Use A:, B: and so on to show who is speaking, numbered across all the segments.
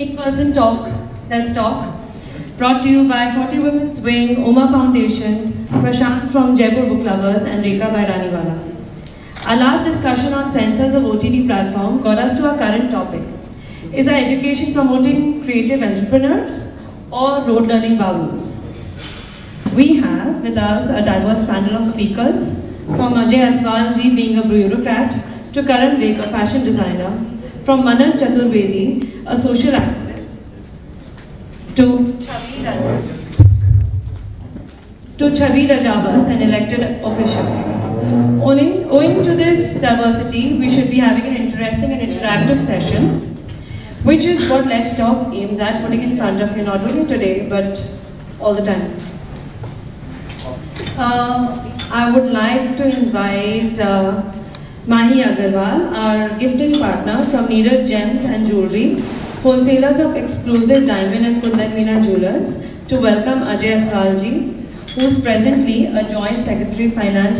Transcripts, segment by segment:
A: Ek Person Talk, Let's Talk, brought to you by 40 Women's Wing, Oma Foundation, Prashant from Jaipur Book Lovers, and Rekha by Raniwala. Our last discussion on censors of OTT platform got us to our current topic. Is our education promoting creative entrepreneurs or rote learning babus? We have with us a diverse panel of speakers, from Ajay Aswal ji being a bureaucrat, to Karan Vek, a fashion designer, from Manan Chaturvedi, a social activist, to Chavi Rajavat, an elected official. Owing to this diversity, we should be having an interesting and interactive session, which is what Let's Talk aims at putting in front of you, not only today, but all the time. I would like to invite Mahi Agarwal, our gifting partner from Neeraj Gems and Jewelry, wholesalers of exclusive diamond and Kundan Meena jewelers, to welcome Ajay Aswal ji, who is presently a Joint Secretary Finance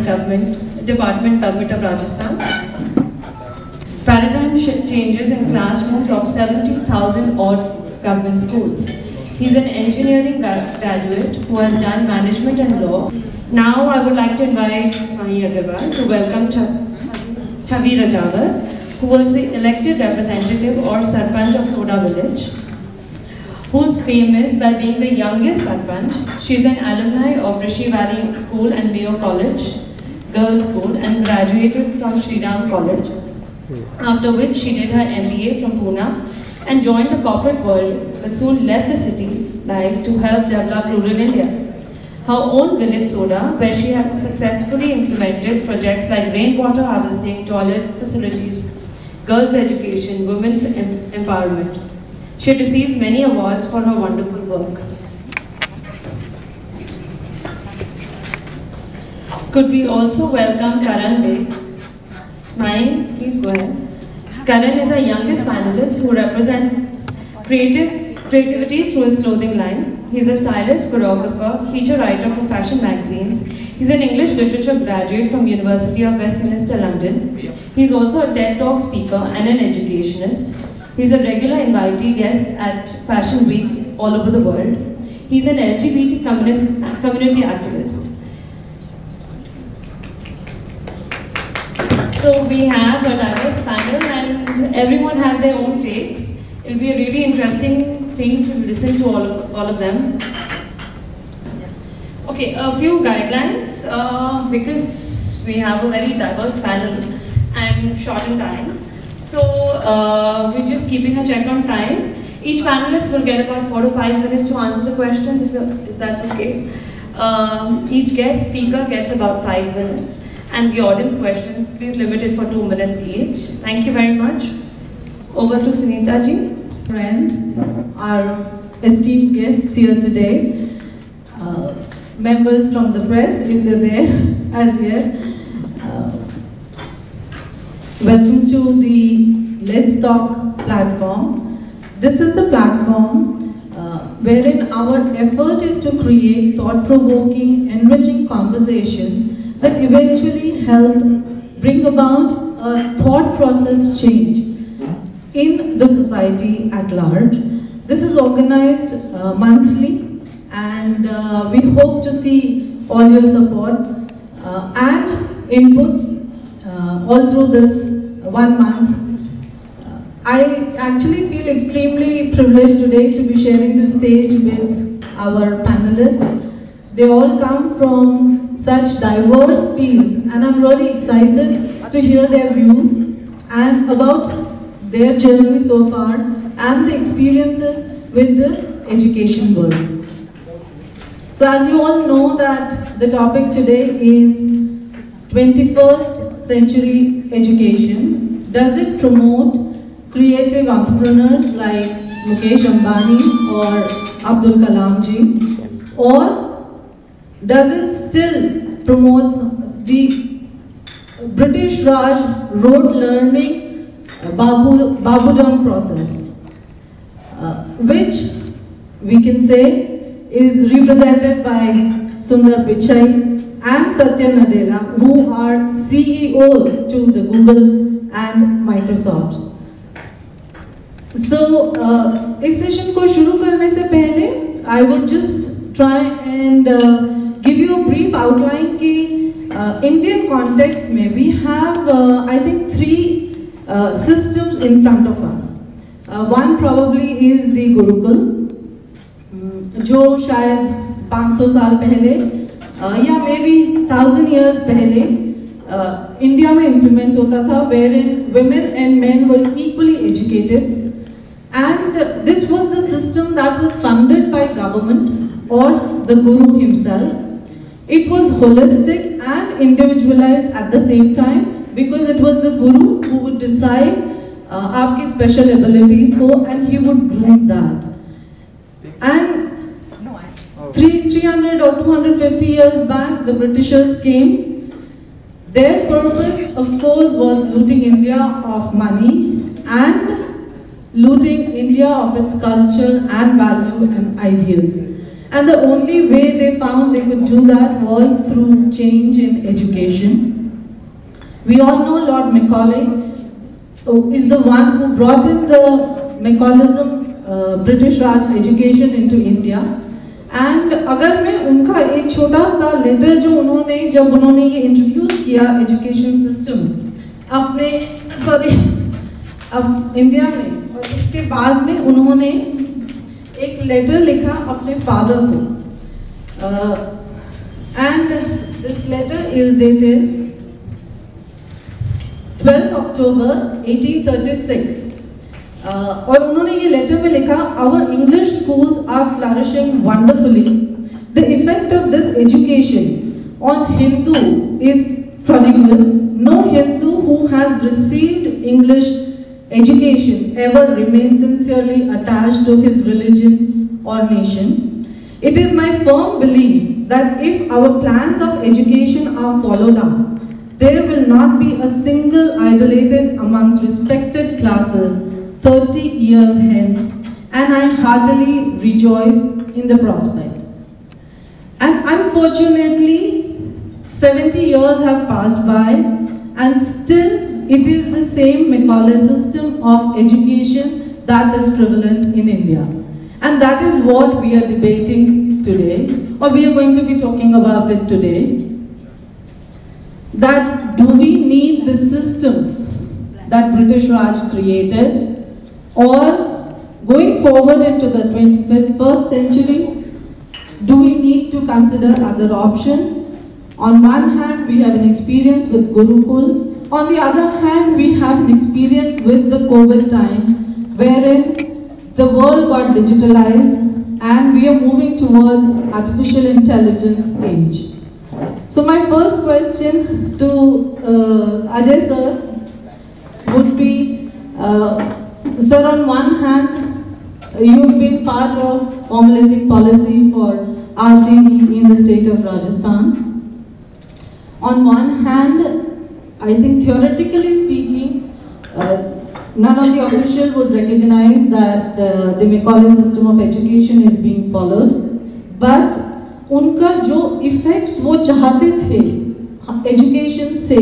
A: Department Government of Rajasthan. Paradigm changes in classrooms of 70,000 odd government schools. He's an engineering graduate who has done management and law. Now I would like to invite Mahi Agarwal to welcome Chavi Rajavat, who was the elected representative or Sarpanch of Soda Village, who's famous by being the youngest Sarpanch. She's an alumni of Rishi Valley School and Mayo College, Girls' School, and graduated from Sri Ram College, after which she did her MBA from Pune and joined the corporate world, but soon left the city life to help develop rural India. Her own village soda, where she has successfully implemented projects like rainwater harvesting, toilet facilities, girls' education, women's empowerment. She received many awards for her wonderful work. Could we also welcome Karan Vek? Mai, please go ahead. Karan is our youngest panelist who represents creativity through his clothing line. He's a stylist, choreographer, feature writer for fashion magazines. He's an English literature graduate from University of Westminster, London. He's also a TED Talk speaker and an educationist. He's a regular invitee guest at fashion weeks all over the world. He's an LGBT community activist. So we have a diverse panel and everyone has their own takes. It'll be a really interesting thing to listen to all of them. Okay, a few guidelines because we have a very diverse panel and short in time. So we're just keeping a check on time. Each panelist will get about 4 to 5 minutes to answer the questions if that's okay. Each guest speaker gets about 5 minutes. And the audience questions, please limit it for 2 minutes each. Thank you very much. Over to Sunita ji.
B: Friends, our esteemed guests here today, members from the press, if they're there, as yet. Welcome to the Let's Talk platform. This is the platform wherein our effort is to create thought-provoking, enriching conversations that eventually help bring about a thought process change in the society at large. This is organized monthly, and we hope to see all your support and inputs all through this 1 month. I actually feel extremely privileged today to be sharing this stage with our panelists. They all come from such diverse fields, and I'm really excited to hear their views and about their journey so far and the experiences with the education world. So as you all know that the topic today is 21st century education. Does it promote creative entrepreneurs like Mukesh Ambani or Abdul Kalam ji, or does it still promote the British Raj rote learning Babudam process, which we can say is represented by Sundar Pichai and Satya Nadella, who are CEO to the Google and Microsoft. So इस session को शुरू करने से पहले I would just try and give you a brief outline कि Indian context में we have I think three systems in front of us. One probably is the Gurukul, जो शायद 500 साल पहले या maybe 1000 years पहले इंडिया में implement होता था, wherein women and men were equally educated, and this was the system that was funded by government or the Guru himself. It was holistic and individualized at the same time because it was the Guru who would decide आपकी special abilities को, and he would groom that. And 300 or 250 years back, the Britishers came. Their purpose, of course, was looting India of money and looting India of its culture and value and ideals. And the only way they found they could do that was through change in education. We all know Lord Macaulay is the one who brought in the Macaulayism, British Raj education into India. And अगर मैं उनका एक छोटा सा letter जो उन्होंने जब उन्होंने ये इंट्रोड्यूस किया एजुकेशन सिस्टम अपने अब इंडिया में, और उसके बाद में उन्होंने एक लेटर लिखा अपने फादर को, and this letter is dated 12 October 1836. और उन्होंने ये लेटर में लिखा, our English schools are flourishing wonderfully. The effect of this education on Hindu is prodigious. No Hindu who has received English education ever remains sincerely attached to his religion or nation. It is my firm belief that if our plans of education are followed up, there will not be a single idolated amongst respected classes 30 years hence, and I heartily rejoice in the prospect. And unfortunately, 70 years have passed by, and still it is the same Macaulay system of education that is prevalent in India. And that is what we are debating today, or we are going to be talking about it today. That do we need the system that British Raj created, or going forward into the 21st century, do we need to consider other options? On one hand, we have an experience with Gurukul. On the other hand, we have an experience with the COVID time, wherein the world got digitalized and we are moving towards artificial intelligence age. So my first question to Ajay sir would be, sir, on one hand, you've been part of formulating policy for RTE in the state of Rajasthan. On one hand, I think theoretically speaking, none of the officials would recognize that the Macaulay system of education is being followed. But उनका जो effects वो चाहते थे education से,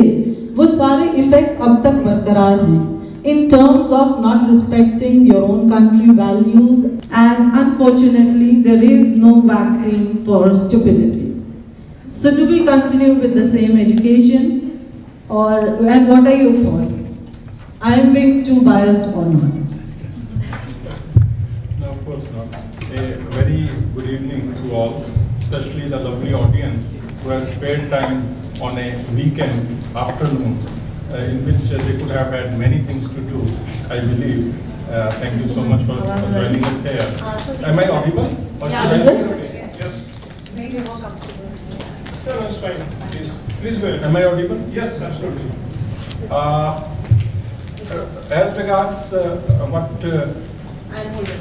B: वो सारे effects अब तक बरकरार हैं. In terms of not respecting your own country values, and unfortunately there is no vaccine for stupidity. So do we continue with the same education, or and what are your thoughts? I am being too biased or not?
C: No, of course not. A very good evening to all, especially the lovely audience who has spared time on a weekend afternoon in which they could have had many things to do, I believe. Thank you so much for joining us here. Am I audible? Yes.
D: Make it more comfortable.
C: Yeah, that's fine. Please go ahead. Am I audible? Yes, absolutely. As regards what...
D: I'll hold it.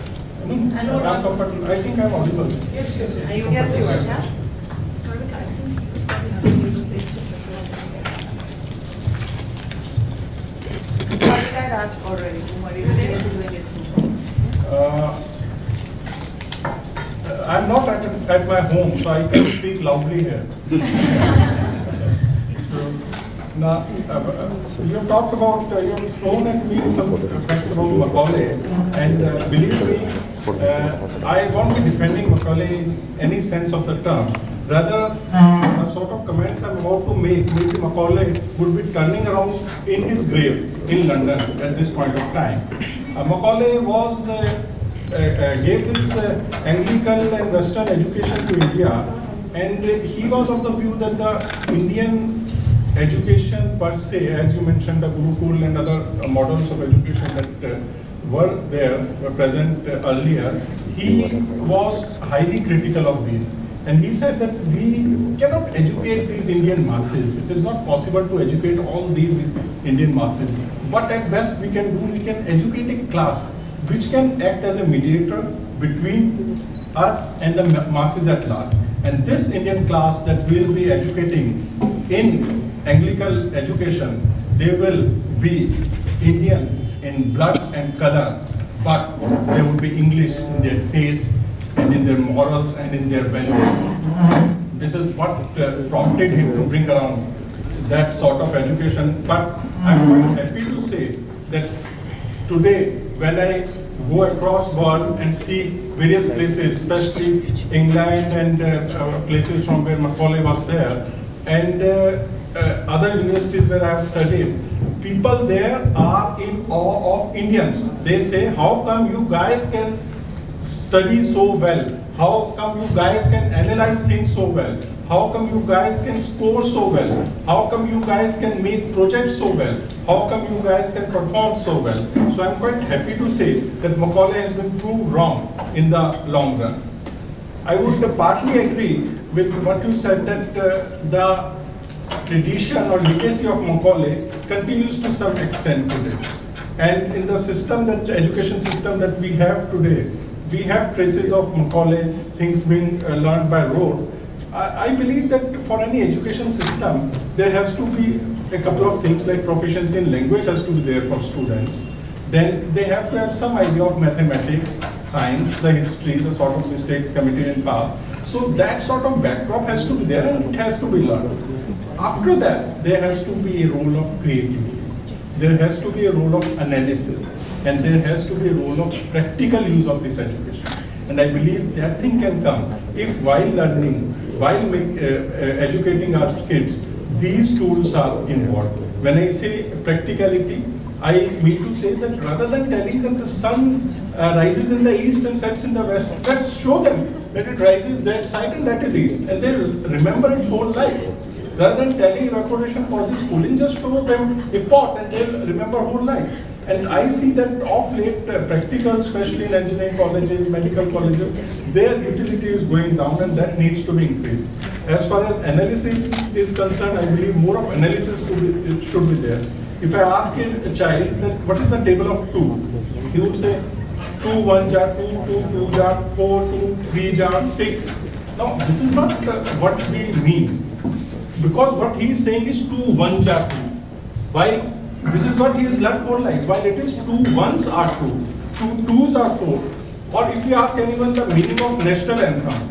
C: I'm comfortable. I think I'm audible. Yes.
D: Yes, you are, yeah? I asked already. What is doing it soon?
C: I'm not at my home, so I can speak loudly here. So, Now, you have talked about, you have thrown at me some facts about Macaulay, and believe me, I won't be defending Macaulay in any sense of the term. Rather, the sort of comments I'm about to make, maybe Macaulay would be turning around in his grave in London at this point of time. Macaulay was gave this Anglican and Western education to India, and he was of the view that the Indian education per se, as you mentioned, the Gurukul and other models of education that were present earlier, he was highly critical of these. And he said that we cannot educate these Indian masses. It is not possible to educate all these Indian masses. What at best we can do, we can educate a class which can act as a mediator between us and the masses at large. And this Indian class that will be educating in Anglican education, they will be Indian in blood and color, but they would be English in their taste and in their morals and in their values. This is what prompted him to bring around that sort of education. But I'm quite happy to say that today, when I go across world and see various places, especially England and places from where Macaulay was there, and other universities where I have studied, people there are in awe of Indians. They say, how come you guys can study so well? How come you guys can analyze things so well? How come you guys can score so well? How come you guys can make projects so well? How come you guys can perform so well? So I'm quite happy to say that Macaulay has been proved wrong in the long run. I would partly agree with what you said, that the tradition or legacy of Macaulay continues to some extent today. And in the system, that education system that we have today, we have traces of Macaulay, things being learned by rote. I believe that for any education system, there has to be a couple of things, like proficiency in language has to be there for students. Then they have to have some idea of mathematics, science, the history, the sort of mistakes committed in past. So that sort of backdrop has to be there and it has to be learned. After that, there has to be a role of creativity. There has to be a role of analysis. And there has to be a role of practical use of this education. And I believe that thing can come if while learning, while educating our kids, these tools are involved. When I say practicality, I mean to say that rather than telling them the sun rises in the east and sets in the west, let's show them that it rises that side and that is east, and they'll remember it whole life. Rather than telling evaporation causes cooling, just show them a pot and they'll remember whole life. And I see that of late, practical, especially in engineering colleges, medical colleges, their utility is going down and that needs to be increased. As far as analysis is concerned, I believe more of analysis should be there. If I ask a child that what is the table of 2, he would say 2 1 jar 2, 2 2 jar 4, 2 3 jar 6. Now this is not what we mean, because what he is saying is 2 1 jar 2. Why? This is what he has learned whole life. While it is 2 1s are 2, 2 2s are 4. Or if we ask anyone the meaning of national anthem,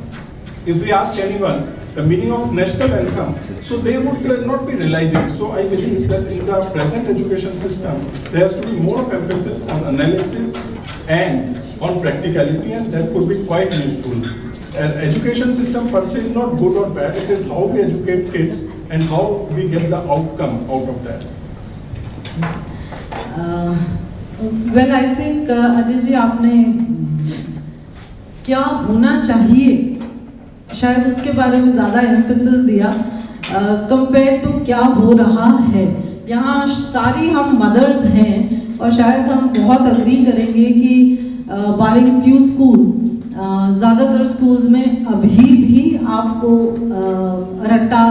C: the meaning of national anthem, so they would not be realizing. So I believe that in the present education system, there has to be more of emphasis on analysis and on practicality, and that could be quite useful. An education system per se is not good or bad, it is how we educate kids and how we get the outcome out of that.
B: Well, I think Ajay ji आपने क्या होना चाहिए शायद उसके बारे में ज़्यादा emphasis दिया कंपेयर टू क्या हो रहा है. यहाँ सारी हम मदर्स हैं और शायद हम बहुत अग्री करेंगे कि बारिंग फ्यू स्कूल्स, ज़्यादातर स्कूल्स में अभी भी आपको रट्टा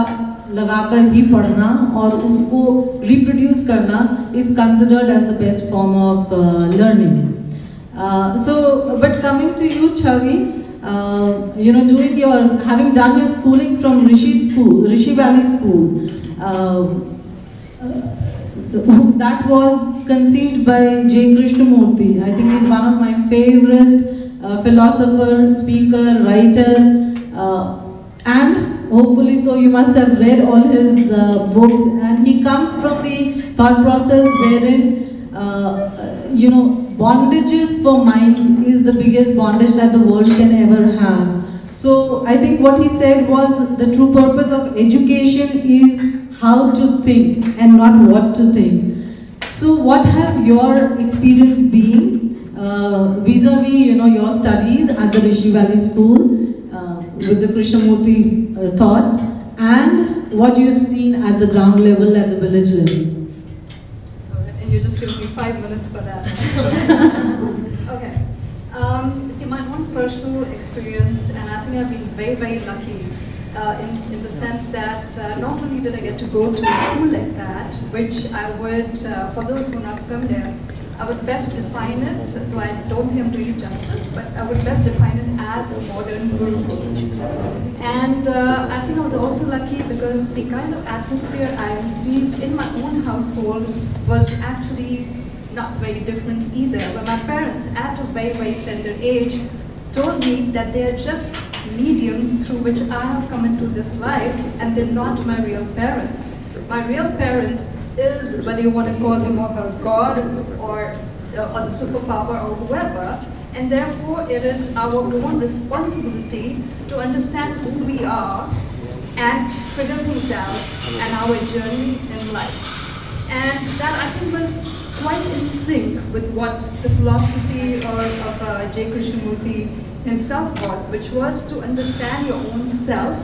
B: लगाकर ही पढ़ना और उसको रिप्रोड्यूस करना is considered as the best form of learning. So, but coming to you, Chavi, you know, having done your schooling from Rishi Valley School, that was conceived by J. Krishnamurti. I think he's one of my favorite philosopher, speaker, writer, and hopefully so. You must have read all his books, and he comes from the thought process wherein, bondages for minds is the biggest bondage that the world can ever have. So I think what he said was the true purpose of education is how to think and not what to think. So what has your experience been vis-a-vis, your studies at the Rishi Valley School with the Krishnamurti thoughts, and what you have seen at the ground level, at the village level?
E: And you're just giving me 5 minutes for that. Okay. See, my own personal experience, and I think I've been very, very lucky in the sense that not only did I get to go to a school like that, which I would, for those who are not familiar, I would best define it, though I don't think I'm doing it justice, but I would best define it as a modern Gurukul. And I think I was also lucky because the kind of atmosphere I received in my own household was actually not very different either. But my parents, at a very, very tender age, told me that they are just mediums through which I have come into this life, and they're not my real parents. My real parent is, whether you want to call him or her God or the superpower or whoever, and therefore it is our own responsibility to understand who we are and figure things out and our journey in life. And that, I think, was quite in sync with what the philosophy of J. Krishnamurti himself was, which was to understand your own self,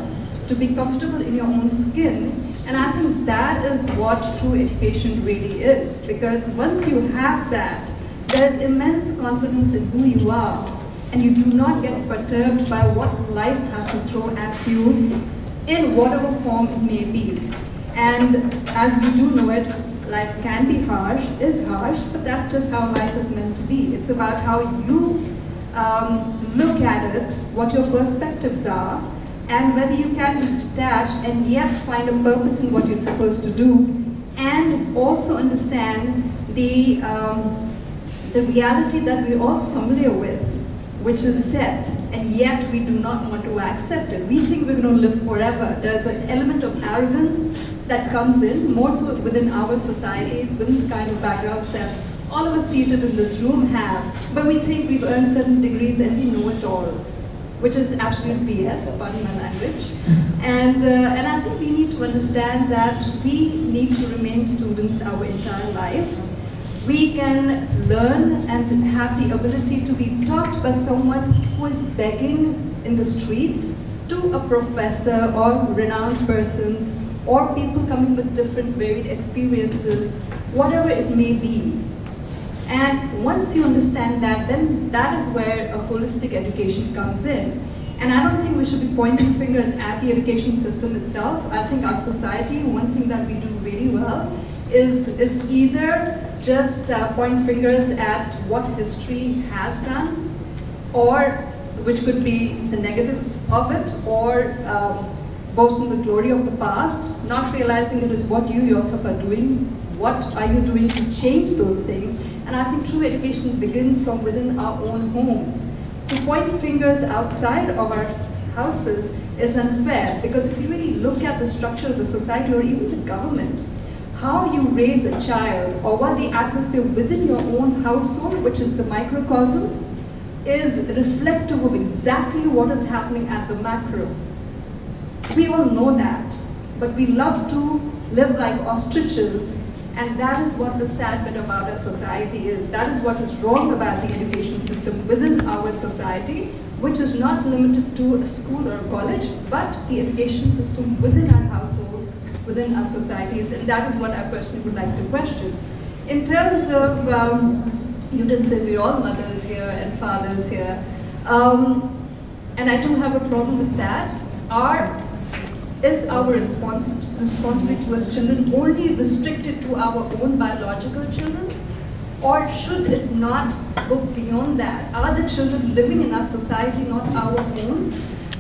E: to be comfortable in your own skin. And I think that is what true education really is, because once you have that, there's immense confidence in who you are, and you do not get perturbed by what life has to throw at you in whatever form it may be. And as we do know it, life can be harsh, is harsh, but that's just how life is meant to be. It's about how you look at it, what your perspectives are, and whether you can be detached and yet find a purpose in what you're supposed to do, and also understand the reality that we're all familiar with, which is death, and yet we do not want to accept it. We think we're going to live forever. There's an element of arrogance that comes in, more so within our societies, within the kind of backgrounds that all of us seated in this room have, but we think we've earned certain degrees and we know it all, which is absolute BS, pardon my language. And I think we need to understand that we need to remain students our entire life. We can learn and have the ability to be taught by someone who is begging in the streets, to a professor or renowned persons, or people coming with different varied experiences, whatever it may be. And once you understand that, then that is where a holistic education comes in. And I don't think we should be pointing fingers at the education system itself. I think our society, one thing that we do really well is either just point fingers at what history has done, or which could be the negatives of it, or boast in the glory of the past, not realizing it is what you yourself are doing, what are you doing to change those things. And I think true education begins from within our own homes. To point fingers outside of our houses is unfair, because if you really look at the structure of the society or even the government, how you raise a child or what the atmosphere within your own household, which is the microcosm, is reflective of exactly what is happening at the macro. We all know that, but we love to live like ostriches, and that is what the sad bit about our society is. That is what is wrong about the education system within our society, which is not limited to a school or a college, but the education system within our households, within our societies, and that is what I personally would like to question. In terms of, you did say we're all mothers here and fathers here, and I do have a problem with that. Is our responsibility towards children only restricted to our own biological children? Or should it not go beyond that? Are the children living in our society not our own?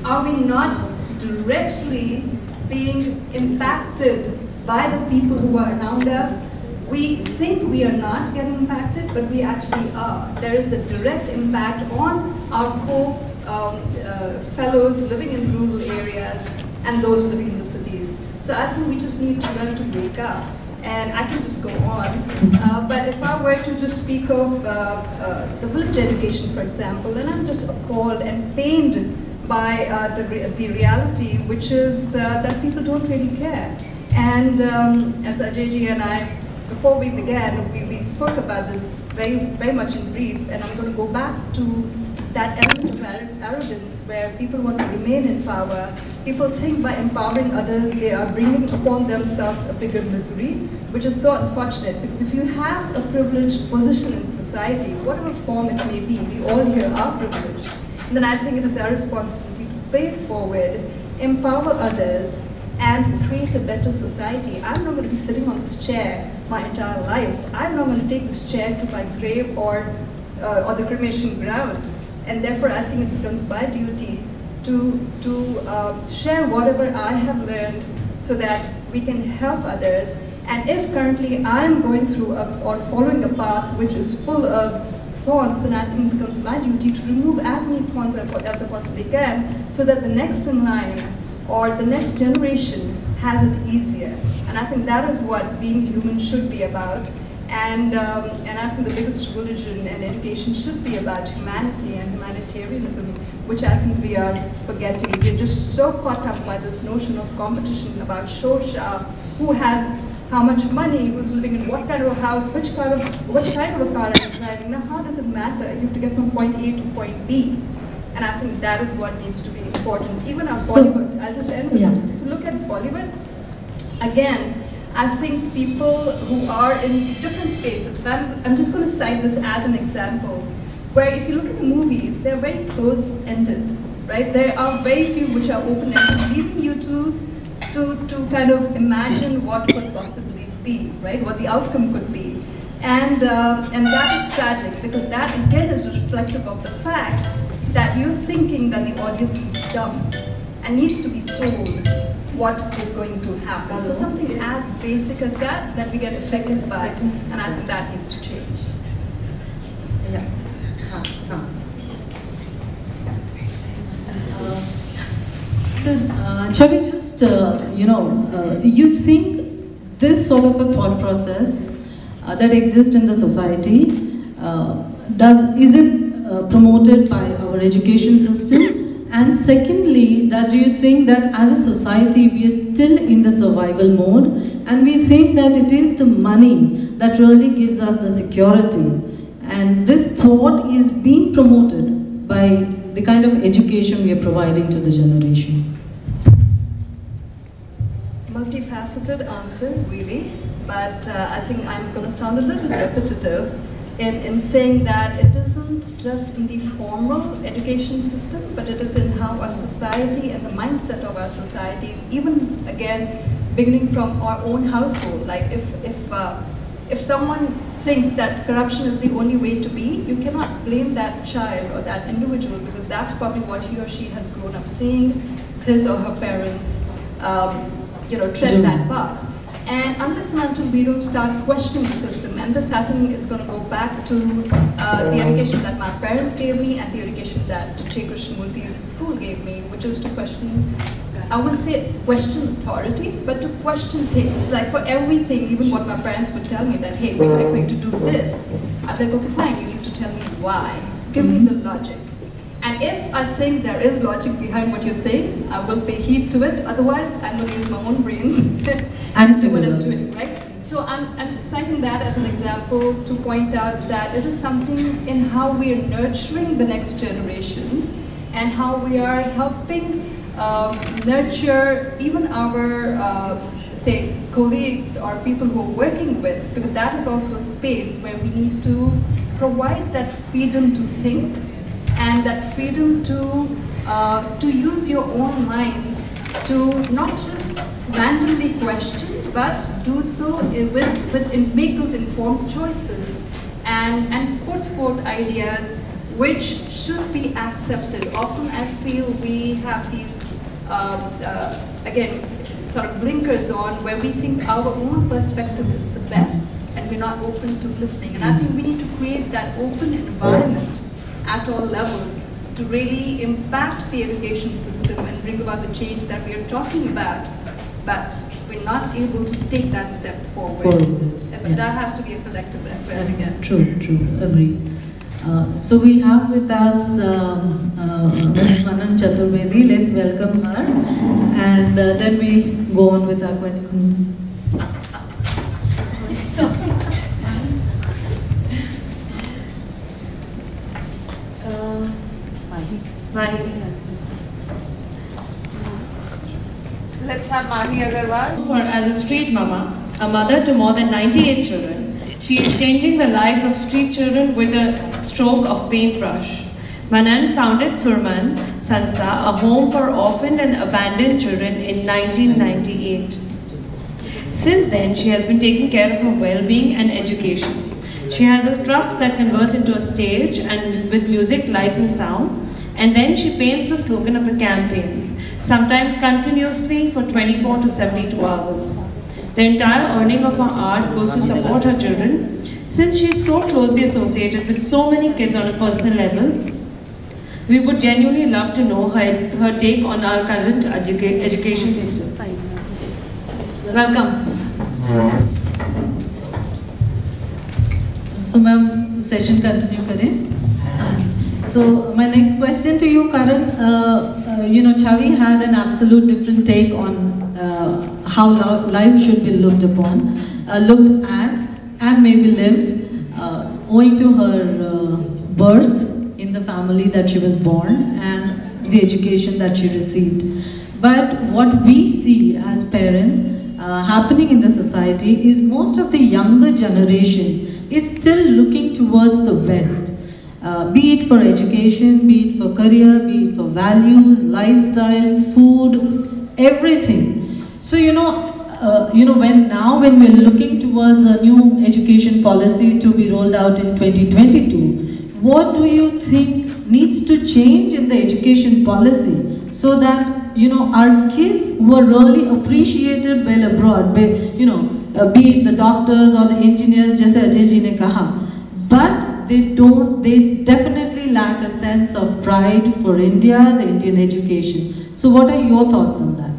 E: Are we not directly being impacted by the people who are around us? We think we are not getting impacted, but we actually are. There is a direct impact on our fellows living in rural areas, and those living in the cities. So I think we just need to learn to wake up. And I can just go on, but if I were to just speak of the village education, for example, and I'm just appalled and pained by the reality, which is that people don't really care. And as Ajayji and I, before we began, we spoke about this very much in brief, and I'm going to go back to that element of arrogance where people want to remain in power. People think by empowering others, they are bringing upon themselves a bigger misery, which is so unfortunate, because if you have a privileged position in society, whatever form it may be, we all here are privileged, then I think it is our responsibility to pay it forward, empower others, and create a better society. I'm not going to be sitting on this chair my entire life. I'm not going to take this chair to my grave or the cremation ground. And therefore, I think it becomes my duty to share whatever I have learned so that we can help others. And if currently I'm going through or following a path which is full of thorns, then I think it becomes my duty to remove as many thorns as I possibly can so that the next in line or the next generation has it easier. And I think that is what being human should be about. And I think the biggest religion and education should be about humanity and humanitarianism, which I think we are forgetting. We're just so caught up by this notion of competition about shosha, who has how much money, who's living in what kind of a house, which kind of a car are you driving. Now, how does it matter? You have to get from point A to point B. And I think that is what needs to be important. Even our Bollywood, I'll just end with this. If you look at Bollywood, again, I think people who are in different spaces, I'm just going to cite this as an example, where if you look at the movies, they're very close-ended, right? There are very few which are open-ended, leaving you to kind of imagine what could possibly be, right? What the outcome could be. And that is tragic, because that again is reflective of the fact that you're thinking that the audience is dumb and needs to be told what is going to happen. So something as basic as that we get affected by, and I think that needs to change.
B: Yeah. So, Chavi, just, you think this sort of a thought process that exists in the society, is it promoted by our education system? And secondly, do you think that as a society we are still in the survival mode, and we think that it is the money that really gives us the security, and this thought is being promoted by the kind of education we are providing to the generation?
E: Multifaceted answer, really, but I think I'm going to sound a little repetitive in saying that it isn't just in the formal education system, but it is in how our society and the mindset of our society, even again, beginning from our own household. Like if someone thinks that corruption is the only way to be, you cannot blame that child or that individual, because that's probably what he or she has grown up seeing his or her parents tread that path. And unless and until we don't start questioning the system, and this I think is going to go back to the education that my parents gave me and the education that J. Krishnamurthy's school gave me, which is to question, I wouldn't say question authority, but to question things. Like for everything, even what my parents would tell me that, hey, we're going to do this, I'd be like, okay, fine, you need to tell me why. Give me the logic. And if I think there is logic behind what you're saying, I will pay heed to it. Otherwise, I'm going to use my own brains and do what I'm doing, right? So I'm citing that as an example to point out that it is something in how we are nurturing the next generation and how we are helping nurture even our, say, colleagues or people who are working with, because that is also a space where we need to provide that freedom to think, and that freedom to use your own mind to not just randomly question, but do so make those informed choices and put forth ideas which should be accepted. Often I feel we have these, again, sort of blinkers on where we think our own perspective is the best and we're not open to listening. And I think we need to create that open environment at all levels, to really impact the education system and bring about the change that we are talking about, but we're not able to take that step forward. But that has to be a collective effort again.
B: True, agree. So we have with us Ms. Manan Chaturvedi. Let's welcome her, and then we go on with our questions.
D: Let's have Mahi Agarwal.
A: As a street mama, a mother to more than 98 children, she is changing the lives of street children with a stroke of paintbrush. Manan founded Surman Sanstha, a home for orphaned and abandoned children, in 1998. Since then, she has been taking care of her well-being and education. She has a truck that converts into a stage and with music, lights and sound. And then she paints the slogan of the campaigns, sometimes continuously for 24 to 72 hours. The entire earning of her art goes to support her children. Since she is so closely associated with so many kids on a personal level, we would genuinely love to know her take on our current education system. Welcome.
B: So ma'am, session continue kare. So my next question to you, Karan, Chavi had an absolute different take on how life should be looked upon, looked at, and maybe lived, owing to her birth in the family that she was born and the education that she received. But what we see as parents happening in the society is most of the younger generation is still looking towards the West. Be it for education, be it for career, be it for values, lifestyle, food, everything. So when we're looking towards a new education policy to be rolled out in 2022, what do you think needs to change in the education policy so that our kids who are really appreciated well abroad, be it the doctors or the engineers, jaise Ajay ji ne kaha, but they definitely lack a sense of pride for India, the Indian education. So what are your thoughts on that?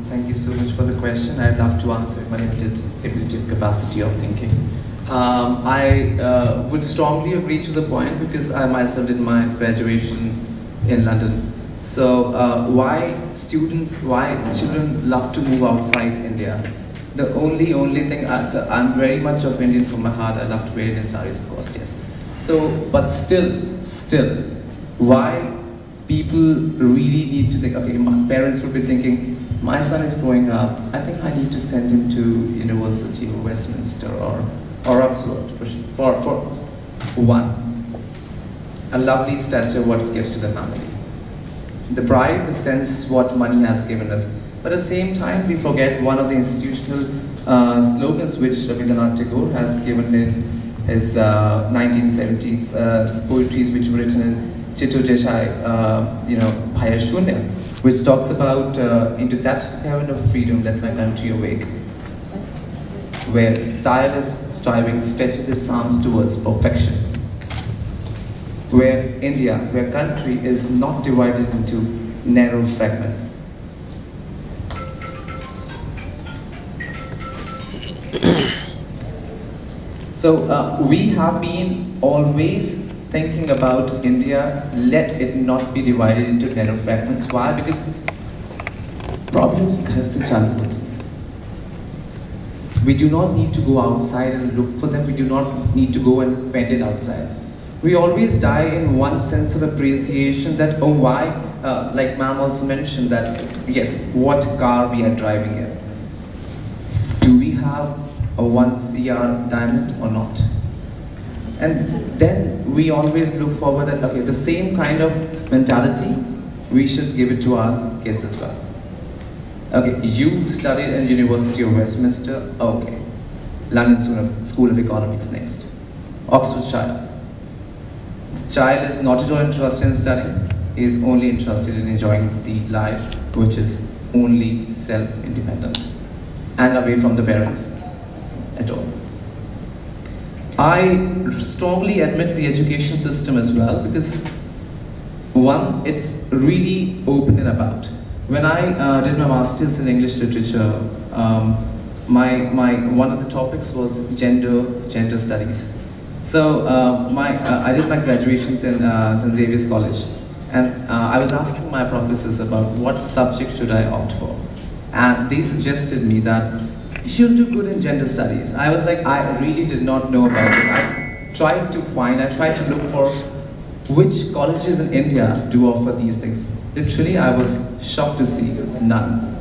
F: Thank you so much for the question. I'd love to answer my limited ability and capacity of thinking. I would strongly agree to the point because I myself did my graduation in London. So why children love to move outside India? The only thing, so I'm very much of Indian from my heart. I love to wear Indian sarees, of course, yes. So, but still, why people really need to think, okay, my parents would be thinking, my son is growing up, I think I need to send him to University of Westminster or Oxford for one, a lovely stature what it gives to the family. The pride, the sense what money has given us. But at the same time, we forget one of the institutional slogans which Rabindranath Tagore has given in his 1970s poetries which were written in Chitto Jeshai, Bhaya Shunya, which talks about into that heaven of freedom let my country awake, where tireless striving stretches its arms towards perfection, where India, where country is not divided into narrow fragments. So we have been always thinking about India, let it not be divided into narrow fragments. Why? Because problems ghar se chalu hote. We do not need to go outside and look for them. We do not need to go and fend it outside. We always die in one sense of appreciation that, oh, why? Like ma'am also mentioned that, yes, what car we are driving here. Do we have a 1 CR diamond or not? And then we always look forward that, okay, the same kind of mentality, we should give it to our kids as well. Okay, you studied at University of Westminster, okay. London School of Economics next. Oxfordshire. Child is not at all interested in studying, he is only interested in enjoying the life which is only self-independent and away from the parents at all. I strongly admit the education system as well, because one, it's really open and about. When I did my master's in English literature, one of the topics was gender studies. So I did my graduations in St. Xavier's College, and I was asking my professors about what subject should I opt for, and they suggested me that you should do good in gender studies. I was like, I really did not know about it. I tried to look for which colleges in India do offer these things. Literally, I was shocked to see none.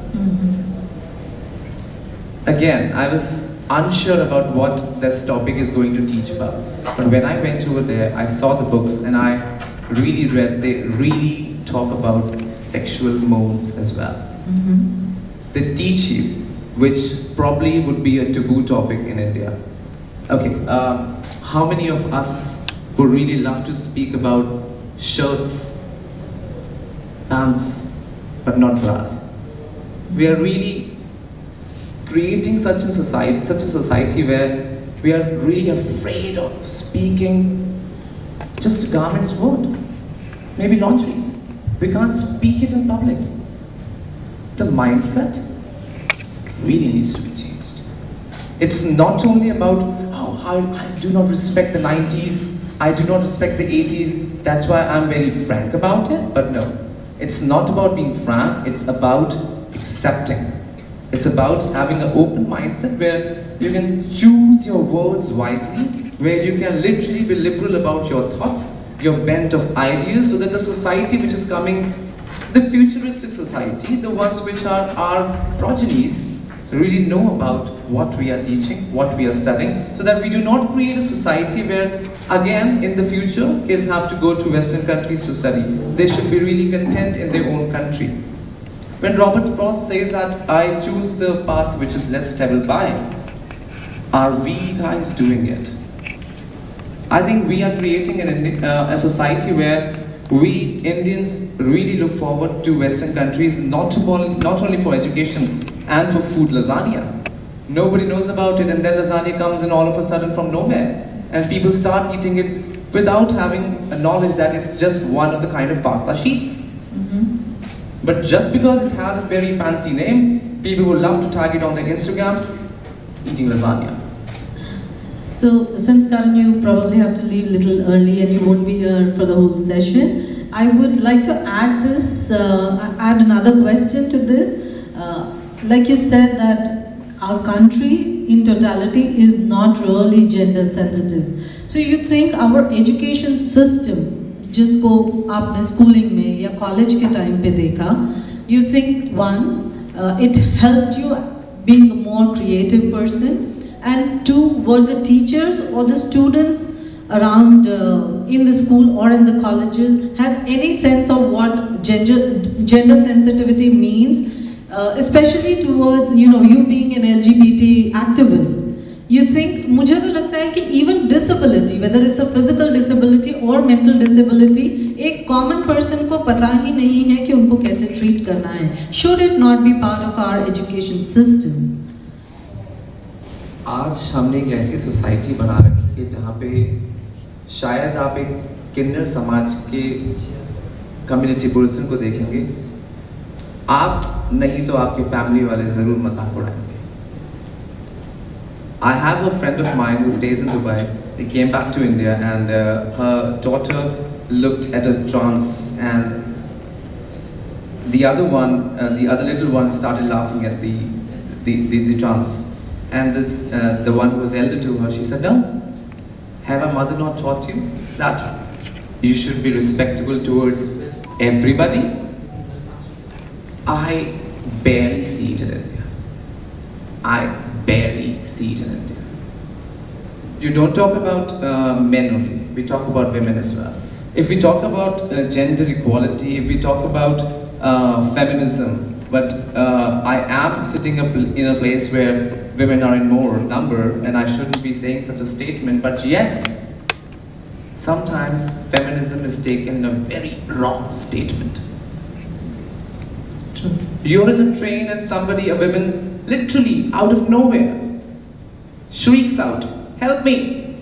F: Again, I was unsure about what this topic is going to teach about. But when I went over there, I saw the books and I really read, they really talk about sexual modes as well. They teach you, which probably would be a taboo topic in India. Okay, how many of us would really love to speak about shirts, pants, but not bras? We are really creating such a society where we are really afraid of speaking just garments word, maybe lingeries. We can't speak it in public. The mindset really needs to be changed. It's not only about how I do not respect the 90s, I do not respect the 80s, that's why I'm very frank about it, but no. It's not about being frank, it's about accepting. It's about having an open mindset where you can choose your words wisely, where you can literally be liberal about your thoughts, your bent of ideas, so that the society which is coming, the futuristic society, the ones which are our progenies, really know about what we are teaching, what we are studying, so that we do not create a society where, again, in the future, kids have to go to Western countries to study. They should be really content in their own country. When Robert Frost says that I choose the path which is less traveled by, are we guys doing it? I think we are creating a society where we Indians really look forward to Western countries, not only for education and for food. Lasagna. Nobody knows about it, and then lasagna comes in all of a sudden from nowhere, and people start eating it without having a knowledge that it's just one of the kind of pasta sheets. But just because it has a very fancy name, people would love to tag it on their Instagrams, eating lasagna.
B: So, since Karan, you probably have to leave a little early and you won't be here for the whole session, I would like to add another question to this. Like you said that our country in totality is not really gender sensitive. So you think our education system, जिसको आपने schooling में या college के time पे देखा, you think it helped you being a more creative person, and two, were the teachers or the students around in the school or in the colleges have any sense of what gender sensitivity means, especially towards you being an LGBT activist? You think, मुझे तो लगता है कि even disability, whether it's a physical disability or mental disability, एक common person को पता ही नहीं है कि उनको कैसे treat करना है. Should it not be part of our education system?
F: आज हमने एक ऐसी सोसाइटी बना रखी है जहाँ पे शायद आप एक किन्नर समाज के कम्युनिटी पर्सन को देखेंगे, आप नहीं तो आपके फैमिली वाले ज़रूर मजाक उड़ाएंगे. I have a friend of mine who stays in Dubai. He came back to India and her daughter looked at a trance, and the other little one started laughing at the trance. And the one who was elder to her, she said, "No, have a mother not taught you that you should be respectable towards everybody?" I barely see it in India. I barely see it in India. You don't talk about men only, we talk about women as well. If we talk about gender equality, if we talk about feminism, but I am sitting in a place where women are in more number, and I shouldn't be saying such a statement, but yes, sometimes feminism is taken in a very wrong statement. You're in a train and a woman, literally out of nowhere, shrieks out, "Help me!"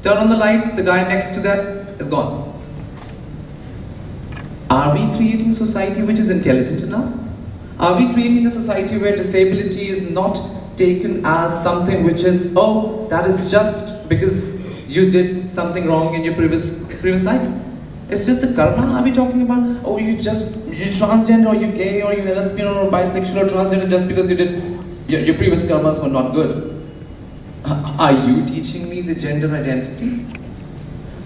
F: turn on the lights, the guy next to that is gone. Are we creating a society which is intelligent enough? Are we creating a society where disability is not taken as something which is, oh, that is just because you did something wrong in your previous life? It's just a karma. Are we talking about, oh, you're transgender, or you're gay, or you're lesbian, or bisexual, or transgender just because you did your previous karmas were not good? Are you teaching me the gender identity?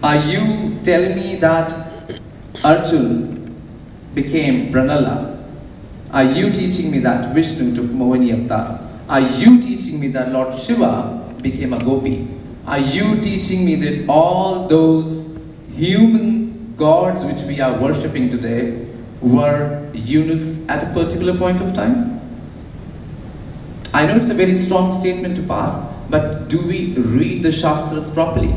F: Are you telling me that Arjun became Pranala? Are you teaching me that Vishnu took Mohini avatar? Are you teaching me that Lord Shiva became a gopi? Are you teaching me that all those human gods which we are worshipping today were eunuchs at a particular point of time? I know it's a very strong statement to pass, but do we read the Shastras properly?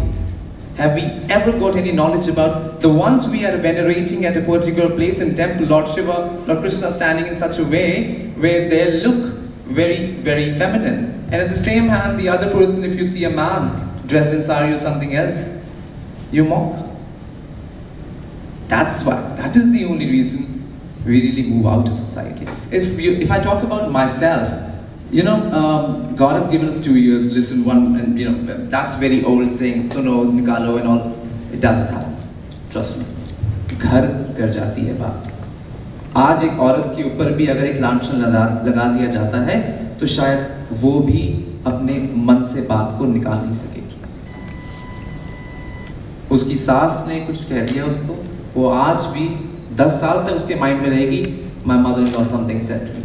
F: Have we ever got any knowledge about the ones we are venerating at a particular place in temple, Lord Shiva, Lord Krishna standing in such a way where they look very, very feminine. And at the same hand, the other person, if you see a man dressed in sari or something else, you mock. That's why, that is the only reason we really move out of society. If I talk about myself, you know, God has given us 2 years, listen one, and you know, that's very old saying, suno, nikalo and all. It doesn't happen. Trust me. घर कर जाती है बात. आज एक औरत के ऊपर भी अगर एक लांछन लगा दिया जाता है, तो शायद वो भी अपने मन से बात को निकाल नहीं सकेगी. उसकी सास ने कुछ कह दिया उसको, वो आज भी 10 साल तक उसके माइंड में रहेगी, my mother-in-law something said to me.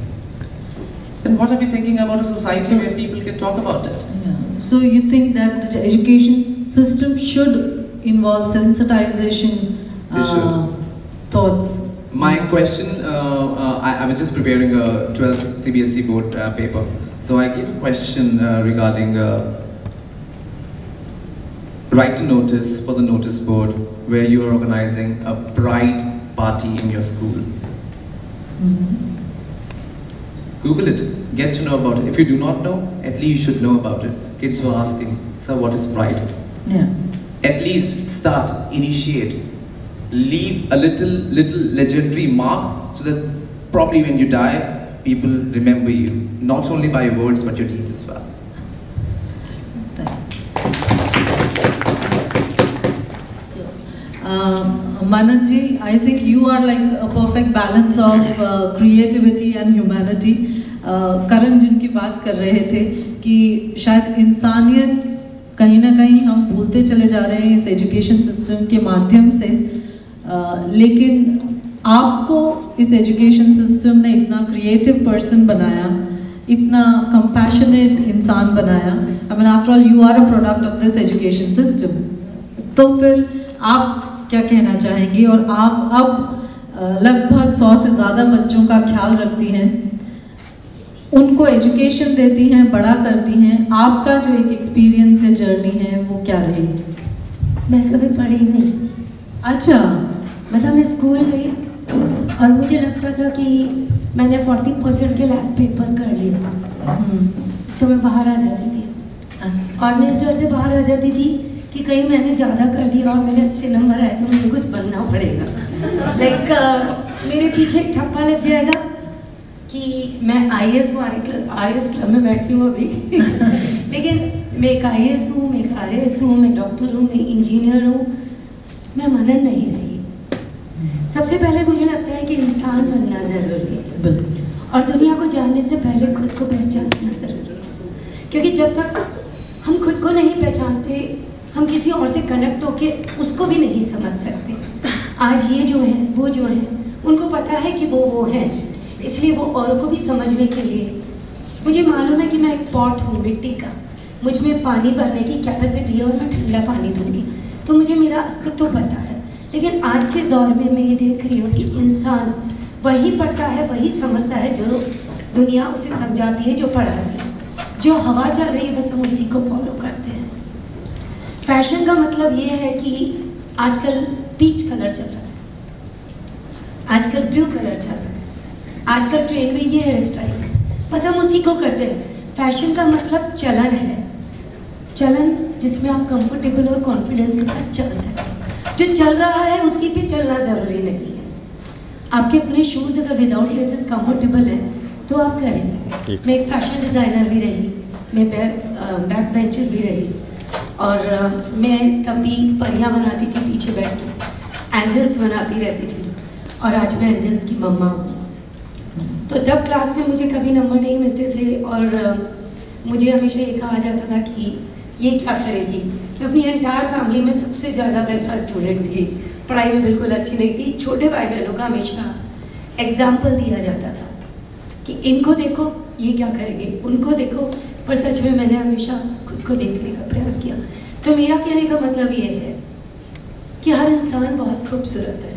F: Then what are we thinking about a society where people can talk about it?
B: Yeah. So you think that the education system should involve sensitization thoughts?
F: My question, I was just preparing a 12th CBSE board paper. So I gave a question regarding write to notice for the notice board where you are organizing a pride party in your school. Google it, get to know about it. If you do not know, at least you should know about it. Kids were asking, sir, what is pride?
B: Yeah.
F: At least start, initiate, leave a little legendary mark so that probably when you die, people remember you, not only by your words but your deeds as well.
B: Mananji, I think you are like a perfect balance of creativity and humanity. करण जिनकी बात कर रहे थे कि शायद इंसानियत कहीं ना कहीं हम भूलते चले जा रहे हैं इस एजुकेशन सिस्टम के माध्यम से, लेकिन आपको इस एजुकेशन सिस्टम ने इतना क्रिएटिव पर्सन बनाया, इतना कंपैशनेट इंसान बनाया. I mean after all you are a product of this education system. तो फिर आप क्या कहना चाहेंगी? और आप अब लगभग 100 से ज़्यादा बच्चों का ख्याल रखती हैं, उनको एजुकेशन देती हैं, बड़ा करती हैं. आपका जो एक एक्सपीरियंस है, जर्नी है, वो क्या रही?
G: मैं कभी पढ़ी नहीं.
B: अच्छा.
G: मतलब मैं स्कूल गई और मुझे लगता था कि मैंने 40% के लैब पेपर कर लिया तो मैं बाहर आ जाती थी. और मैं इस डर से बाहर आ जाती थी कि कहीं मैंने ज़्यादा कर दिया और मेरे अच्छे नंबर आए तो मुझे कुछ बनना पड़ेगा. लाइक मेरे पीछे एक ठप्पा लग जाएगा कि मैं IAS हूँ, RS क्लब में बैठी हूँ अभी. लेकिन मैं एक IAS हूँ, मैं एक RS हूँ, मैं डॉक्टर हूँ, मैं इंजीनियर हूँ. मैं मनन नहीं रही. सबसे पहले मुझे लगता है कि इंसान बनना ज़रूरी है और दुनिया को जानने से पहले खुद को पहचानना ज़रूरी है. क्योंकि जब तक हम खुद को नहीं पहचानते, हम किसी और से कनेक्ट होके उसको भी नहीं समझ सकते. आज ये जो है, वो जो है, उनको पता है कि वो हैं, इसलिए वो औरों को भी समझने के लिए. मुझे मालूम है कि मैं एक पॉट हूँ मिट्टी का, मुझ में पानी भरने की कैपेसिटी है और मैं ठंडा पानी दूंगी, तो मुझे मेरा अस्तित्व पता है. लेकिन आज के दौर में मैं ये देख रही हूँ कि इंसान वही पढ़ता है, वही समझता है जो दुनिया उसे समझाती है, जो पढ़ाती है. जो हवा चल रही है बस हम उसी को फॉलो करते हैं. फैशन का मतलब ये है कि आजकल पीच कलर चल रहा है, आजकल ब्लू कलर चल रहा है, आजकल ट्रेंड में ये हेयर स्टाइल है, बस हम उसी को करते हैं. फैशन का मतलब चलन है. चलन जिसमें आप कंफर्टेबल और कॉन्फिडेंस के साथ चल सकें। जो चल रहा है उसी पे चलना ज़रूरी नहीं है। आपके अपने शूज़ अगर विदाउट लेसेस कंफर्टेबल है तो आप करें। मैं एक फैशन डिज़ाइनर भी रही, मैं बैक बेंचर भी रही, और मैं कभी परियां बनाती थी पीछे बैठ के, एंजल्स बनाती रहती थी, और आज मैं एंजल्स की मम्मा हूँ। तो जब क्लास में मुझे कभी नंबर नहीं मिलते थे और मुझे हमेशा ये कहा जाता था कि ये क्या करेगी। मैं अपनी एंटायर फैमिली में सबसे ज़्यादा वैसा स्टूडेंट थी, पढ़ाई में बिल्कुल अच्छी नहीं थी। छोटे भाई बहनों का हमेशा एग्जाम्पल दिया जाता था कि इनको देखो ये क्या करेंगे, उनको देखो, पर सच में मैंने हमेशा खुद को देखने का प्रयास किया। तो मेरा कहने का मतलब ये है कि हर इंसान बहुत खूबसूरत है,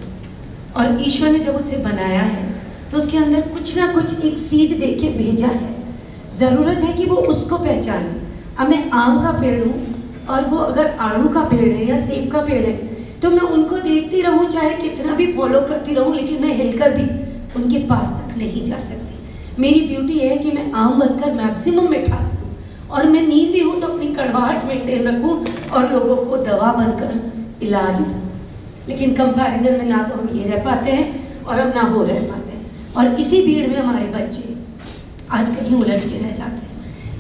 G: और ईश्वर ने जब उसे बनाया है तो उसके अंदर कुछ ना कुछ एक सीड दे के भेजा है। ज़रूरत है कि वो उसको पहचाने। अब मैं आम का पेड़ हूँ और वो अगर आड़ू का पेड़ है या सेब का पेड़ है तो मैं उनको देखती रहूँ, चाहे कितना भी फॉलो करती रहूँ, लेकिन मैं हिलकर भी उनके पास तक नहीं जा सकती। मेरी ब्यूटी है कि मैं आम बनकर मैक्सिमम मिठास दूँ, और मैं नीम भी हूँ तो अपनी कड़वाहट मेंटेन रखूँ और लोगों को दवा बनकर इलाज दूँ। लेकिन कंपैरिजन में ना तो हम ये रह पाते हैं और हम ना वो रह पाते हैं, और इसी भीड़ में हमारे बच्चे आज कहीं उलझ के रह जाते हैं।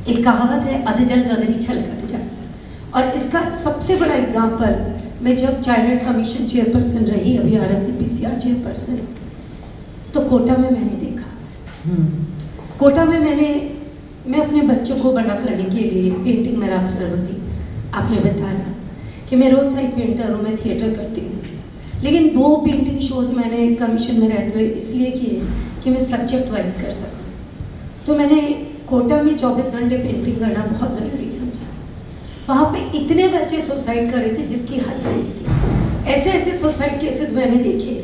G: एक कहावत है, अधजल गगरी छलकत जा, और इसका सबसे बड़ा एग्जाम्पल, मैं जब चाइल्ड कमीशन चेयरपर्सन रही, अभी RSCPCR चेयरपर्सन, तो कोटा में मैंने देखा। कोटा में मैं अपने बच्चों को बड़ा करने के लिए पेंटिंग मैराथन बनी। आपने बताया कि मैं रोड साइड पेंटर हूँ, मैं थिएटर करती हूँ, लेकिन वो पेंटिंग शोज़ मैंने कमीशन में रहते हुए इसलिए किए कि मैं सब्जेक्ट वाइज कर सकूँ। तो मैंने कोटा में 24 घंटे पेंटिंग करना बहुत ज़रूरी समझा। वहाँ पे इतने बच्चे सुसाइड कर रहे थे जिसकी हल नहीं थी। ऐसे ऐसे सुसाइड केसेस मैंने देखे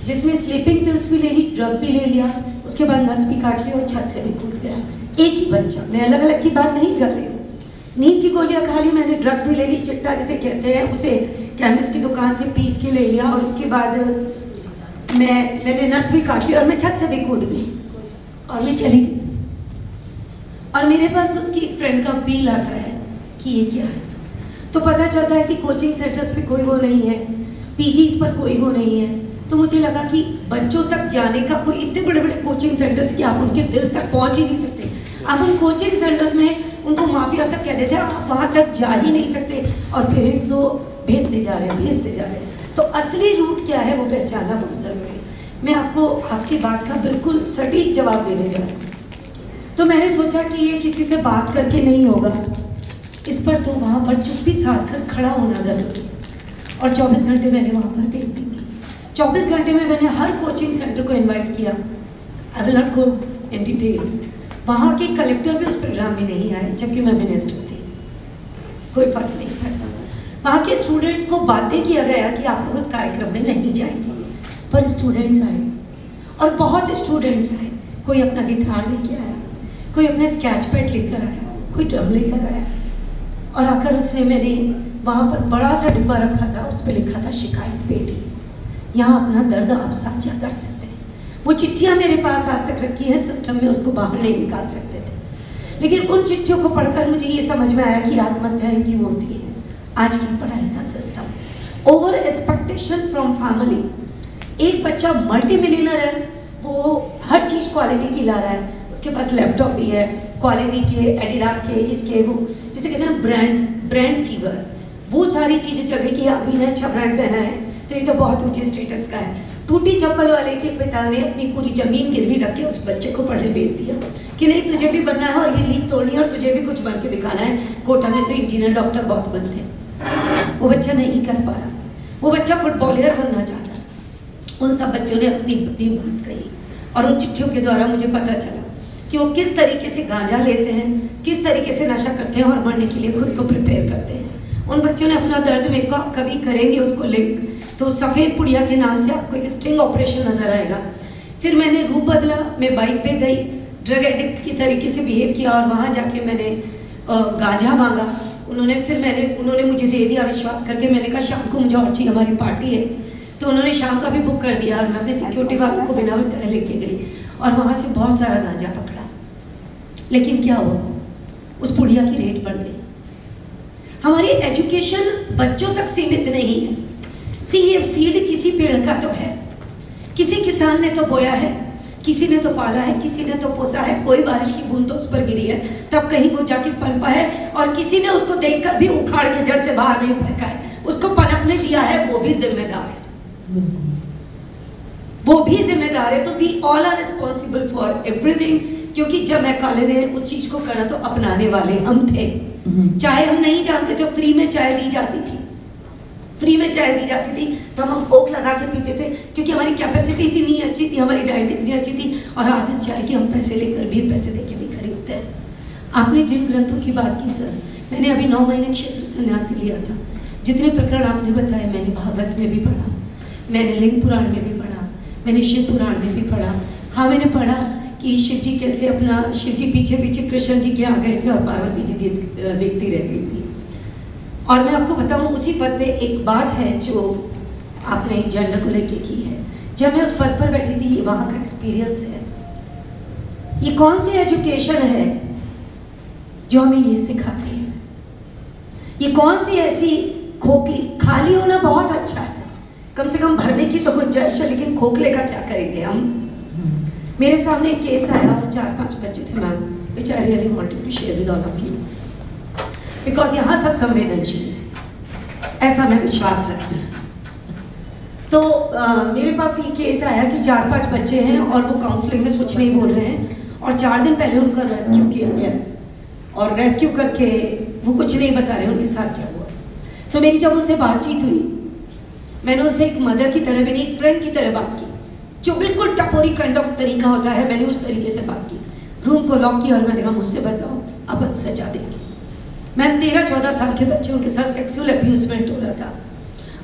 G: जिसने स्लीपिंग पिल्स भी ले ली, ड्रग भी ले लिया, उसके बाद नस भी काट ली और छत से भी कूद गया। एक ही बच्चा, मैं अलग अलग की बात नहीं कर रही हूँ। नींद की गोलियाँ खा ली, मैंने ड्रग भी ले ली, चिट्टा जिसे कहते हैं, उसे केमिस्ट की दुकान से पीस के ले लिया, और उसके बाद मैंने नस भी काट ली और मैं छत से भी कूद गई और मैं चली गई। और मेरे पास उसकी फ्रेंड का बिल आता है कि ये क्या है, तो पता चलता है कि कोचिंग सेंटर्स पे कोई वो नहीं है, पीजीज पर कोई वो नहीं है। तो मुझे लगा कि बच्चों तक जाने का कोई, इतने बड़े बड़े कोचिंग सेंटर्स कि आप उनके दिल तक पहुंच ही नहीं सकते। आप उन कोचिंग सेंटर्स में उनको माफिया तक कह देते हैं, आप वहाँ तक जा ही नहीं सकते, और पेरेंट्स तो भेजते जा रहे हैं। तो असली रूट क्या है वो पहचानना बहुत ज़रूरी है। मैं आपको आपकी बात का बिल्कुल सटीक जवाब देने जा रही हूँ। तो मैंने सोचा कि ये किसी से बात करके नहीं होगा, इस पर तो वहाँ पर चुप्पी साध कर खड़ा होना ज़रूरी। और 24 घंटे मैंने वहाँ पर पेंटिंग की। 24 घंटे में मैंने हर कोचिंग सेंटर को इनवाइट किया। आई will not go in detail. वहाँ के कलेक्टर भी उस प्रोग्राम में नहीं आए, जबकि मैं मिनिस्टर थी, कोई फर्क नहीं पड़ता। वहाँ के स्टूडेंट्स को बातें किया गया कि आप लोग उस कार्यक्रम में नहीं जाएंगे, पर स्टूडेंट्स आए, और बहुत स्टूडेंट्स आए। कोई अपना गिटार लेके आया, कोई अपने स्केच पैड लेकर आया, कोई ड्रम लेकर आया, और आकर उसने, मैंने वहाँ पर बड़ा सा डिब्बा रखा था, उस पर लिखा था शिकायत पेटी, यहाँ अपना दर्द आप साझा कर सकते हैं। वो चिट्ठियाँ मेरे पास आज तक रखी हैं, सिस्टम में उसको बाहर नहीं निकाल सकते थे, लेकिन उन चिट्ठियों को पढ़कर मुझे ये समझ में आया कि आत्महत्याएं क्यों होती है। आज की पढ़ाई का system, over expectation from family. एक बच्चा मल्टी मिलियनर है, वो हर चीज़ क्वालिटी की ला रहा है, उसके पास लैपटॉप भी है क्वालिटी के, एडिडास के, इसके, वो जिसे कहते हैं ब्रांड फीवर, वो सारी चीज़ें चल रही कि आदमी ने अच्छा ब्रांड पहना है तो ये तो बहुत ऊंचे स्टेटस का है। टूटी चप्पल वाले के पिता ने अपनी पूरी जमीन गिरवी रख के उस बच्चे को पढ़ने भेज दिया कि नहीं तुझे भी बनना है और ये लीक तोड़नी है और तुझे भी कुछ बन के दिखाना है। कोटा में तो इंजीनियर डॉक्टर बहुत बनते, वो बच्चा नहीं कर पा रहा, वो बच्चा फुटबॉलर बनना चाहता। उन सब बच्चों ने अपनी अपनी बात कही, और उन चिट्ठियों के द्वारा मुझे पता चला कि वो किस तरीके से गांजा लेते हैं, किस तरीके से नशा करते हैं और मरने के लिए खुद को प्रिपेयर करते हैं। उन बच्चों ने अपना दर्द मेरे को कभी करेंगे उसको लिंक, तो सफ़ेद पुड़िया के नाम से आपको एक स्टिंग ऑपरेशन नज़र आएगा। फिर मैंने रूप बदला, मैं बाइक पे गई, ड्रग एडिक्ट की तरीके से बिहेव किया, और वहाँ जाके मैंने गांजा मांगा। उन्होंने मुझे दे दिया विश्वास करके। मैंने कहा शाम को मुझे और चाहिए, हमारी पार्टी है, तो उन्होंने शाम का भी बुक कर दिया, और मैं अपने सिक्योरिटी वालों को बिना बताए लेके गई, और वहाँ से बहुत सारा गांजा पकड़ा। लेकिन क्या हुआ, उस पुड़िया की रेट बढ़ गई।
H: हमारी एजुकेशन बच्चों तक सीमित नहीं है। सीड किसी पेड़ का तो है, किसी किसान ने तो बोया है, किसी ने तो पाला है, किसी ने तो पोसा है, कोई बारिश की बूंद तो उस पर गिरी है तब कहीं वो जाके पनपा है, और किसी ने उसको देखकर भी उखाड़ के जड़ से बाहर नहीं फेंका है, उसको पनपने दिया है, वो भी जिम्मेदार है, वो भी जिम्मेदार है। तो we all are responsible for everything, क्योंकि जब मैकाले ने उस चीज को करा तो अपनाने वाले हम थे। चाय हम नहीं जानते थे, फ्री में चाय दी जाती थी, फ्री में चाय दी जाती थी, तो हम ओक लगा के पीते थे, क्योंकि हमारी कैपेसिटी इतनी अच्छी थी, हमारी डाइट इतनी अच्छी थी। और आज उस चाय के हम पैसे लेकर भी, पैसे देके भी खरीदते हैं। आपने जिन ग्रंथों की बात की सर, मैंने अभी 9 महीने क्षेत्र संन्यास लिया था। जितने प्रकरण आपने बताए मैंने भागवत में भी पढ़ा, मैंने लिंग पुराण में भी पढ़ा, मैंने शिव पुराण में भी पढ़ा। हाँ, मैंने पढ़ा कि शिव जी कैसे अपना, शिव जी पीछे पीछे कृष्ण जी के आ गए थे और पार्वती जी देखती रह गई थी। और मैं आपको बताऊं, उसी पद पे एक बात है जो आपने जेंडर को लेके की है। जब मैं उस पद पर बैठी थी, वहाँ का एक्सपीरियंस है, ये कौन सी एजुकेशन है जो हमें ये सिखाती है? ये कौन सी ऐसी खोखली, खाली होना बहुत अच्छा है, कम से कम भरने की तो गुंजाइश है, लेकिन खोखले का क्या करेंगे हम? मेरे सामने एक केस आया और 4-5 बच्चे थे ma'am, which I really wanted to share with all of you, because यहाँ सब संवेदनशील है, ऐसा मैं विश्वास रखती हूँ। तो मेरे पास ये केस आया कि 4-5 बच्चे हैं और वो काउंसलिंग में कुछ नहीं बोल रहे हैं, और 4 दिन पहले उनका रेस्क्यू किया गया, और रेस्क्यू करके वो कुछ नहीं बता रहे उनके साथ क्या हुआ। तो मेरी जब उनसे बातचीत हुई, मैंने उनसे एक मदर की तरह, मैंने एक फ्रेंड की तरह बात की, जो बिल्कुल टपोरी काइंड ऑफ तरीका होता है, मैंने उस तरीके से बात की। रूम को लॉक किया और मैंने कहा मुझसे बताओ, अब सजा देंगे। मैम 13-14 साल के बच्चे, उनके साथ सेक्सुअल अब्यूजमेंट हो रहा था,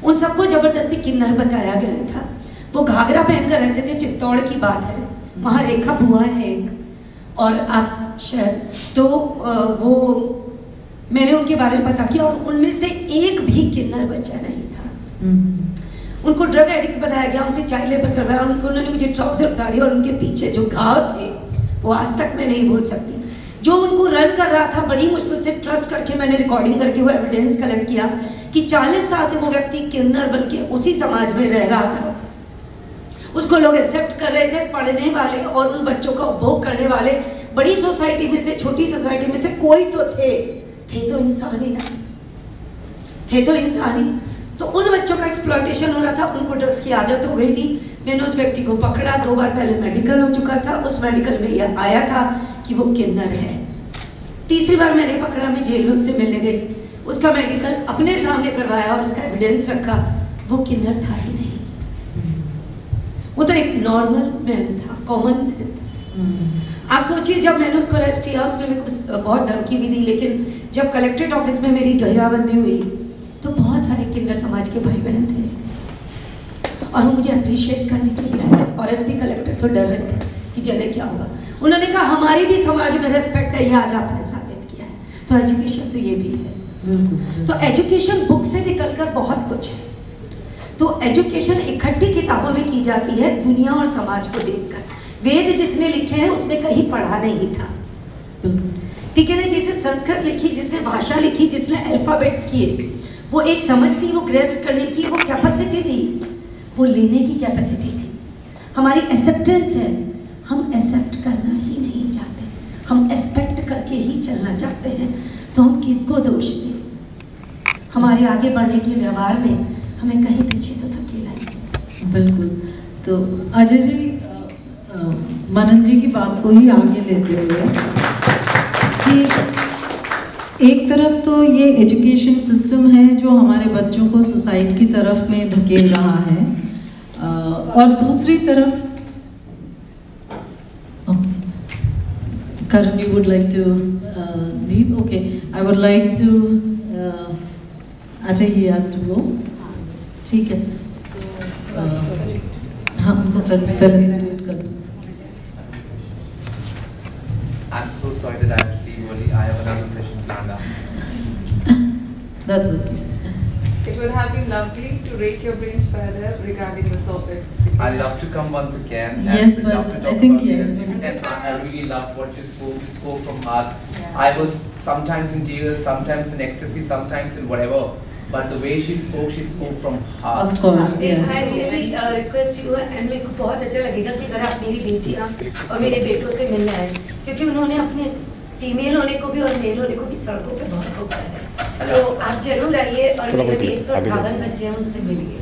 H: उन सबको जबरदस्ती किन्नर बताया गया था। वो घाघरा पहनकर रहते थे, चित्तौड़ की बात है, वहाँ रेखा बुआ है एक, और आप शायद तो वो मैंने उनके बारे में पता किया, और उनमें से एक भी किन्नर बच्चा नहीं था। उनको ड्रग एडिक्ट बनाया गया, उनसे चाइल्ड लेबर करवाया, उन्होंने मुझे ट्राउजर उतारी, और उनके पीछे जो घाव थे वो आज तक मैं नहीं भूल सकती। जो उनको रन कर रहा था, बड़ी मुश्किल से ट्रस्ट करके मैंने रिकॉर्डिंग करके वो एविडेंस कलेक्ट किया कि 40 साल से वो व्यक्ति किन्नर बन के उसी समाज में रह रहा था। उसको लोग एक्सेप्ट कर रहे थे, पढ़ने वाले और उन बच्चों का उपभोग करने वाले, बड़ी सोसाइटी में से, छोटी सोसाइटी में से कोई तो थे तो इंसान ही ना, थे तो इंसान ही। तो उन बच्चों का एक्सप्लॉयटेशन हो रहा था, उनको ड्रग्स की आदत हो गई थी। मैंने उस व्यक्ति को पकड़ा, 2 बार पहले मेडिकल हो चुका था, उस मेडिकल में यह आया था कि वो किन्नर है। तीसरी बार मैंने पकड़ा, मैं जेल में उससे मिलने गई, उसका मेडिकल अपने सामने करवाया और उसका एविडेंस रखा, वो किन्नर था ही नहीं, वो तो एक नॉर्मल मैन था, कॉमन मैन था। आप सोचिए, जब मैंने उसको अरेस्ट किया, उसने मेरे को बहुत धमकी भी दी, लेकिन जब कलेक्ट्रेट ऑफिस में मेरी घेराबंदी हुई तो बहुत सारे किन्नर समाज के भाई बहन थे और वो मुझे अप्रिशिएट करने के लिए आए, और एसपी कलेक्टर तो डर रहे थे कि जने क्या होगा। उन्होंने कहा हमारी भी समाज में रेस्पेक्ट है, ये आज आपने साबित किया है। तो एजुकेशन तो ये भी है। तो एजुकेशन बुक से निकलकर बहुत कुछ है। तो एजुकेशन इकट्ठी किताबों में की जाती है, दुनिया और समाज को देखकर। वेद जिसने लिखे हैं उसने कहीं पढ़ा नहीं था, ठीक है ना। जैसे संस्कृत लिखी, जिसने भाषा लिखी, जिसने अल्फाबेट्स किए, वो एक समझ थी, वो ग्रेस्प करने की वो कैपेसिटी थी, वो लेने की कैपेसिटी थी। हमारी एक्सेप्टेंस है, हम एक्सेप्ट करना ही नहीं चाहते, हम एक्सपेक्ट करके ही चलना चाहते हैं। तो हम किसको दोष दें? हमारे आगे बढ़ने के व्यवहार में हमें कहीं पीछे तो धकेला है।
B: बिल्कुल। तो अजय जी, मनन जी की बात को ही आगे लेते हुए कि एक तरफ तो ये एजुकेशन सिस्टम है जो हमारे बच्चों को सुसाइड की तरफ में धकेल रहा है, और दूसरी तरफ Karan, you would like to leave? Okay, I would like to अच्छा he has to go, ठीक है। हाँ, उनको फेलिसिटेट कर दो।
F: I'm so sorry that I have to leave early. I have another session planned up.
B: That's okay.
D: It would have been lovely to rake your brains further regarding this topic.
F: I'd love to come once again.
B: Yes,
F: and
B: but I think yes.
F: And I really loved what you spoke. You spoke from heart. Yeah. I was sometimes in tears, sometimes in ecstasy, sometimes in whatever. But the way she spoke from heart.
B: Of course, yes.
H: I really request you, and मेरे को बहुत अच्छा लगेगा कि अगर आप मेरी बेटियाँ और मेरे बेटों से मिलने आए, क्योंकि उन्होंने अपने फीमेल होने को भी और मेल होने को भी सड़कों पे बहुत रोका है। तो आप जरूर आइए और मेरे भी 158 बच्चे हैं, उनसे मिलिए।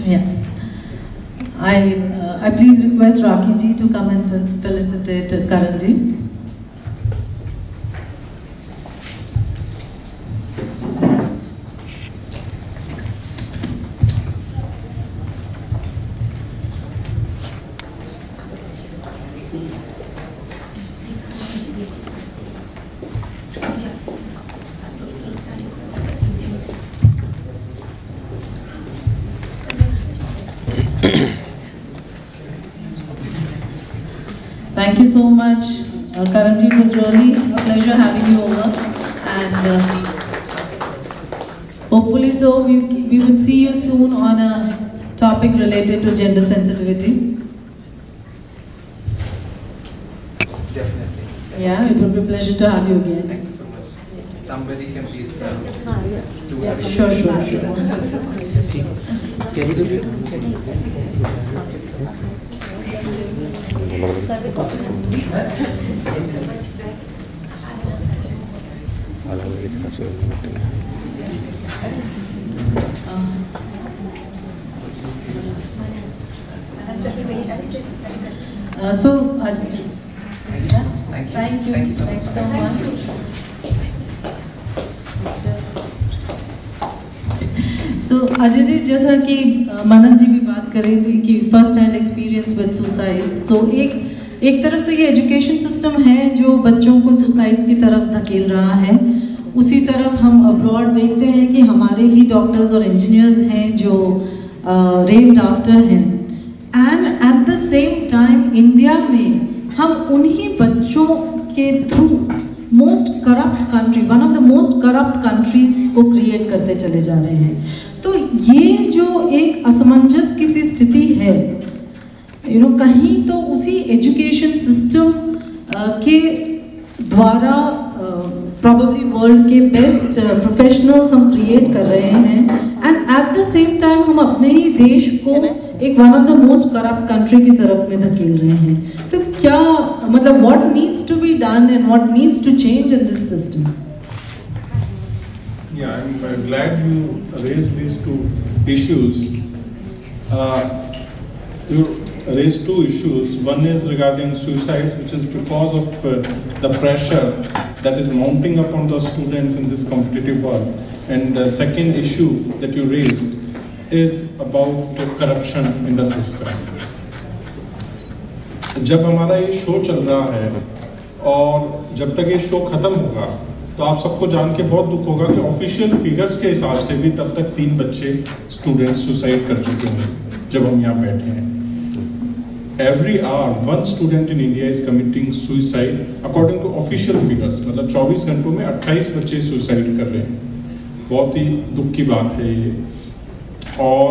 B: Yeah. I please request Rakhi ji to come and felicitate Karan ji. Thank you so much, Karan ji. It was really a pleasure having you over, and hopefully so we would see you soon on a topic related to gender sensitivity.
F: Definitely.
B: Yeah, it would be a pleasure to have you again.
F: Thank you so much. Somebody can please do it.
B: Sure. So, Ajay. Thank you so much. So, Ajay ji, जैसा कि मनन जी भी बात कर रही थी कि first hand experience with suicides, so एक तरफ तो ये एजुकेशन सिस्टम है जो बच्चों को सुसाइड्स की तरफ धकेल रहा है, उसी तरफ हम अब्रॉड देखते हैं कि हमारे ही डॉक्टर्स और इंजीनियर्स हैं जो रेप्ड आफ्टर हैं, and at the same time India में हम उन्हीं बच्चों के through most corrupt country, one of the most corrupt countries को क्रिएट करते चले जा रहे हैं। तो ये जो एक असमंजस की सी स्थिति है, कहीं तो उसी एजुकेशन सिस्टम के द्वारा प्रॉबेबली वर्ल्ड के बेस्ट प्रोफेशनल्स हम क्रिएट कर रहे हैं, and at the same time हम अपने ही देश को एक one of the most corrupt country की तरफ में धकेल रहे हैं। तो क्या मतलब what needs to be done and what needs to change in this system?
C: Yeah, I'm glad you raised these two issues. You raised two issues. One is regarding suicides, which is because of the pressure that is mounting up on the students in this competitive world. And the second issue that you raised is about the corruption in the system. जब हमारा ये show चल रहा है और जब तक ये शो खत्म होगा तो आप सबको जान के बहुत दुख होगा कि ऑफिशियल फिगर्स के हिसाब से भी तब तक 3 बच्चे स्टूडेंट्स सुसाइड कर चुके हैं जब हम यहाँ बैठे हैं। Every hour, one student in India is committing suicide according to official figures. मतलब 24 घंटों में 28 बच्चे सुसाइड कर रहे हैं। बहुत ही दुख की बात है ये। और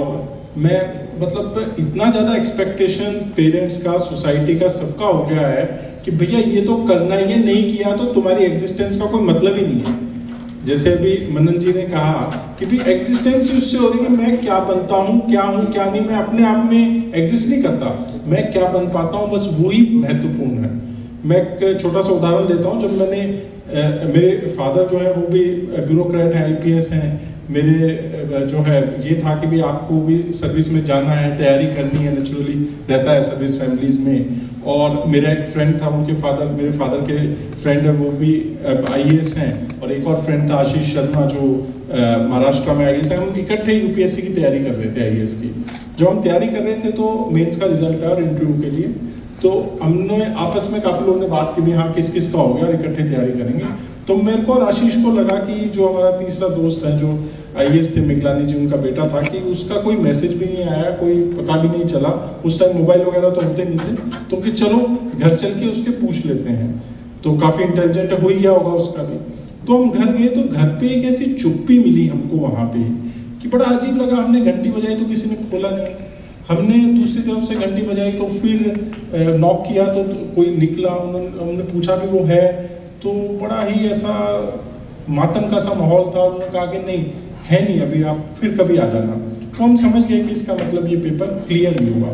C: मैं मतलब इतना ज़्यादा एक्सपेक्टेशन पेरेंट्स का, सोसाइटी का, सबका हो गया है कि भैया ये तो करना ही है, नहीं किया तो तुम्हारी एग्जिस्टेंस का कोई मतलब ही नहीं है। जैसे अभी मनन जी ने कहा कि भी एग्जिस्टेंस उससे हो रही है कि मैं क्या बनता हूँ, क्या नहीं, मैं अपने आप में एग्जिस्ट नहीं करता, मैं क्या बन पाता हूँ, बस वही महत्वपूर्ण है। मैं एक छोटा सा उदाहरण देता हूँ। जब मैंने मेरे फादर जो है वो भी ब्यूरोक्रेट हैं, IPS हैं, मेरे जो है ये था कि भी आपको भी सर्विस में जाना है, तैयारी करनी है, नेचुरली रहता है सर्विस फैमिलीज में। और मेरा एक फ्रेंड था, उनके फादर, मेरे फादर के फ्रेंड है, वो भी IAS हैं, और एक और फ्रेंड था आशीष शर्मा जो महाराष्ट्र में IAS है। हम इकट्ठे UPSC की तैयारी कर रहे थे, IAS की। जब हम तैयारी कर रहे थे तो मेंस का रिजल्ट आया और इंटरव्यू के लिए, तो हमने आपस में काफ़ी लोगों ने बात की भी हाँ किस किस का हो गया और इकट्ठे तैयारी करेंगे। तो मेरे को और आशीष को लगा कि जो हमारा तीसरा दोस्त है जो IAS थे, मिगलानी जी, उनका बेटा था, कि उसका कोई मैसेज भी नहीं आया, कोई पता भी नहीं चला। उस टाइम मोबाइल वगैरह तो होते नहीं थे, तो कि चलो घर चल के उसके पूछ लेते हैं। तो काफ़ी इंटेलिजेंट हो ही गया होगा उसका भी। तो हम घर गए तो घर पे एक ऐसी चुप्पी मिली हमको वहाँ पे कि बड़ा अजीब लगा। हमने घंटी बजाई तो किसी ने खोला नहीं, हमने दूसरी तरफ से घंटी बजाई तो फिर नॉक किया तो कोई निकला, हमने पूछा कि वो है, तो बड़ा ही ऐसा मातम का सा माहौल था। उन्होंने कहा कि नहीं है नहीं, अभी आप फिर कभी आ जाना। तो हम समझ गए कि इसका मतलब ये पेपर क्लियर नहीं हुआ।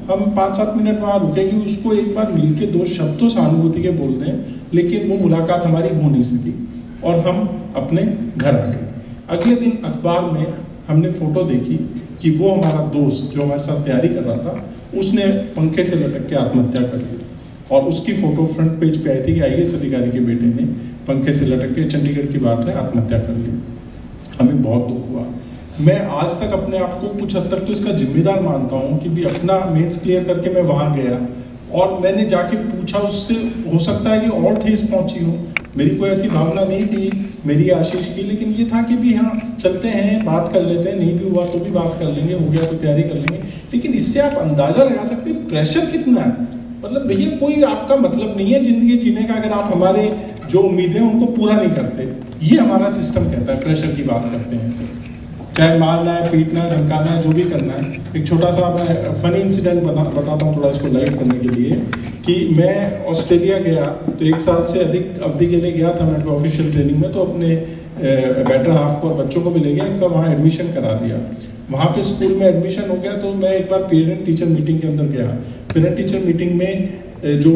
C: हम 5-7 मिनट वहाँ रुके कि उसको एक बार मिल के 2 शब्द तो सहानुभूति के बोल दें, लेकिन वो मुलाकात हमारी हो नहीं सकी और हम अपने घर आ गए। अगले दिन अखबार में हमने फोटो देखी कि वो हमारा दोस्त जो हमारे साथ तैयारी कर रहा था, उसने पंखे से लटक के आत्महत्या कर ली और उसकी फोटो फ्रंट पेज पे आई थी कि IAS अधिकारी के बेटे ने पंखे से लटक के, चंडीगढ़ की बात है, आत्महत्या कर ली। हमें बहुत दुख हुआ। मैं आज तक अपने आप को कुछ हद तक तो इसका जिम्मेदार मानता हूँ कि भी अपना मेंस क्लियर करके मैं वहाँ गया और मैंने जाके पूछा उससे, हो सकता है कि और ठेस पहुँची हो, मेरी कोई ऐसी भावना नहीं थी मेरी आशीष की, लेकिन ये था कि भी हाँ चलते हैं, बात कर लेते हैं, नहीं भी हुआ तो भी बात कर लेंगे, हो गया तो तैयारी कर लेंगे। लेकिन इससे आप अंदाजा लगा सकते हैं प्रेशर कितना है। मतलब भैया कोई आपका मतलब नहीं है ज़िंदगी जीने का अगर आप हमारे जो उम्मीदें हैं उनको पूरा नहीं करते। ये हमारा सिस्टम कहता है, प्रेशर की बात करते हैं, चाहे मारना है, पीटना है, धमकाना है, जो भी करना है। एक छोटा सा मैं फनी इंसिडेंट बताता हूँ थोड़ा इसको लाइट करने के लिए, कि मैं ऑस्ट्रेलिया गया तो 1 साल से अधिक अवधि के लिए गया था मैं ऑफिशियल ट्रेनिंग में, तो अपने बेटर हाफ को और बच्चों को भी ले गया, इनका वहाँ एडमिशन करा दिया। वहाँ पे स्कूल में एडमिशन हो गया तो मैं एक बार पेरेंट टीचर मीटिंग के अंदर गया। पेरेंट टीचर मीटिंग में जो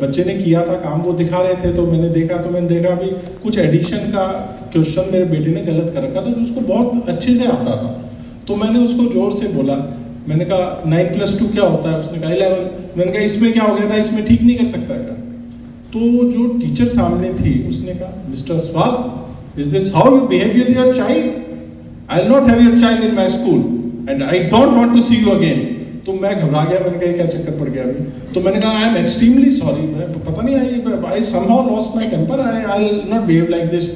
C: बच्चे ने किया था काम वो दिखा रहे थे, तो मैंने देखा अभी कुछ एडिशन का क्वेश्चन मेरे बेटे ने गलत कर रखा था जो उसको बहुत अच्छे से आता था। तो मैंने उसको जोर से बोला, मैंने कहा 9+2 क्या होता है? उसने कहा 11। मैंने कहा इसमें क्या हो गया था, इसमें ठीक नहीं कर सकता क्या? तो जो टीचर सामने थी उसने कहा, mister Swad, is this how you behave with your child? I will not have your child in my school and I don't want to see you again. तो मैं घबरा गया, मैंने कहा क्या चक्कर पड़ गया अभी? तो मैंने कहा आई एम एक्सट्रीमली सॉरी, मैं पता नहीं I somehow lost my temper, I will not behave like this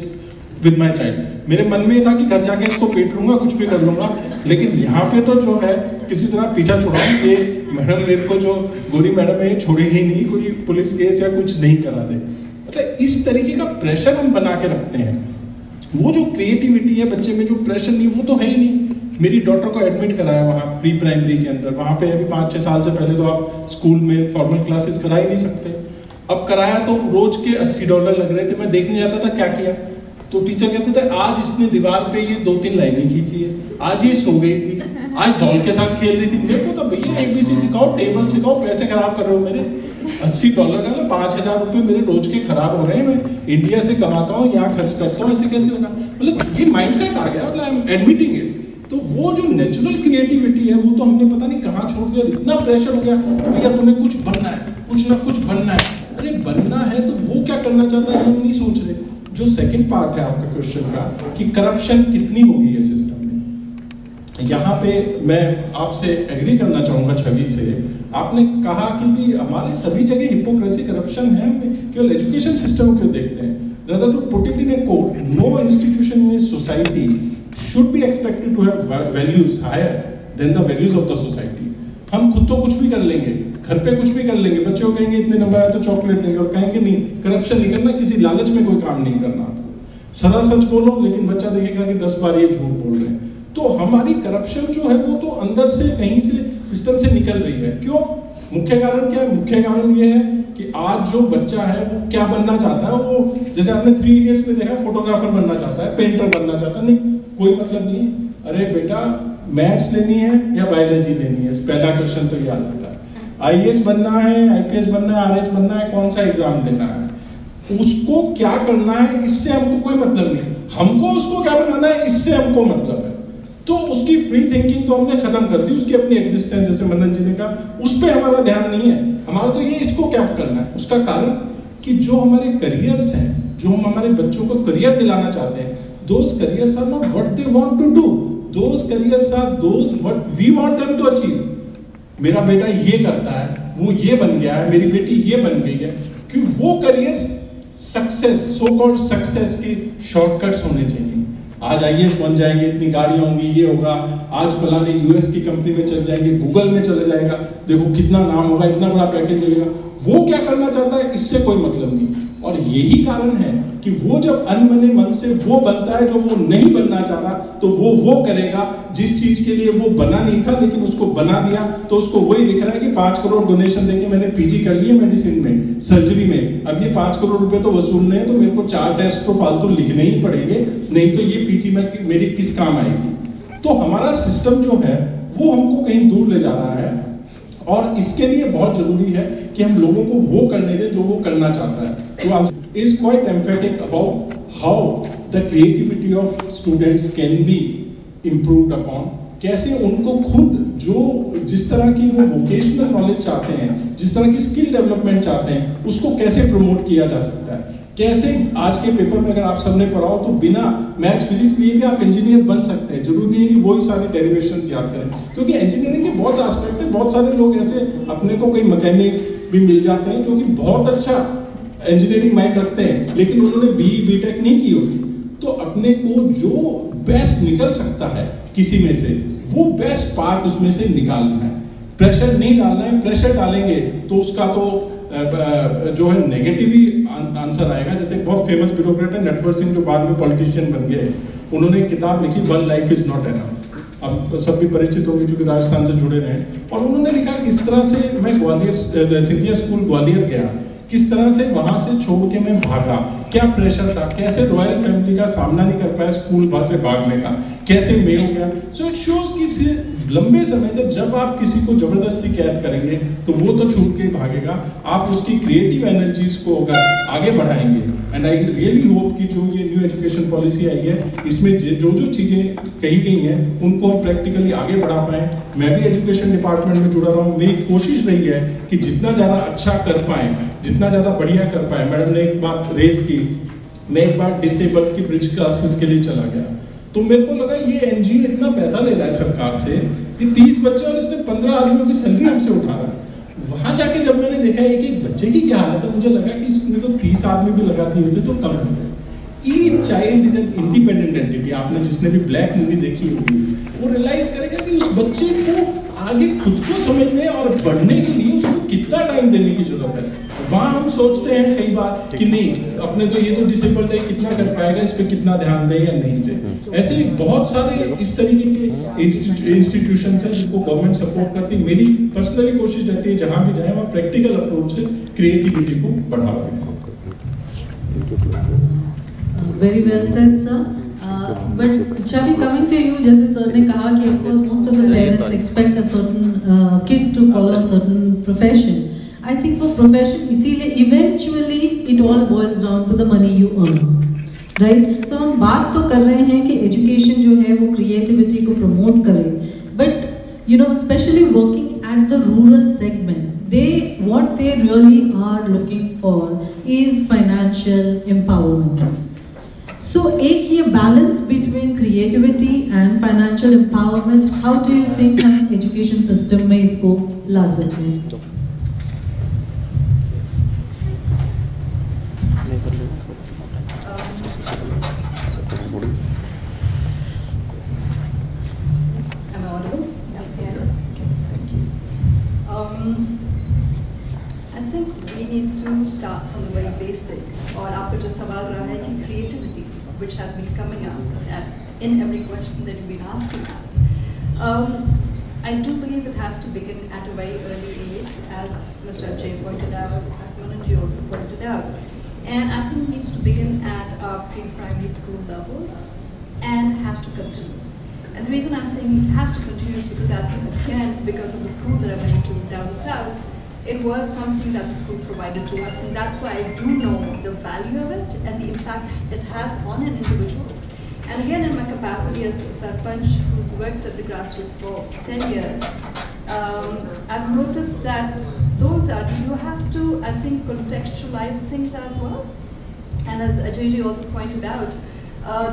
C: with my child. मेरे मन में ये था कि घर जाके इसको पीट लूंगा, कुछ भी कर लूंगा, लेकिन यहाँ पे तो जो है किसी तरह पीछा छुड़ाऊं, ये मैडम मेरे को जो गोरी मैडम है छोड़े ही नहीं, कोई पुलिस केस या कुछ नहीं करा दे। मतलब इस तरीके का प्रेशर हम बना के रखते हैं। वो जो क्रिएटिविटी है बच्चे में, जो प्रेशर नहीं, वो तो है ही नहीं। मेरी डॉटर को एडमिट कराया वहाँ प्री प्राइमरी के अंदर, वहाँ पे अभी 5-6 साल से पहले तो आप स्कूल में फॉर्मल क्लासेस करा ही नहीं सकते। अब कराया तो रोज के $80 लग रहे थे। मैं देखने जाता था क्या किया, तो टीचर कहते थे आज इसने दीवार पे ये 2-3 लाइनें खींची है, आज ये सो गई थी, आज डॉल के साथ खेल रही थी। मेरे को तो भैया ABC सिखाओ, टेबल सिखाओ, पैसे खराब कर रहे हो मेरे। $80 का 5,000 रुपये मेरे रोज के खराब हो रहे हैं। मैं इंडिया से कमाता हूँ, यहाँ खर्च करता हूँ, ऐसे कैसे होगा? मतलब ये माइंडसेट आ गया, मतलब आई एम एडमिटिंग इट। तो वो जो नेचुरल क्रिएटिविटी है वो तो हमने पता नहीं कहाँ छोड़ दिया। इतना प्रेशर हो गया कि भैया तुम्हें कुछ बनना है, कुछ ना कुछ बनना है। अरे बनना है तो वो क्या करना चाहता है ये हम नहीं सोच रहे। जो सेकंड पार्ट है आपका क्वेश्चन का कि करप्शन कितनी होगी है सिस्टम में, यहाँ पे मैं आपसे एग्री करना चाहूँगा छवि से। आपने कहा कि भी हमारे सभी जगह हिपोक्रेसी करप्शन है, हम केवल एजुकेशन सिस्टम को देखते हैं। Rather to put it in a quote, no institution in a society should be expected to have values higher than the values of the society. हम खुद तो कुछ भी कर लेंगे, घर पे कुछ भी कर लेंगे, बच्चे को कहेंगे इतने नंबर आए तो चॉकलेट देंगे, और कहेंगे नहीं करप्शन नहीं करना, किसी लालच में कोई काम नहीं करना, सदा सच बोलो, लेकिन बच्चा देखेगा कि 10 बार ये झूठ बोल रहे हैं। तो हमारी करप्शन जो है वो तो अंदर से कहीं से सिस्टम से निकल रही है। क्यों? मुख्य कारण क्या है? मुख्य कारण ये है कि आज जो बच्चा है वो क्या बनना चाहता है। वो जैसे आपने 3 इडियट्स में देखा, फोटोग्राफर बनना चाहता है, पेंटर बनना चाहता है, नहीं कोई मतलब नहीं है। अरे बेटा मैथ्स लेनी है या बायोलॉजी लेनी है, पहला क्वेश्चन तो याद आता है। IAS बनना है, IPS बनना है, RS बनना है, कौन सा एग्जाम देना है, उसको क्या करना है, इससे हमको कोई मतलब नहीं। हमको उसको क्या बनाना है, इससे हमको मतलब है। तो उसकी फ्री थिंकिंग तो हमने खत्म कर दी, उसकी अपनी एग्जिस्टेंस, जैसे मनन जी ने कहा, उस पर हमारा ध्यान नहीं है। हमारा तो ये इसको क्या करना है। उसका कारण कि जो हमारे करियर्स हैं, जो हम हमारे बच्चों को करियर दिलाना चाहते हैं, those careers are not what they want to do, those careers are those what we want them to achieve. मेरा बेटा ये करता है, वो ये बन गया है, मेरी बेटी ये बन गई है, कि वो careers success, so called success के शॉर्टकट्स होने चाहिए। आज IAS बन जाएंगे, इतनी गाड़ियां होंगी, ये होगा, आज फलाने US की कंपनी में चल जाएंगे, गूगल में चला जाएगा, देखो कितना नाम होगा, इतना बड़ा पैकेज मिलेगा। वो क्या करना चाहता है, इससे
I: कोई मतलब नहीं। और यही कारण है कि वो जब अनबने मन से वो बनता है जो वो नहीं बनना चाहता, तो वो करेगा जिस चीज के लिए वो बना नहीं था, लेकिन उसको बना दिया तो उसको वही दिख रहा है कि 5 करोड़ डोनेशन देके मैंने पीजी कर लिया मेडिसिन में, सर्जरी में, अब ये 5 करोड़ रुपए तो वसूलने हैं, तो मेरे को 4 टेस्ट तो फालतू लिखने ही पड़ेंगे, नहीं तो ये पीजी में मेरी किस काम आएगी। तो हमारा सिस्टम जो है वो हमको कहीं दूर ले जा रहा है, और इसके लिए बहुत जरूरी है कि हम लोगों को वो करने दें जो वो करना चाहता है। तो is quite emphatic about how the creativity of students can be improved upon, कैसे उनको खुद जो जिस तरह की वो वोकेशनल नॉलेज चाहते हैं, जिस तरह की स्किल डेवलपमेंट चाहते हैं, उसको कैसे प्रमोट किया जा सकता है। कैसे आज के पेपर में अगर आप सबने पढ़ा हो तो बिना मैथ्स फिजिक्स लिए भी आप इंजीनियर बन सकते हैं, जरूरी नहीं है कि वही सारी डेरिवेशंस याद करें, क्योंकि इंजीनियरिंग के बहुत एस्पेक्ट है। बहुत सारे लोग ऐसे अपने को कोई मैकेनिक भी मिल जाते हैं जो कि बहुत अच्छा इंजीनियरिंग माइंड रखते हैं, लेकिन उन्होंने बीई बीटेक नहीं की होती। तो अपने को जो बेस्ट निकल सकता है किसी में से, वो बेस्ट पार्ट उसमें से निकालना है, प्रेशर नहीं डालना है। प्रेशर डालेंगे तो उसका तो जो है नेगेटिव ही आंसर आएगा। जैसे बहुत फेमस ब्यूरोक्रेट है नटवर सिंह, जो बाद में पॉलिटिशियन बन गए, उन्होंने एक किताब लिखी one life is not enough. अब सब भी परिचित होंगे क्योंकि राजस्थान से जुड़े रहे, और उन्होंने लिखा किस तरह से मैं ग्वालियर सिंधिया स्कूल ग्वालियर गया, किस तरह से वहां से छोड़ के मैं भागा, क्या प्रेशर था, कैसे रॉयल फैमिली का सामना नहीं कर पाया स्कूल से भागने का, कैसे मैं हो गया। सो इट शोज कि लंबे समय से जब आप किसी को जबरदस्ती कैद करेंगे तो वो तो छूट के ही भागेगा। आप उसकी क्रिएटिव एनर्जीज को अगर आगे बढ़ाएंगे, एंड आई रियली होप कि जो ये न्यू एजुकेशन पॉलिसी आई है, इसमें जो जो चीजें कही गई हैं उनको हम प्रैक्टिकली आगे बढ़ा पाएं। मैं भी एजुकेशन डिपार्टमेंट में जुड़ा रहा हूँ, मेरी कोशिश रही है कि जितना ज्यादा अच्छा कर पाए, जितना ज्यादा बढ़िया कर पाए। मैडम ने एक बात रेज की, मैं एक बार डिसेबल्ड की ब्रिज क्लासेस के लिए चला गया, तो मेरे को लगा ये एनजीओ इतना पैसा ले रहा है सरकार से, ये 30 बच्चे और इसने 15 आदमियों की सैलरी हमसे उठा रहा है। वहां जाके जब मैंने देखा एक बच्चे की क्या हालत है, मुझे लगा कि इसमें तो 30 आदमी भी लगाती होते तो कम होते। Each child is an independent entity. आपने जिसने भी ब्लैक मूवी देखी होगी वो रियलाइज करेगा कि उस बच्चे को आगे खुद को समझने और बढ़ने के लिए उसको कितना टाइम देने की जरूरत है। वहाँ हम सोचते हैं कई बार कि नहीं, अपने तो ये तो डिसेबल्ड है, कितना कर पाएगा, इस पे कितना ध्यान दे या नहीं दे। ऐसे बहुत सारे इस तरीके के इंस्टीट्यूशंस हैं जिनको गवर्नमेंट सपोर्ट करती है। मेरी पर्सनली कोशिश रहती है जहाँ भी जाए वहाँ प्रैक्टिकल अप्रोच से क्रिएटिविटी को बढ़ावा दें।
B: Very well said, sir. But Chavi, coming to you, जैसे sir ने कहा कि of course most of the parents expect a certain kids to follow a certain profession. I think for profession इसीलिए eventually it all boils down to the money you earn, right? So हम बात तो कर रहे हैं कि education जो है वो creativity को promote करे, but you know especially working at the rural segment, what they really are looking for is financial empowerment. So एक ये balance between creativity and financial empowerment, how do you think हम education system में इसको ला सकते हैं?
E: Am I audible? Yeah. Thank you. I think we need to start from the very basic. और आपका जो सवाल रहा है कि creativity, which has been coming up in every question that you've been asking us. I do believe it has to begin at a very early age, as Mr. Ajay pointed out, as Mananji also pointed out. And I think it needs to begin at our pre-primary school levels and has to continue. And the reason I'm saying it has to continue is because I think, again, because of the school that I went to down south, it was something that the school provided to us, and that's why I do know the value of it and the impact it has on an individual. And again, in my capacity as a Sarpanch who's worked at the grassroots for 10 years, I've noticed that you have to, I think, contextualize things as well. And as Ajay also pointed out,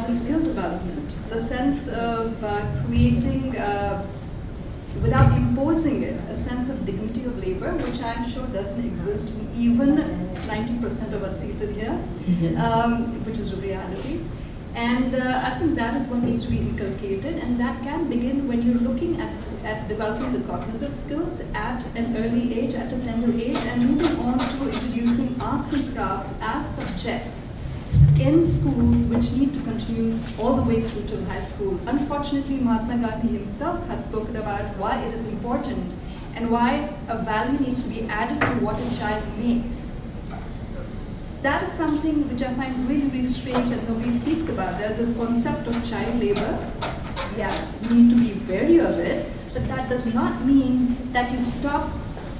E: the skill development, the sense of creating without imposing it, a sense of dignity of labor, which I'm sure doesn't exist in even 90% of us seated here, which is a reality. And I think that is what needs to be inculcated, and that can begin when you're looking at at developing the cognitive skills at an early age, at a tender age, and moving on to introducing arts and crafts as subjects in schools which need to continue all the way through to high school. Unfortunately, Mahatma Gandhi himself had spoken about why it is important and why a value needs to be added to what a child makes. That is something which I find really, really strange and nobody speaks about. There's this concept of child labor. Yes, we need to be wary of it, but that does not mean that you stop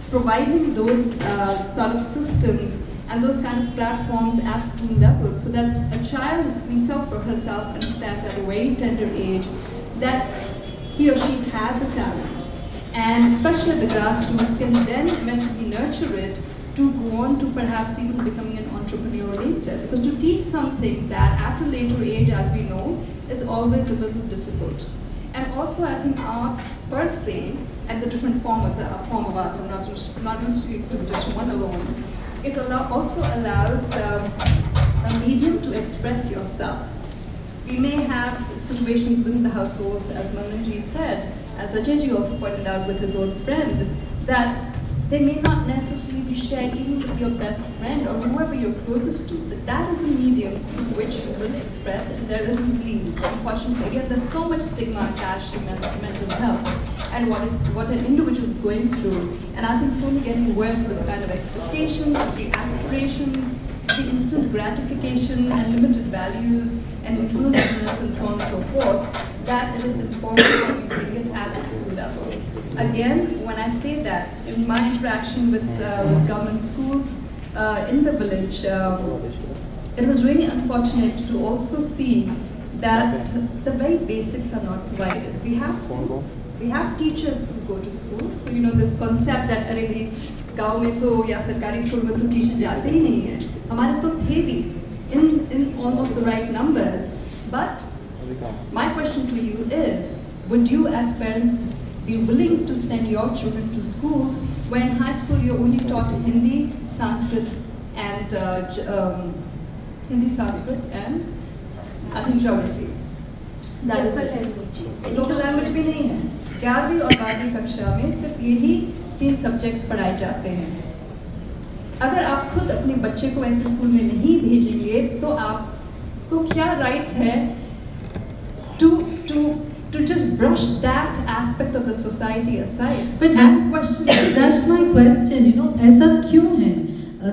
E: providing those sort of systems and those kind of platforms at school level, so that a child himself or herself understands at a very tender age that he or she has a talent, and especially at the grassroots can then eventually nurture it to go on to perhaps even becoming an entrepreneur later. Because to teach something that at a later age, as we know, is always a little difficult. And also I think arts per se, and the different form of arts, I'm not restricted to just one alone, it also allows a medium to express yourself. We may have situations within the households, as Madanji said, as Ajayji also pointed out with his own friend, that they may not necessarily be shared even with your best friend or whoever you're closest to, but that is a medium through which you will express, and there isn't release. Unfortunately, again, there's so much stigma attached to mental health and what an individual is going through. And I think it's only getting worse with the kind of expectations, the aspirations, the instant gratification and limited values and inclusiveness and so on and so forth, that it is important that we bring it at the school level. Again, when I say that, in my interaction with government schools in the village, it was really unfortunate to also see that the very basics are not provided. We have schools, we have teachers who go to school, so you know this concept that अरे गाँव में तो या सरकारी school में तो teacher जाते ही नहीं हैं, हमारे तो थे भी in almost the right numbers. But my question to you is, would you as parents be willing to send your children to schools where in high school you're only taught Hindi, Sanskrit, and I think geography? That is it. Local language भी नहीं है. 11वीं और 12वीं कक्षा में सिर्फ यही 3 सब्जेक्ट्स पढ़ाए जाते हैं. अगर आप खुद अपने बच्चे को ऐसे स्कूल में नहीं भेजेंगे तो आपको क्या राइट है to just brush that aspect of the society aside?
B: But that's my question. You know, ऐसा क्यों है?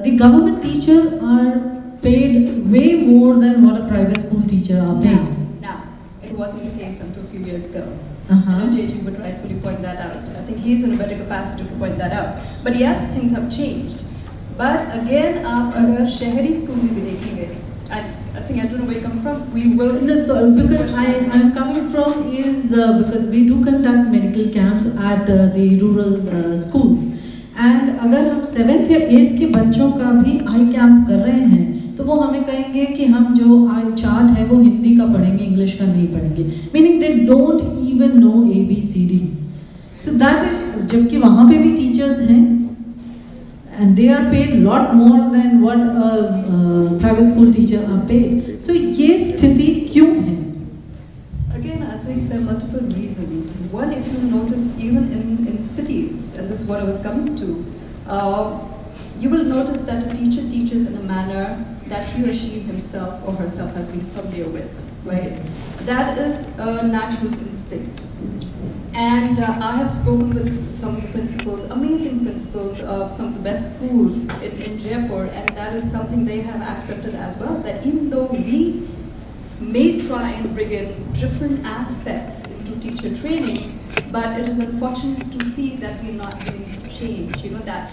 B: The government teachers are paid way more than what a private school teacher are paid.
E: Now, it wasn't the case until a few years ago. I know JJ would rightfully point that out. I think he's in a better capacity to point that out. But yes, things have changed. But again, आप अगर शहरी school में भी देखेंगे, I think I don't know where you come from. We will.
B: No, so because I'm coming from is because we do conduct medical camps at the rural schools, and अगर हम 7th या 8th के बच्चों का भी आई camp कर रहे हैं, तो वो हमें कहेंगे कि हम जो आई चार्ट है वो हिंदी का पढ़ेंगे, इंग्लिश का नहीं पढ़ेंगे. Meaning they don't even know ABCD. So that is, जबकि वहाँ पे भी teachers हैं. And they are paid a lot more than what a private school teacher are paid. So ये स्थिति क्यों है?
E: Again, I think there are multiple reasons. One, if you notice, even in cities, and this is what I was coming to, you will notice that a teacher teaches in a manner that he or she himself or herself has been familiar with, right? That is a natural instinct. And I have spoken with some principals, amazing principals of some of the best schools in Jaipur, and that is something they have accepted as well, that even though we may try and bring in different aspects into teacher training, but it is unfortunate to see that we're not getting change, you know that.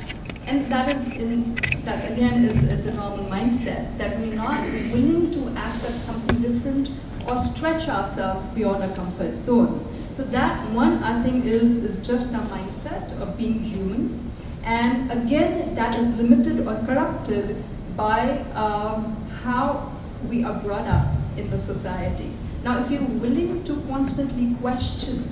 E: And that again is a normal mindset, that we're not willing to accept something different or stretch ourselves beyond our comfort zone. So that one, I think, is just our mindset of being human. And again, that is limited or corrupted by how we are brought up in the society. Now, if you're willing to constantly question,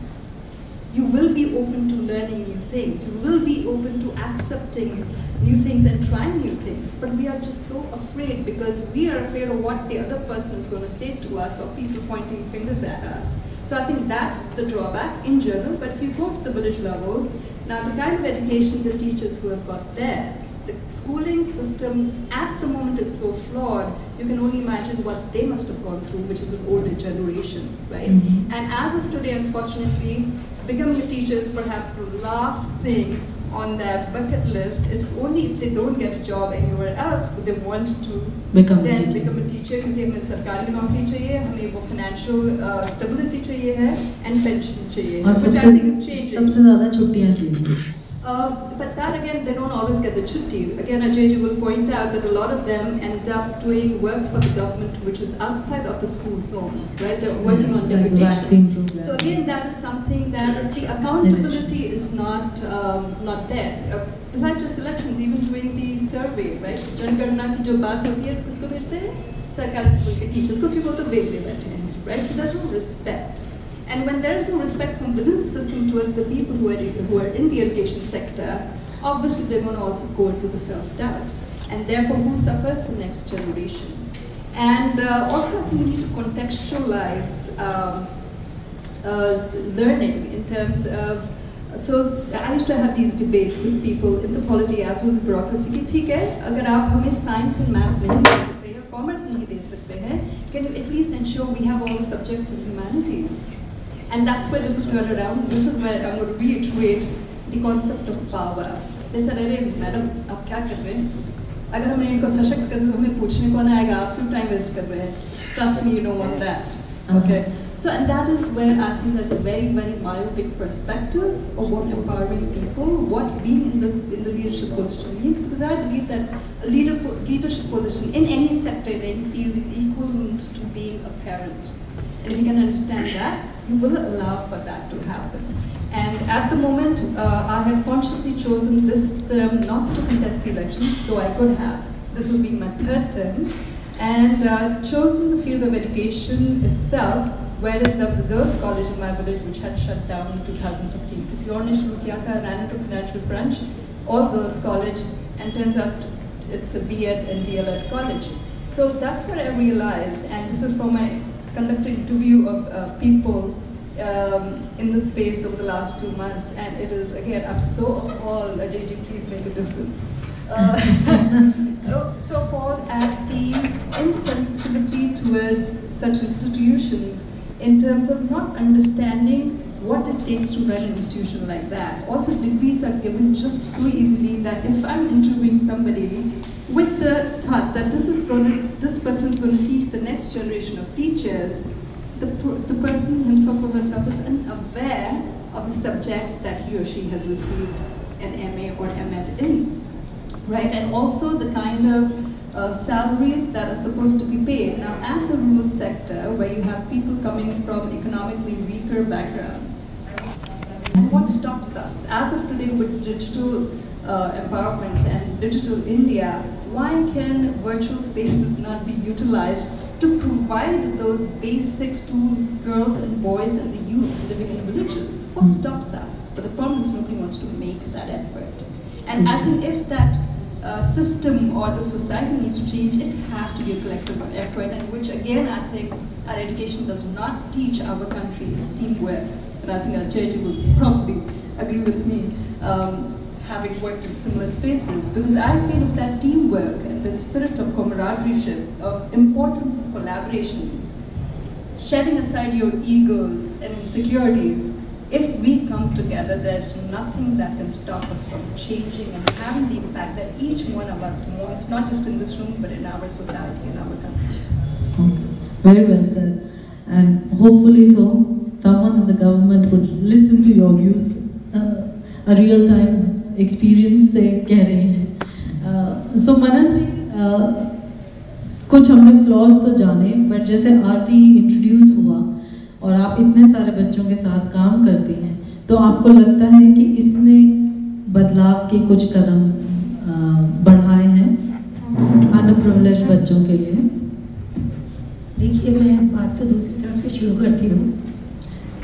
E: you will be open to learning new things. You will be open to accepting new things and trying new things. But we are just so afraid because we are afraid of what the other person is going to say to us or people pointing fingers at us. So I think that's the drawback in general, but if you go to the village level, now the kind of education the teachers who have got there, the schooling system at the moment is so flawed, you can only imagine what they must have gone through, which is an older generation, right? And as of today, unfortunately, becoming a teacher is perhaps the last thing on their bucket list. It's only if they don't get a job anywhere else would they want to become a teacher. क्योंकि हमें सरकारी नौकरी चाहिए, हमें वो financial stability चाहिए है, and pension चाहिए.
B: और सबसे ज़्यादा छुट्टियाँ चाहिए.
E: But that again, they don't always get the chutti. Again, Ajay will point out that a lot of them end up doing work for the government which is outside of the school zone, right? They're working on deputation. So again, that is something that the accountability is not there. Besides just elections, even doing the survey, right? जनगणना की जो बात होती है, तो किसको भेजते हैं? सरकारी स्कूल के teachers को, क्योंकि वो तो वेले बैठे हैं, right? So there's no respect. And when there is no respect from within the system towards the people who are in the education sector, obviously they're going to also go into the self-doubt. And therefore, who suffers? The next generation. And also, I think we need to contextualize learning in terms of, so I used to have these debates with people in the polity as well as the bureaucracy कि ठीक है, अगर आप हमें science and math नहीं दे सकते हैं, commerce नहीं दे सकते हैं, can you at least ensure we have all the subjects of humanities? And that's where they would turn around. This is where I'm going to reiterate the concept of power. They said, "अरे madam, आप क्या कर रहे हैं? अगर हमने इनको सशक्त कर दिया, तो हमें पूछने कौन आएगा? आप क्यों time waste कर रहे हैं? Trust me, you don't want that." Okay. So, and that is where I think there's a very, very myopic perspective of what empowering people, what being in the leadership position means. Because I believe that a leadership position in any sector, in any field, is equivalent to being a parent. And if you can understand that, you will allow for that to happen. And at the moment, I have consciously chosen this term not to contest the elections, though I could have. This will be my third term. And chosen the field of education itself, where there was a girls' college in my village which had shut down in 2015. Kisi aur ne shuru kiya tha, ran into financial crunch, all girls' college, and turns out it's a B.Ed and D.L.Ed college. So that's what I realized, and this is from my conducted interview of people in the space over the last 2 months, and it is, again, I'm so appalled. Ajay, please make a difference. So appalled at the insensitivity towards such institutions in terms of not understanding what it takes to run an institution like that. Also, degrees are given just so easily that if I'm interviewing somebody with the thought that this person is going to teach the next generation of teachers, the person himself or herself is unaware of the subject that he or she has received an MA or MEd in, right? And also the kind of salaries that are supposed to be paid. Now, at the rural sector, where you have people coming from economically weaker backgrounds, what stops us? As of today, with digital empowerment and digital India, why can virtual spaces not be utilized to provide those basics to girls and boys and the youth living in villages? What stops us? But the problem is nobody wants to make that effort. And I think if that system or the society needs to change, it has to be a collective effort, and which again I think our education does not teach our country is teamwork. And I think Ajay will probably agree with me, having worked in similar spaces, because I feel if that teamwork and the spirit of camaraderie, of importance of collaborations, shedding aside your egos and insecurities, if we come together, there's nothing that can stop us from changing and having the impact that each one of us wants, not just in this room, but in our society, in our country.
B: Okay. Very well said. And hopefully so, someone in the government would listen to your views. A real-time experience से कह रहे हैं. So मनन जी, कुछ हमने flaws तो जाने, but जैसे RT introduce हुआ, और आप इतने सारे बच्चों के साथ काम करती हैं, तो आपको लगता है कि इसने बदलाव के कुछ कदम बढ़ाए हैं underprivileged बच्चों के लिए?
G: देखिए, मैं बात तो दूसरी तरफ से शुरू करती हूँ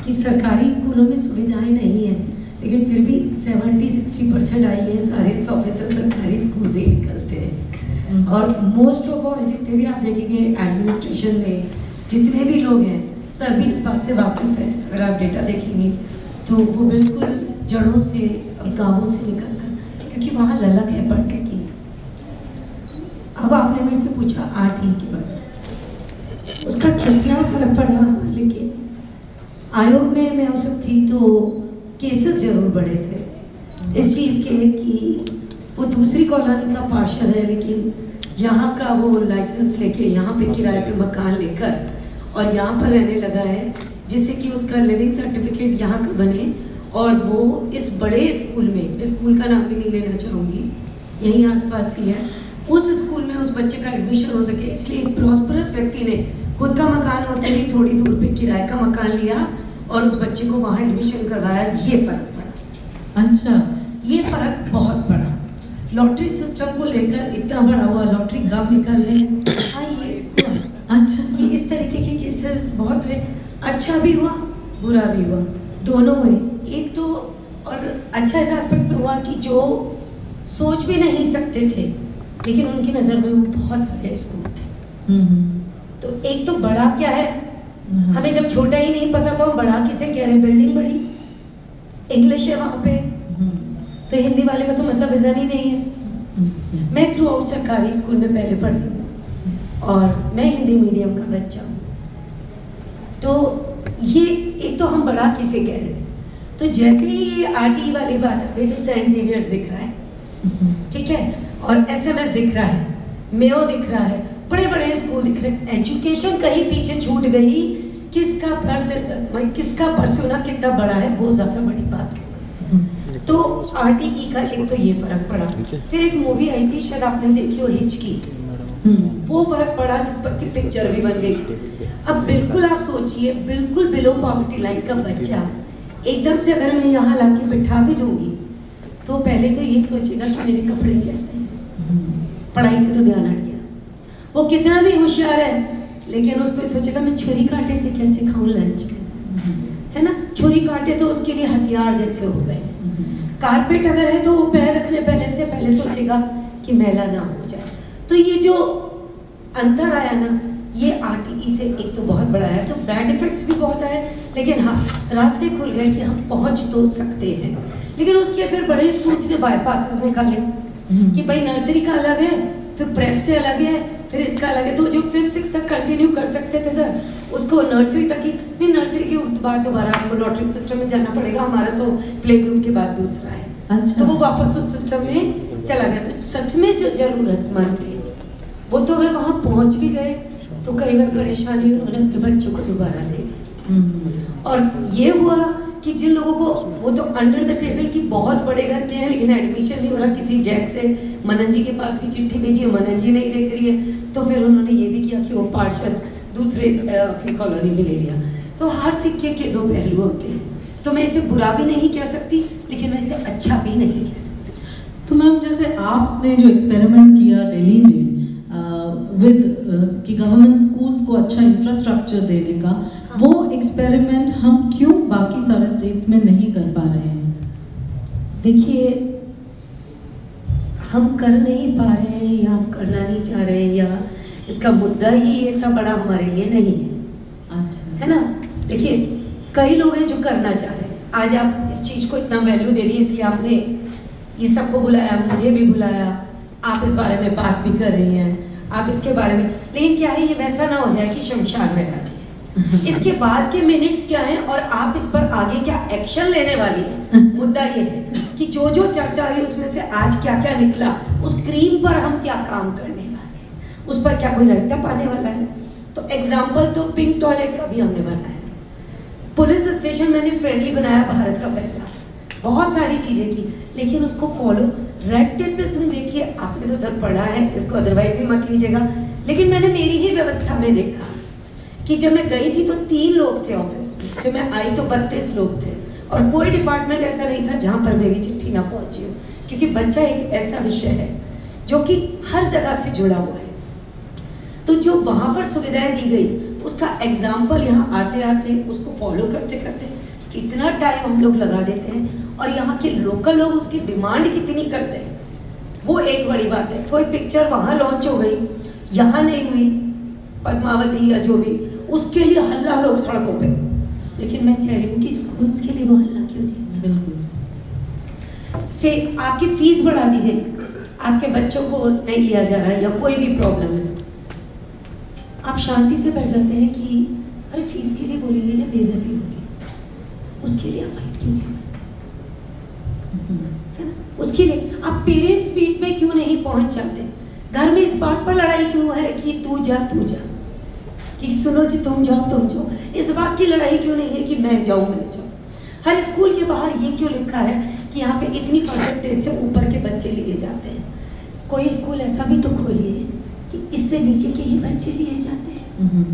G: कि सरकारी स्कूलों में सुविधाएं नहीं हैं, लेकिन फिर भी 70-60% IAS RAS ऑफिसर सरकारी स्कूल से ही निकलते हैं. और मोस्ट ऑफ ऑल जितने भी आप देखेंगे एडमिनिस्ट्रेशन में जितने भी लोग हैं,
H: सर भी इस बात से वाकिफ है, अगर आप डेटा देखेंगे तो वो बिल्कुल जड़ों से और गाँवों से निकल कर, क्योंकि वहाँ ललक है पढ़ने की। अब आपने मेरे से पूछा RTE के बारे में, उसका कितना फर्क पड़ा, लेकिन आयोग में मैं उस वक्त थी तो केसेस जरूर बढ़े थे इस चीज़ के कि वो दूसरी कॉलोनी का पार्षद है, लेकिन यहाँ का वो लाइसेंस लेके यहाँ पे किराए पे मकान लेकर और यहाँ पर रहने लगा है, जिससे कि उसका लिविंग सर्टिफिकेट यहाँ का बने और वो इस बड़े स्कूल में, स्कूल का नाम भी नहीं लेना चाहूँगी, यहीं आसपास ही है, उस स्कूल में उस बच्चे का एडमिशन हो सके। इसलिए एक प्रॉस्परस व्यक्ति ने खुद का मकान होते ही थोड़ी दूर पे किराए का मकान लिया और उस बच्चे को वहाँ एडमिशन करवाया। ये फर्क पड़ा।
B: अच्छा,
H: ये फर्क बहुत पड़ा। लॉटरी सिस्टम को लेकर इतना बड़ा हुआ, लॉटरी कब निकल रहे, हाँ ये हुआ।
B: अच्छा,
H: ये इस तरीके के केसेस बहुत हुए, अच्छा भी हुआ बुरा भी हुआ, दोनों हुए। एक तो और अच्छा इस एस्पेक्ट में हुआ कि जो सोच भी नहीं सकते थे लेकिन उनकी नज़र में वो बहुत बड़े स्कूल थे। तो एक तो बड़ा क्या है, हमें जब छोटा ही नहीं पता तो हम बड़ा किसे कह रहे हैं, बिल्डिंग बड़ी, इंग्लिश है वहाँ पे, तो हिंदी वाले का तो मतलब विजन ही नहीं है। मैं थ्रू आउट सरकारी स्कूल में पहले पढ़ी हूँ और मैं हिंदी मीडियम का बच्चा हूँ, तो ये एक तो हम बड़ा किसे कह रहे हैं। तो जैसे ही ये RTE वाली बात आ गई तो सेंट जेवियर्स दिख रहा है, ठीक है, और SMS दिख रहा है, मेयो दिख रहा है, बड़े बड़े स्कूल दिख रहे हैं। एजुकेशन कहीं पीछे छूट गई, किसका परसोना कितना बड़ा है वो ज़्यादा बड़ी बात है। तो RTE का एक तो ये फर्क पड़ा। फिर एक मूवी आई थी, शायद आपने देखी हो, हिचकी, वो फर्क पड़ा जिस पर की पिक्चर भी बन गई। अब बिल्कुल आप सोचिए, बिल्कुल बिलो पॉवर्टी लाइन का बच्चा एकदम से अगर मैं यहाँ ला के बिठा भी दूंगी तो पहले तो ये सोचेगा कि मेरे कपड़े कैसे हैं, पढ़ाई से तो ध्यान हट गया। वो कितना भी होशियार है लेकिन उसको सोचेगा मैं छुरी कांटे से कैसे खाऊं लंच में, है ना। छुरी कांटे तो उसके लिए हथियार जैसे हो गए। कारपेट अगर है तो वो पैर रखने पहले सोचेगा कि मैला ना हो जाए। तो ये जो अंतर आया ना, ये RTE से एक तो बहुत बड़ा है। तो बैड इफेक्ट्स भी बहुत आए, लेकिन हाँ रास्ते खुल गए कि हम पहुंच तो सकते हैं। लेकिन उसके फिर बड़े स्कूल्स ने बाईपासेस निकाले कि भाई नर्सरी का अलग है, फिर प्रेप से अलग है, फिर इसका अलग है। तो जो 5-6 तक कंटिन्यू कर सकते थे सर, उसको नर्सरी तक ही नहीं, नर्सरी के बाद दोबारा आपको लॉटरी सिस्टम में जाना पड़ेगा, हमारा तो प्ले ग्रुप के बाद दूसरा है।
B: अच्छा।
H: तो वो वापस उस सिस्टम में चला गया। तो सच में जो जरूरतमंद थे वो तो अगर वहाँ पहुँच भी गए तो कई बार परेशानी उन्होंने अपने बच्चों को दोबारा ले ली। और ये हुआ कि जिन लोगों को, वो तो अंडर द टेबल की बहुत बड़े घर के हैं लेकिन एडमिशन नहीं हो रहा, किसी जैक से मनन जी के पास भी चिट्ठी भेजी है, मनन जी नहीं देख रही है, तो फिर उन्होंने ये भी किया कि वो पार्षद दूसरे अपनी कॉलोनी में ले लिया। तो हर सिक्के के दो पहलू होते हैं। तो मैं इसे बुरा भी नहीं कह सकती लेकिन मैं इसे अच्छा भी नहीं कह सकती।
B: तो मैम जैसे आपने जो एक्सपेरिमेंट किया दिल्ली में विद कि गवर्नमेंट स्कूल्स को अच्छा इंफ्रास्ट्रक्चर देने का, वो एक्सपेरिमेंट हम क्यों बाकी सारे स्टेट्स में नहीं कर पा रहे हैं?
H: देखिए, हम कर नहीं पा रहे हैं या हम करना नहीं चाह रहे हैं या इसका मुद्दा ही इतना बड़ा हमारे लिए नहीं है।
B: अच्छा,
H: है ना। देखिए, कई लोग हैं जो करना चाह रहे हैं। आज आप इस चीज़ को इतना वैल्यू दे रही है इसलिए आपने ये सबको बुलाया, मुझे भी बुलाया, आप इस बारे में बात भी कर रही हैं, आप इसके बारे में। लेकिन क्या है, ये वैसा ना हो जाए कि शमशान में रखी है। इसके बाद के मिनट्स क्या हैं और आप इस पर आगे क्या एक्शन लेने वाली है। मुद्दा ये है कि जो जो चर्चा हुई उसमें से आज क्या क्या निकला, उस क्रीम पर हम क्या काम करने वाले हैं, उस पर क्या कोई राइट अप आने वाला है। तो एग्जाम्पल तो पिंक टॉयलेट का भी हमने बनाया, पुलिस स्टेशन मैंने फ्रेंडली बनाया, भारत का पहला, बहुत सारी चीज़ें की, लेकिन उसको फॉलो रेड टेपिज्म देखिए, आपने तो सर पढ़ा है इसको, अदरवाइज भी मत लीजिएगा, लेकिन मैंने मेरी ही व्यवस्था में देखा कि जब मैं गई थी तो 3 लोग थे ऑफिस में, जब मैं आई तो 32 लोग थे और कोई डिपार्टमेंट ऐसा नहीं था जहाँ पर मेरी चिट्ठी ना पहुँची हो, क्योंकि बच्चा एक ऐसा विषय है जो कि हर जगह से जुड़ा हुआ है। तो जो वहाँ पर सुविधाएं दी गई उसका एग्जाम्पल यहाँ आते आते उसको फॉलो करते करते कितना टाइम हम लोग लगा देते हैं और यहाँ के लोकल लोग उसकी डिमांड कितनी करते हैं, वो एक बड़ी बात है। कोई पिक्चर वहाँ लॉन्च हो गई, यहाँ नहीं हुई, पद्मावती या जो भी, उसके लिए हल्ला लोग सड़कों पे, लेकिन मैं कह रही हूँ कि स्कूल्स के लिए वो हल्ला क्यों नहीं?
B: बिल्कुल
H: से आपकी फीस बढ़ा दी है, आपके बच्चों को नहीं लिया जा रहा है या कोई भी प्रॉब्लम है, आप शांति से बैठ जाते हैं कि अरे फीस के लिए बोलेंगे या बेइज्जती होगी, उसके लिए आप फाइट क्यों नहीं करते? है ना? उसके लिए आप पेरेंट्स मीट में क्यों नहीं पहुंच जाते? घर में इस बात पर लड़ाई क्यों है कि तू जा, कि सुनो जी तुम जाओ, इस बात की लड़ाई क्यों नहीं है कि मैं जाऊं? हर स्कूल के बाहर ये क्यों लिखा है कि यहाँ पे इतनी परसेंटेज से ऊपर के बच्चे लिए जाते हैं? कोई स्कूल ऐसा भी तो खोलिए कि इससे नीचे के ही बच्चे लिए जाते हैं।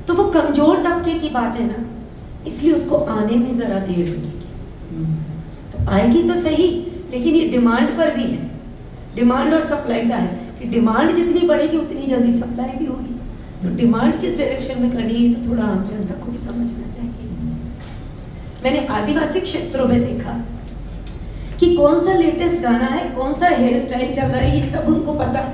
H: तो वो कमजोर तबके की बात है ना, इसलिए उसको आने में जरा देर लगेगी। तो आएगी तो सही, लेकिन ये डिमांड पर भी है, डिमांड और सप्लाई का है कि डिमांड जितनी बढ़ेगी उतनी जल्दी सप्लाई भी होगी। तो डिमांड किस डायरेक्शन में करनी है तो थोड़ा आम जनता को भी समझना चाहिए। मैंने आदिवासी क्षेत्रों में देखा कि कौन सा लेटेस्ट गाना है, कौन सा हेयर स्टाइल चल रहा है, ये सब उनको पता है,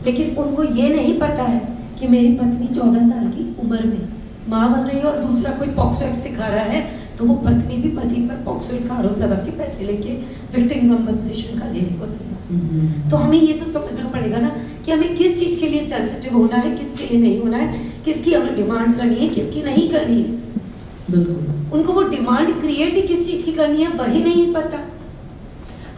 H: लेकिन उनको ये नहीं पता है कि मेरी पत्नी 14 साल की उम्र में माँ बन रही है और दूसरा कोई पॉक्सो एक्ट सिखा रहा है, तो वो पत्नी भी पति पर पॉक्सो एक्ट का आरोप लगा के पैसे लेके विक्टिम कंपनसेशन का लेने को तैयार। तो हमें ये तो समझना पड़ेगा ना कि हमें किस चीज़ के लिए सेंसिटिव होना है, किसके लिए नहीं होना है, किसकी हमें डिमांड करनी है, किसकी नहीं करनी है।
B: बिल्कुल
H: उनको वो डिमांड क्रिएट ही किस चीज़ की करनी है वही नहीं पता।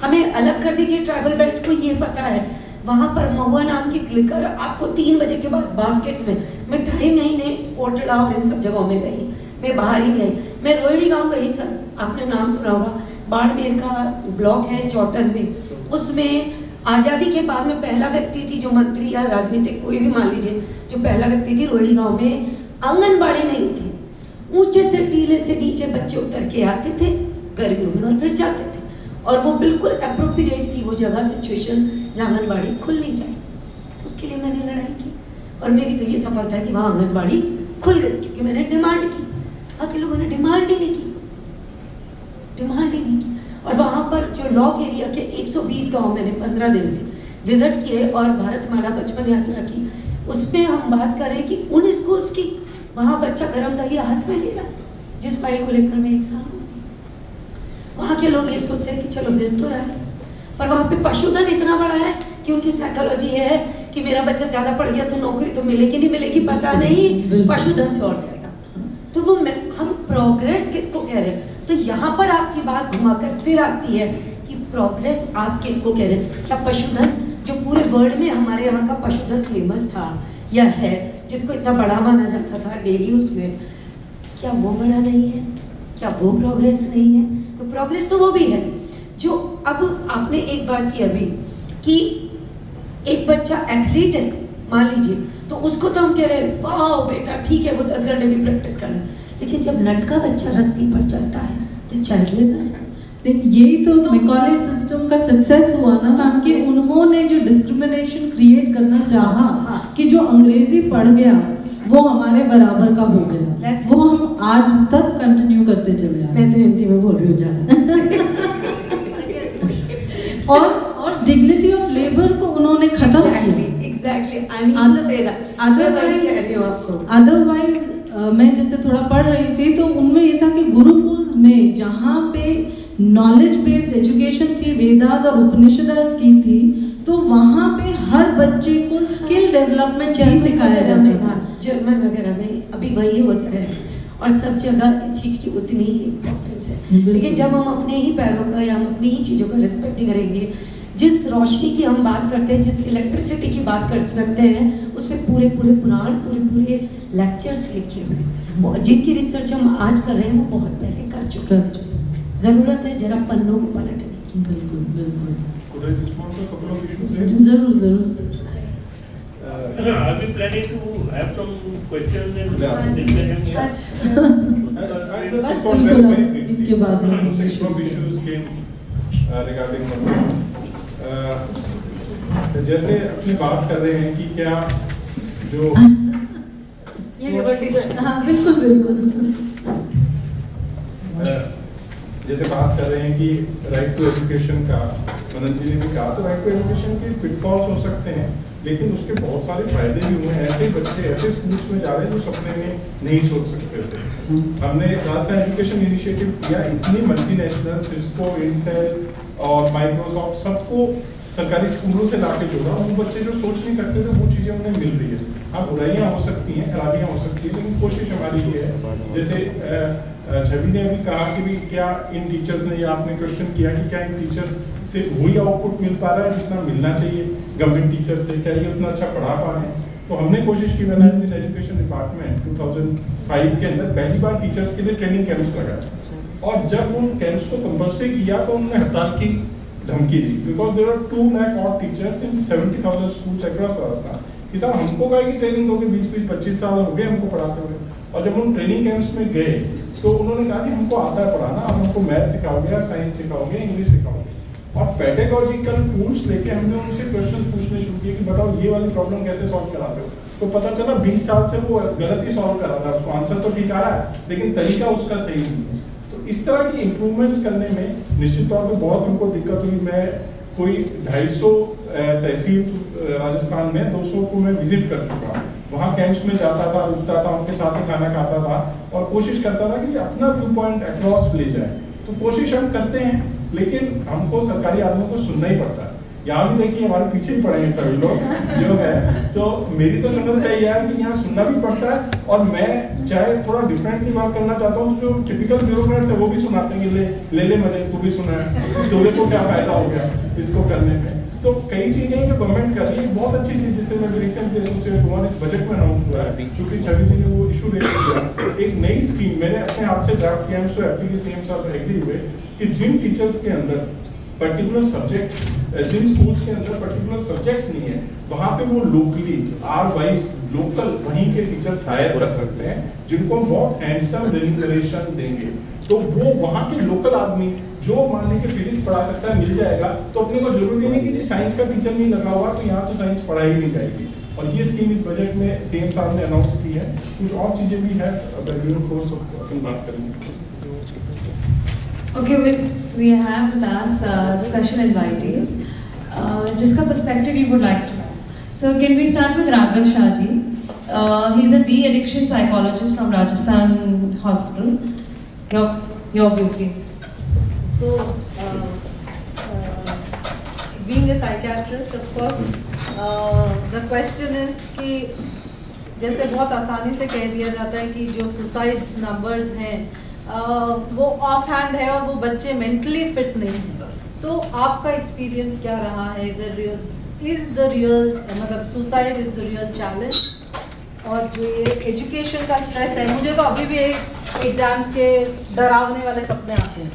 H: हमें अलग कर दीजिए, ट्राइबल बेल्ट को ये पता है, वहाँ पर महुआ नाम की क्लिकर आपको 3 बजे के बाद बास्केट्स में, मैं 2.5 महीने कोटड़ा और इन सब जगहों में गई, मैं बाहर ही गई, मैं रोहिणी गांव गई सर, आपने नाम सुना होगा, बाड़मेर का ब्लॉक है चौटन में, उसमें आज़ादी के बाद में पहला व्यक्ति थी जो मंत्री या राजनीतिक कोई भी मान लीजिए, जो पहला व्यक्ति थी रोहिणी गांव में आंगनबाड़ी नहीं थी, ऊंचे से टीले से नीचे बच्चे उतर के आते थे गर्मियों में और फिर जाते थे, और वो बिल्कुल अप्रोप्रिएट थी वो जगह सिचुएशन जहाँ आंगनबाड़ी खुलनी चाहिए। तो उसके लिए मैंने लड़ाई की और मेरी तो ये सफलता है कि वहाँ आंगनबाड़ी खुल गई, क्योंकि मैंने डिमांड की। बाकी लोगों ने डिमांड ही नहीं की। और वहाँ पर जो लॉक एरिया के 120 गाँव मैंने 15 दिन में विजिट किए और भारतमाला बचपन यात्रा की, उसमें हम बात करें कि उन स्कूल्स की वहाँ बच्चा गर्म दलिया हाथ में ले रहा है, जिस फाइल को लेकर मैं 1 साल हो गई। वहाँ के लोग ये सोचते हैं कि चलो मिल तो रहा है, पर वहाँ पे पशुधन इतना बड़ा है कि उनकी साइकोलॉजी ये है कि मेरा बच्चा ज़्यादा पढ़ गया तो नौकरी तो मिलेगी नहीं मिलेगी पता नहीं, पशुधन से और जाएगा। तो वो हम प्रोग्रेस किसको कह रहे हैं? तो यहाँ पर आपकी बात घुमाकर फिर आती है कि प्रोग्रेस आप किसको कह रहे हैं? क्या पशुधन जो पूरे वर्ल्ड में हमारे यहाँ का पशुधन फेमस था या है, जिसको इतना बड़ा माना जाता था डेली उसमें, क्या वो बड़ा नहीं है? क्या वो प्रोग्रेस नहीं है? तो प्रोग्रेस तो वो भी है जो अब आपने एक बात की अभी कि एक बच्चा एथलीट है मान लीजिए, तो उसको तो हम कह रहे हैं वाह बेटा ठीक है वो 10 घंटे भी प्रैक्टिस करना, लेकिन जब लड़का बच्चा रस्सी पर चलता है तो चाइल्ड लेबर है।
B: यही तो मैकॉले सिस्टम का सक्सेस हुआ ना, काम कि उन्होंने जो डिस्क्रिमिनेशन क्रिएट करना चाहा कि जो अंग्रेजी पढ़ गया वो हमारे बराबर का हो गया, वो हम आज तक कंटिन्यू करते चले आए।
H: मैं तो हिंदी में बोल रही हूँ ज़्यादा।
B: और डिग्निटी ऑफ लेबर को उन्होंने खत्म किया।
H: Exactly, I mean to say that.
B: Otherwise मैं जैसे थोड़ा पढ़ रही थी तो उनमें ये था कि गुरुकुल्स में जहाँ पे नॉलेज बेस्ड एजुकेशन थी, वेदास और उपनिषदास की थी, तो वहाँ पे हर बच्चे को स्किल डेवलपमेंट ही सिखाया जाता था।
H: जर्मन वगैरह में अभी वही होता है और सब जगह इस चीज़ की उतनी ही इम्पोर्टेंस है। लेकिन जब हम अपने ही पैरों का या हम अपनी ही चीज़ों का रिस्पेक्ट नहीं करेंगे, जिस रोशनी की हम बात करते हैं, जिस इलेक्ट्रिसिटी की बात कर सकते हैं, उसमें पूरे पुराण पूरे लेक्चर्स लिखे हुए हैं, जिनकी रिसर्च हम आज कर रहे हैं वो बहुत पहले कर चुके हैं। ज़रूरत है जरा पन्नों को पलटने की।
B: बिल्कुल बिल्कुल।
J: जरूर
B: जरूर।
J: Are we planning to have some questions and
B: बस बिल्कुल इसके बाद
C: जैसे अपनी बात कर रहे हैं कि क्या जो
B: हाँ बिल्कुल
C: जैसे बात कर रहे हैं कि राइट टू एजुकेशन का, मनोज जी ने भी कहा, तो राइट टू एजुकेशन के पिटफॉल्स हो सकते हैं लेकिन उसके बहुत सारे फायदे भी हुए हैं। ऐसे बच्चे ऐसे स्कूल्स में जा रहे हैं जो सपने में नहीं सोच सकते थे। हमने राजस्थान एजुकेशन इनिशिएटिव किया, इतनी मल्टीनेशनल सिस्को, इंटेल और माइक्रोसॉफ्ट सबको सरकारी स्कूलों से लाके जोड़ा। वो बच्चे जो सोच नहीं सकते थे वो चीज़ें उन्हें मिल रही है। हाँ, बुराइयाँ हो सकती हैं, खराबियाँ हो सकती हैं, लेकिन कोशिश हमारी ये है, जैसे छवि ने अभी कहा कि भी क्या इन टीचर्स ने, या आपने क्वेश्चन किया कि क्या इन टीचर्स से वही आउटपुट मिल पा रहा है जितना मिलना चाहिए गवर्नमेंट टीचर से, क्या ये उतना अच्छा पढ़ा पा रहे हैं। तो हमने कोशिश की, मैनेजमेंट एजुकेशन डिपार्टमेंट 2005 के अंदर पहली बार टीचर्स के लिए ट्रेनिंग कैंप्स लगाया, और जब उन कैंप्स को कंपल्सरी किया तो उन्होंने हड़ताल की धमकी दी, because there are 2 lakh odd teachers in 70,000 schools across Rajasthan. कि साहब हमको क्या की ट्रेनिंग दोगे, 20-25 साल हो गए हमको पढ़ाते हुए। और जब हम ट्रेनिंग कैंप्स में गए तो उन्होंने कहा कि हमको आता है पढ़ाना, आप हमको मैथ सिखाओगे या साइंस सिखाओगे, इंग्लिश सिखाओगे। और पेडागॉजिकल टूल्स लेके हमने उनसे क्वेश्चन पूछने शुरू किए कि बताओ ये वाली प्रॉब्लम कैसे सॉल्व कराते हो। तो पता चला 20 साल से वो गलत ही सॉल्व कर रहा था, उसको आंसर तो ठीक आ रहा है लेकिन तरीका उसका सही नहीं है। तो इस तरह की इम्प्रूवमेंट्स करने में निश्चित तौर पर बहुत हमको दिक्कत हुई। मैं कोई 250 तहसील राजस्थान में 200 को मैं विजिट कर चुका हूँ। वहाँ कैंप्स में जाता था, रुकता था, उनके साथ ही खाना खाता था और कोशिश करता था कि अपना व्यू पॉइंट अक्रॉस ले जाए। तो कोशिश हम करते हैं, लेकिन हमको सरकारी आदमियों को सुनना ही पड़ता है। यहाँ भी देखिए हमारे पीछे ही पड़े हैं सभी लोग जो है। तो मेरी तो समस्या यह है कि यहाँ सुनना भी पड़ता है, और मैं चाहे थोड़ा डिफरेंटली बात करना चाहता हूँ, जो टिपिकल ब्यूरोक्रेट्स है वो भी सुनाते हैं कि ले मजे, तू भी सुना है, तुम्हें को क्या फायदा हो गया इसको करने में। तो कई चीजें जो गवर्नमेंट कर रही है, बहुत अच्छी चीज, जिससे मैं रिसेंटली इस बजट में अनाउंस हुआ है, क्योंकि छवि जी ने वो इशू रेज किया, एक नई स्कीम मैंने अपने हाथ से ड्राफ्ट किया। सो एप्पी के सीएम साहब एग्री हुए कि जिन टीचर्स के अंदर पर्टिकुलर सब्जेक्ट्स, जिन स्कूल्स के अंदर पर्टिकुलर सब्जेक्ट्स नहीं है, वहाँ पे वो लोकली R-वाइज लोकल वहीं के टीचर्स हायर कर सकते हैं, जिनको बहुत हैंडसम रेम्यूनरेशन देंगे। तो वो वहाँ के लोकल आदमी जो मान लीजिए फिजिक्स पढ़ा सकता है मिल जाएगा, तो अपने को जरूरी नहीं कि जी साइंस का टीचर नहीं लगा हुआ तो यहाँ तो साइंस पढ़ाई नहीं जाएगी। और ये स्कीम इस बजट में सीएम साहब ने अनाउंस की है। कुछ और चीजें भी है, अपन बात करेंगे।
A: Okay, we have with us special invitees, जिसका perspective you would like to know. So can we start with Raghav Shahji? He's a de-addiction psychologist from Rajasthan Hospital. Your view, please.
K: So, being a psychiatrist, of course, the question is कि जैसे बहुत आसानी से कह दिया जाता है कि जो सुसाइड्स नंबर्स हैं वो ऑफ हैंड है और वो बच्चे मेंटली फिट नहीं हैं। तो आपका एक्सपीरियंस क्या रहा है? मतलब suicide is the real challenge, और जो ये एजुकेशन का स्ट्रेस है, मुझे तो अभी भी एग्जाम्स के डरावने वाले सपने आते हैं।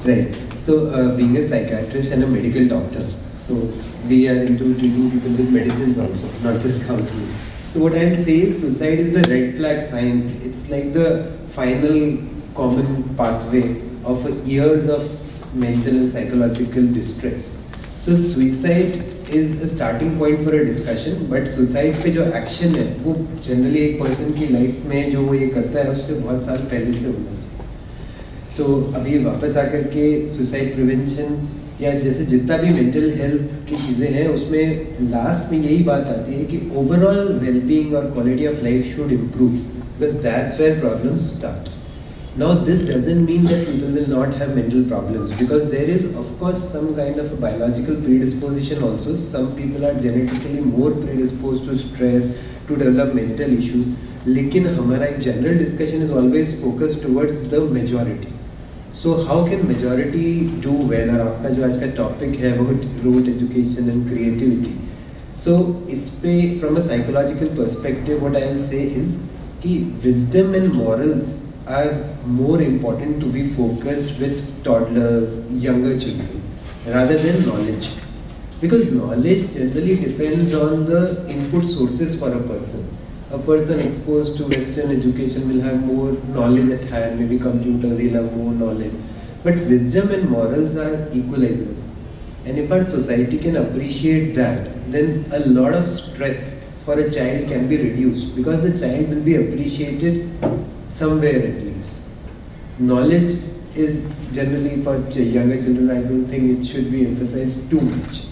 L: Right. So, being a psychiatrist and a medical doctor, so we are into treating people with medicines also, not just counseling. So what I'll say is suicide is the red flag sign. It's like the final common pathway of years of mental and psychological distress. So suicide is a starting point for a discussion, but suicide पे जो action है वो generally एक person की life में जो वो ये करता है उससे बहुत साल पहले से होना चाहिए। So अभी वापस आकर के suicide prevention या जैसे जितना भी मेंटल हेल्थ की चीज़ें हैं उसमें लास्ट में यही बात आती है कि ओवरऑल वेलबींग और quality of life should improve, because that's where problems start. Now this doesn't mean that people will not have mental problems, because there is of course some kind of a biological predisposition also. Some people are genetically more predisposed to stress, to develop mental issues. लेकिन हमारा एक general discussion is always focused towards the majority. So how can majority do well? और आपका जो आज का topic है वो root education and creativity. So इस पे from a psychological perspective what I'll say is कि wisdom and morals are more important to be focused with toddlers, younger children, rather than knowledge. Because knowledge generally depends on the input sources for a person. A person exposed to Western education will have more knowledge at hand, maybe computers, he'll have more knowledge. But wisdom and morals are equalizers. And if our society can appreciate that, then a lot of stress for a child can be reduced, because the child will be appreciated somewhere at least. Knowledge is generally for younger children, I don't think it should be emphasized too much.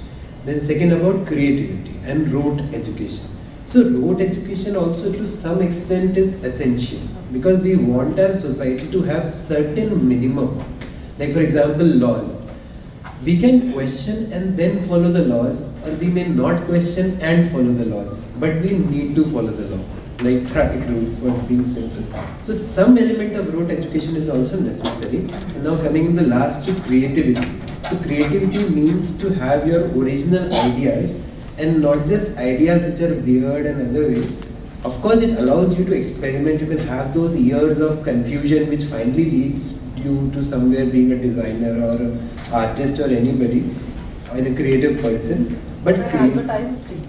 L: Then second about creativity and rote education. So rote education also to some extent is essential because we want our society to have certain minimum. Like for example, laws. We can question and then follow the laws, or we may not question and follow the laws, but we need to follow the law. Like traffic rules was being simple. So some element of rote education is also necessary. And now coming in the last to creativity. So creativity means to have your original ideas and not just ideas which are weird and other ways. Of course, it allows you to experiment. You can have those years of confusion which finally leads you to somewhere being a designer or an artist or anybody or a creative person. But
K: Albert Einstein.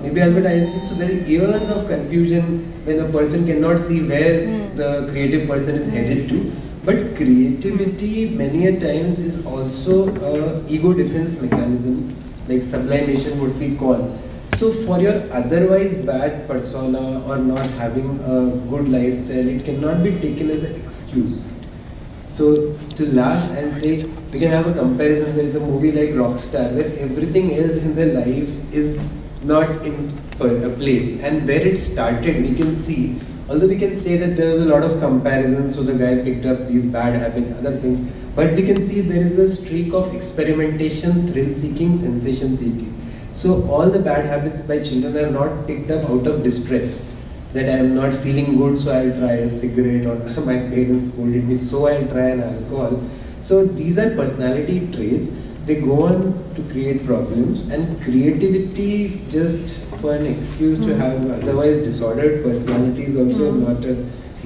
L: Maybe Albert Einstein. So there are years of confusion when a person cannot see where the creative person is headed to. But creativity many a times is also a ego defense mechanism, like sublimation what we call. So for your otherwise bad persona or not having a good lifestyle, it cannot be taken as an excuse. So to last, I'll say we can have a comparison. There is a movie like Rockstar where everything else in their life is not in a place, and where it started we can see, although we can say that there was a lot of comparison, so the guy picked up these bad habits, other things, but we can see there is a streak of experimentation, thrill seeking, sensation seeking. So all the bad habits by children are not picked up out of distress, that I am not feeling good so I'll try a cigarette, or my parents scolded me so I'll try an alcohol. So these are personality traits. They go on to create problems, and creativity just for an excuse to have otherwise disordered personality is also not a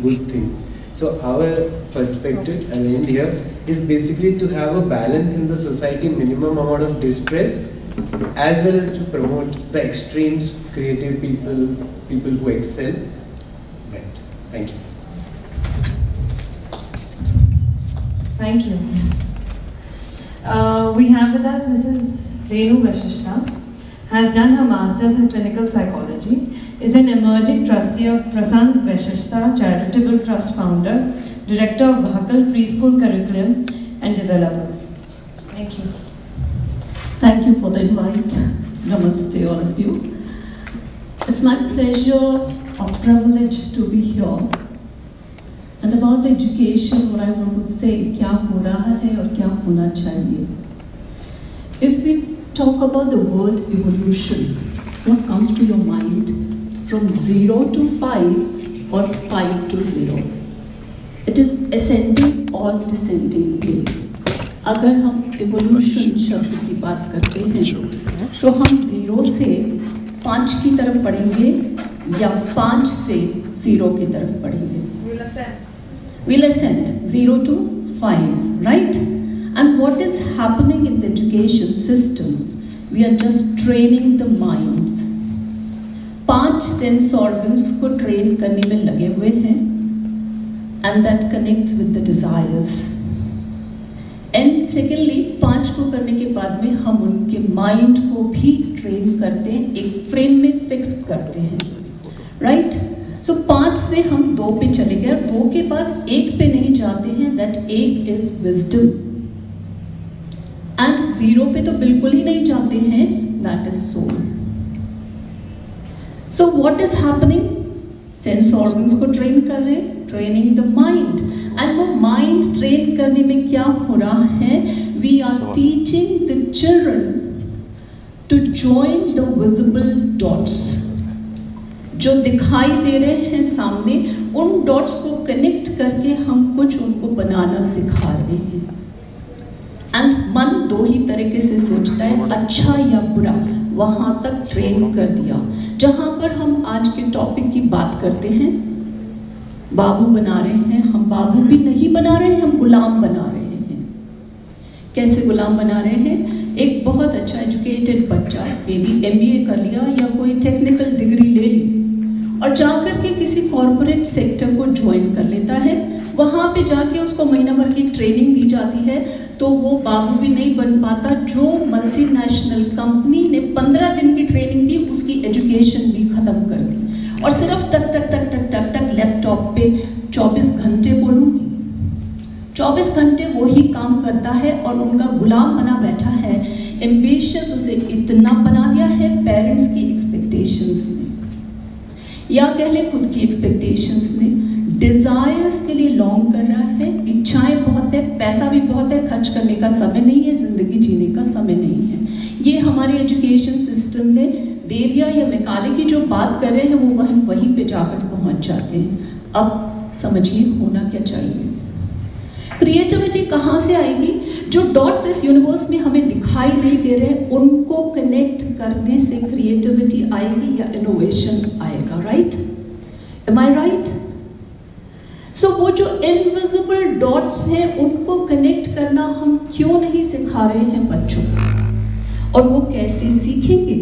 L: good thing. So our perspective and India is basically to have a balance in the society, minimum amount of distress, as well as to promote the extremes, creative people, people who excel. Right. Thank you.
A: Thank you. We have with us Mrs. Renu Vashishta, has done her Masters in Clinical Psychology, is an emerging trustee of Prasant Vashishta Charitable Trust founder, director of Bhakal Preschool Curriculum and Developers. Thank you.
M: Thank you for the invite. Namaste, all of you. It's my pleasure or privilege to be here. And about the education, what I want to say, क्या हो रहा है और क्या होना चाहिए. If we talk about the word evolution, what comes to your mind? It's from 0 to 5 or 5 to 0. It is ascending or descending plane. अगर हम evolution शब्द की बात करते हैं, तो हम 0 से 5 की तरफ पढ़ेंगे या 5 से 0 की तरफ पढ़ेंगे. We'll ascend 0 to 5, right? And what is happening in the education system? We are just training the minds. 5 sense organs को train करने में लगे हुए हैं, and that connects with the desires. And secondly, 5 को करने के बाद में हम उनके mind को भी train करते हैं, एक frame में fix करते हैं, right? So 5 से हम 2 पे चले गए, 2 के बाद 1 पे नहीं जाते हैं, that 1 is wisdom. And 0 पे तो बिल्कुल ही नहीं जाते हैं, that is soul. So what is happening? Sense organs को train कर रहे हैं, training the mind. And वो mind train करने में क्या हो रहा है? We are teaching the children to join the visible dots. जो दिखाई दे रहे हैं सामने, उन डॉट्स को कनेक्ट करके हम कुछ उनको बनाना सिखा रहे हैं. एंड मन 2 ही तरीके से सोचता है, अच्छा या बुरा, वहां तक ट्रेन कर दिया. जहां पर हम आज के टॉपिक की बात करते हैं, बाबू बना रहे हैं, हम बाबू भी नहीं बना रहे हैं, हम गुलाम बना रहे हैं. कैसे गुलाम बना रहे हैं? एक बहुत अच्छा एजुकेटेड बच्चा, मे बी MBA कर लिया या कोई टेक्निकल डिग्री ले ली, और जाकर के किसी कॉर्पोरेट सेक्टर को ज्वाइन कर लेता है. वहाँ पे जाके उसको महीना भर की ट्रेनिंग दी जाती है, तो वो बाबू भी नहीं बन पाता. जो मल्टीनेशनल कंपनी ने 15 दिन की ट्रेनिंग दी, उसकी एजुकेशन भी खत्म कर दी, और सिर्फ टक टक टक टक टक टक लैपटॉप पे 24 घंटे बोलूँगी, 24 घंटे वो ही काम करता है और उनका गुलाम बना बैठा है। एम्बिशियस उसे इतना बना दिया है पेरेंट्स की एक्सपेक्टेशंस ने, या कह ले खुद की एक्सपेक्टेशंस ने। डिजायर्स के लिए लॉन्ग कर रहा है, इच्छाएं बहुत है, पैसा भी बहुत है, खर्च करने का समय नहीं है, जिंदगी जीने का समय नहीं है। ये हमारे एजुकेशन सिस्टम ने दे दिया, या मैकाले की जो बात कर रहे हैं वो वहीं पे जाकर पहुंच जाते हैं। अब समझिए होना क्या चाहिए। क्रिएटिविटी कहाँ से आएगी? जो डॉट्स इस यूनिवर्स में हमें दिखाई नहीं दे रहे हैं उनको कनेक्ट करने से क्रिएटिविटी आएगी या इनोवेशन आएगा। राइट? एम आई राइट? सो वो जो इनविजिबल डॉट्स हैं उनको कनेक्ट करना हम क्यों नहीं सिखा रहे हैं बच्चों को? और वो कैसे सीखेंगे?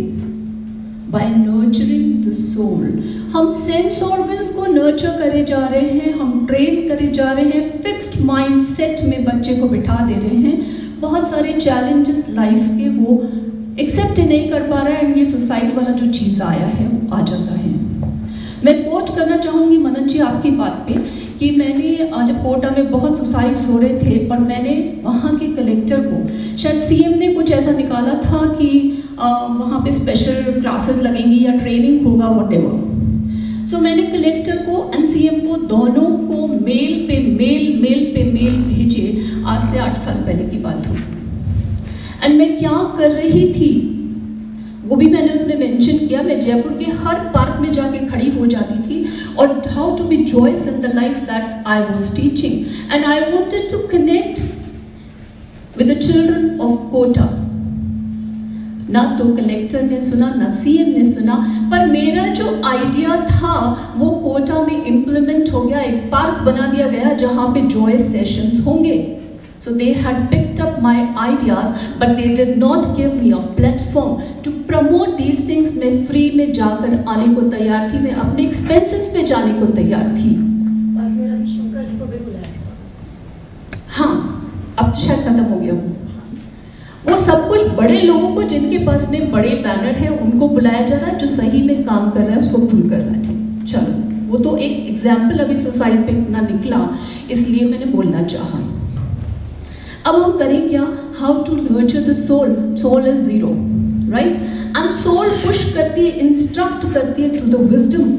M: By nurturing the soul. हम सेंस ऑर्गन्स को नर्चर करे जा रहे हैं, हम ट्रेन करे जा रहे हैं, फिक्स्ड माइंड सेट में बच्चे को बिठा दे रहे हैं। बहुत सारे चैलेंजेस लाइफ के वो एक्सेप्ट नहीं कर पा रहा है, एंड ये सुसाइड वाला जो चीज़ आया है वो आ जाता है। मैं कोट करना चाहूँगी मनन जी आपकी बात पे कि मैंने जब कोटा में बहुत सुसाइड्स हो रहे थे और मैंने वहाँ के कलेक्टर को, शायद सीएम ने कुछ ऐसा निकाला था कि वहाँ पे स्पेशल क्लासेस लगेंगी या ट्रेनिंग होगा व्हाटएवर। सो मैंने कलेक्टर को एंड सीएम को दोनों को मेल पे मेल भेजे। आज से 8 साल पहले की बात होगी। एंड मैं क्या कर रही थी वो भी मैंने उसमें मेंशन किया। मैं जयपुर के हर पार्क में जाके खड़ी हो जाती थी और how to be joyous in the life that I was teaching, and I wanted to connect with the children of Kota. ना तो कलेक्टर ने सुना, ना सीएम ने सुना, पर मेरा जो आइडिया था वो कोटा में इम्प्लीमेंट हो गया। एक पार्क बना दिया गया जहाँ पे जॉयस सेशंस होंगे। So they had picked up my ideas, but they did not give me a platform to promote these things. मैं फ्री में जाकर आने को तैयार थी, मैं अपने एक्सपेंसेस पे जाने को तैयार थी।
G: शंकर जी को भी बुलाया।
M: हाँ, अब तो शायद खत्म हो गया वो सब कुछ। बड़े लोगों को जिनके पास में बड़े बैनर हैं उनको बुलाया जा रहा है, जो सही में काम कर रहा है उसको भूल कर रहा है। ठीक, चलो वो तो एक एग्जाम्पल अभी सोसाइटी पे ना निकला, इसलिए मैंने बोलना चाहा। अब हम करें क्या? How to nurture the soul. Soul is zero, right? And soul push करती है, इंस्ट्रक्ट करती है टू द विजडम,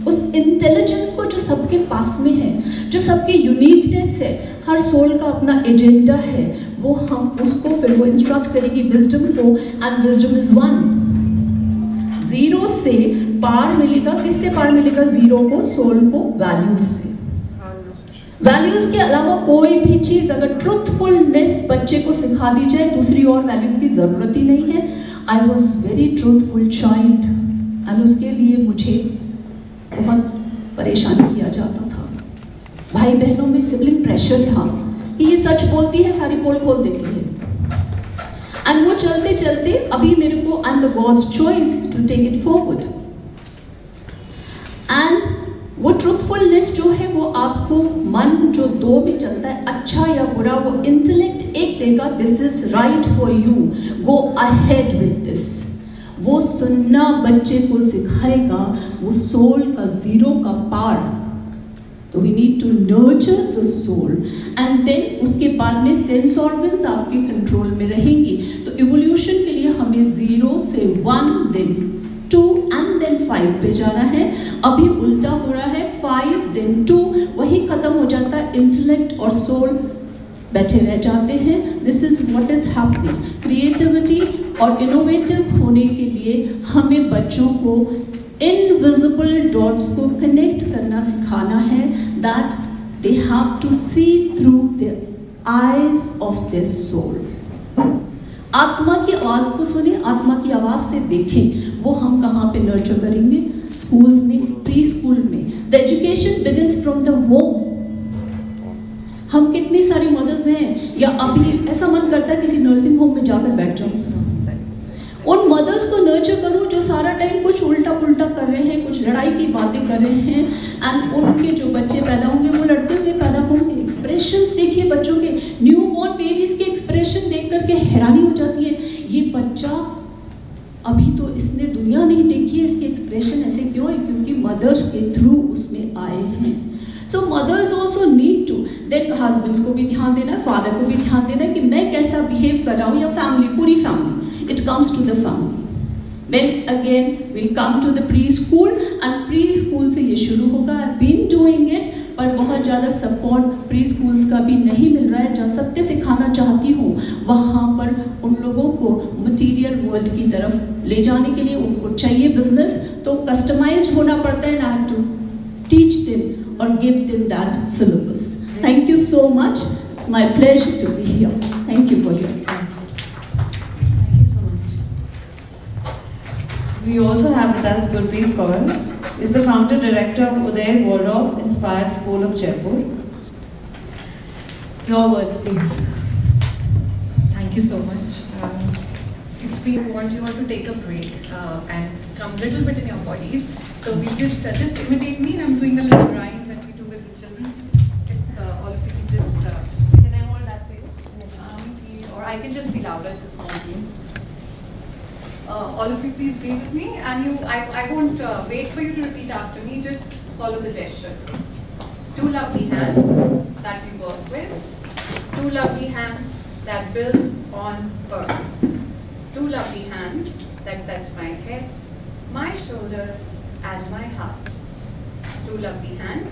M: उस इंटेलिजेंस को जो सबके पास में है, जो सबकी यूनिकनेस है। हर सोल का अपना एजेंडा है, वो हम उसको फिर वो इंस्ट्रक्ट करेगी विजडम को, and wisdom is one. Zero से पार मिलेगा, किससे पार मिलेगा जीरो को? सोल को वैल्यूज से। वैल्यूज के अलावा कोई भी चीज अगर ट्रूथफुलनेस बच्चे को सिखा दी जाए, दूसरी और वैल्यूज की जरूरत ही नहीं है। I was very truthful child, and उसके लिए मुझे बहुत परेशान किया जाता था। भाई बहनों में सिबलिंग प्रेशर था कि ये सच बोलती है, सारी पोल खोल देती है। एंड वो चलते चलते अभी मेरे को I am the God's choice to take it forward. And वो ट्रूथफुलनेस जो है वो आपको मन जो दो में चलता है, अच्छा या बुरा, वो इंटेलेक्ट एक देगा, this is right for you, go ahead with this. वो सुनना बच्चे को सिखाएगा, वो सोल का जीरो का पार। तो we need to nurture the soul, and then उसके बाद में सेंस ऑर्गन्स आपके कंट्रोल में रहेंगी। तो इवोल्यूशन के लिए हमें 0 से 1 देन 2 एंड देन 5 पे जाना है। अभी उल्टा हो रहा है, 5 देन 2, वही खत्म हो जाता है, इंटेलेक्ट और सोल बैठे रह जाते हैं। This is what is happening. Creativity और इनोवेटिव होने के लिए हमें बच्चों को इनविजिबल डॉट्स को कनेक्ट करना सिखाना है, that they have to see through the eyes of their soul. आत्मा की आवाज को सुने, आत्मा की आवाज से देखें। वो हम कहाँ पे नर्चर करेंगे? स्कूल्स में, प्री स्कूल में। The education begins from the home. हम कितनी सारी मदर्स हैं, या अभी ऐसा मन करता है किसी नर्सिंग होम में जाकर बैठ जाऊं, उन मदर्स को नर्चर करूं जो सारा टाइम कुछ उल्टा पुल्टा कर रहे हैं, कुछ लड़ाई की बातें कर रहे हैं, एंड उनके जो बच्चे पैदा होंगे वो लड़ते हुए पैदा होंगे। एक्सप्रेशंस देखिए बच्चों के, न्यू बॉर्न बेबीज के एक्सप्रेशन देख करके हैरानी हो जाती है, ये बच्चा अभी तो इसने दुनिया नहीं देखी है, इसके एक्सप्रेशन ऐसे क्यों है? क्योंकि मदर्स के थ्रू उसमें आए हैं। So mothers also need to, then husbands को भी ध्यान देना है, father को भी ध्यान देना है कि मैं कैसा behave कर रहा हूँ, या family, पूरी family. It comes to the family. Then again we'll come to the preschool, and preschool से ये शुरू होगा. I've been doing it, पर बहुत ज़्यादा support preschools का भी नहीं मिल रहा है. जहाँ सत्य सिखाना चाहती हूँ वहाँ पर उन लोगों को material world की तरफ ले जाने के लिए उनको चाहिए business, तो customized होना पड़ता है. And I have to teach them or give them that syllabus. Thank you so much. It's my pleasure to be here. Thank you for your time.
A: We also have with us Gurpreet Kaur, is the founder director of Uday Waldorf Inspired School of Jaipur. Your words, please.
N: Thank you so much. It's been, I want you all to take a break and come a little bit in your bodies. So we just imitate me. I'm doing a little rhyme that we do with the children. If all of you can just, can I hold that for you? Or I can just be louder, it's a small team. All of you please be with me, and I won't wait for you to repeat after me, just follow the gestures. Two lovely hands that we work with, two lovely hands that build on earth, two lovely hands that touch my head, my shoulders and my heart, two lovely hands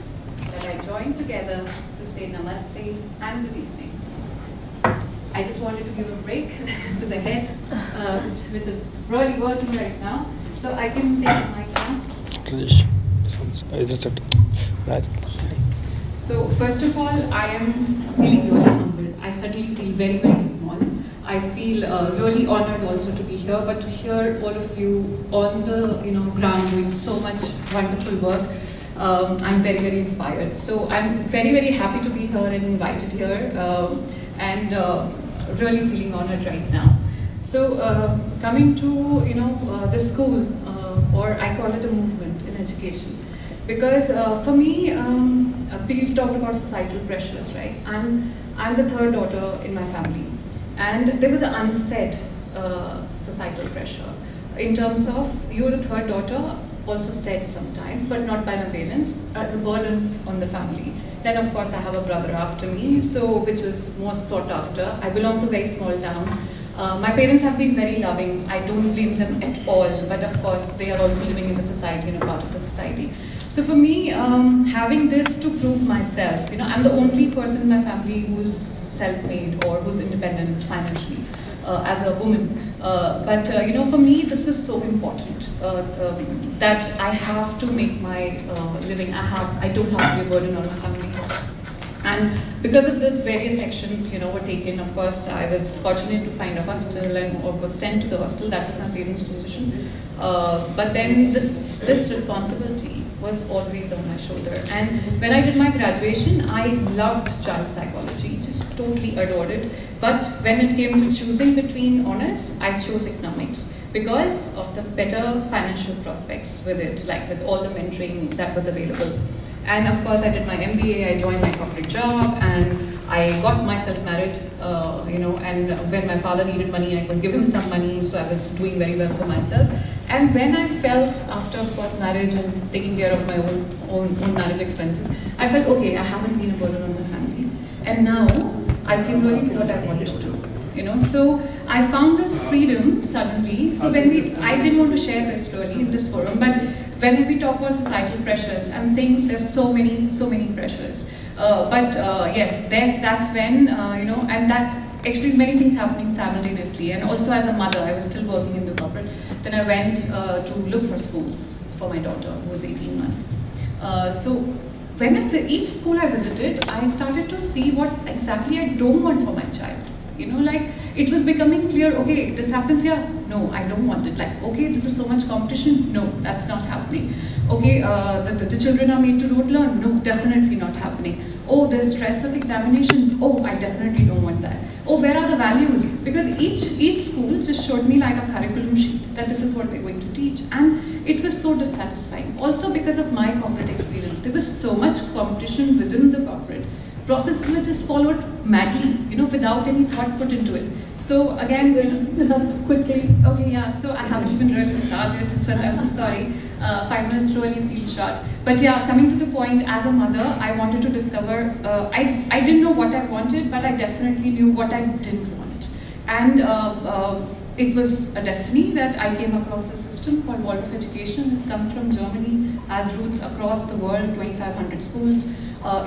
N: that I join together to say namaste and good evening. I just wanted to give a break to the head, which is really working right now. So I can take the mic now. So first of all, I am feeling really humbled. I suddenly feel very, very small. I feel really honored also to be here, but to hear all of you on the ground doing so much wonderful work, I'm very, very inspired. So I'm very, very happy to be here and invited here, and really feeling honored right now. So coming to the school, or I call it a movement in education, because for me, we've talked about societal pressures, right? I'm the third daughter in my family, and there was an unsaid societal pressure in terms of you're the third daughter, also said sometimes, but not by my parents, as a burden on the family. Then of course I have a brother after me, so which was more sought after. I belong to a very small town. My parents have been very loving. I don't blame them at all, but of course they are also living in the society and a part of the society. So for me, having this to prove myself, I'm the only person in my family who's self-made or who's independent financially as a woman. But for me, this was so important that I have to make my living. I don't have to be a burden on my family. And because of this, various actions, were taken. Of course, I was fortunate to find a hostel and was sent to the hostel. That was my parents' decision. But then this responsibility was always on my shoulder. And when I did my graduation, I loved child psychology, just totally adored it. But when it came to choosing between honors, I chose economics because of the better financial prospects with it, like with all the mentoring that was available. And of course, I did my MBA, I joined my corporate job, and I got myself married, and when my father needed money, I could give him some money, so I was doing very well for myself. And when I felt, after of course marriage and taking care of my own marriage expenses, I felt, okay, I haven't been a burden on my family. And now, I can really do what I wanted to do, So I found this freedom suddenly. So when I didn't want to share this really in this forum, but when we talk about societal pressures, I'm saying there's so many pressures. Yes, that's when, and that actually many things happening simultaneously. And also as a mother, I was still working in the corporate. Then I went to look for schools for my daughter, who was 18 months. So each school I visited, I started to see what exactly I don't want for my child. Like it was becoming clear, okay, this happens here, no, I don't want it. Like, okay, this is so much competition, no, that's not happening. Okay, the children are made to rote learn, no, definitely not happening. Oh, there's stress of examinations, oh, I definitely don't want that. Oh, where are the values? Because each school just showed me like a curriculum sheet that this is what they're going to teach, and it was so dissatisfying. Also because of my corporate experience, there was so much competition within the corporate. Processes were just followed madly, without any thought put into it. So again, we'll have to quickly. Okay, yeah. So I haven't even really started, so I'm so sorry. 5 minutes really feels short. But yeah, coming to the point, as a mother, I wanted to discover. I didn't know what I wanted, but I definitely knew what I didn't want. And it was a destiny that I came across a system called Waldorf Education. It comes from Germany, has roots across the world, 2,500 schools.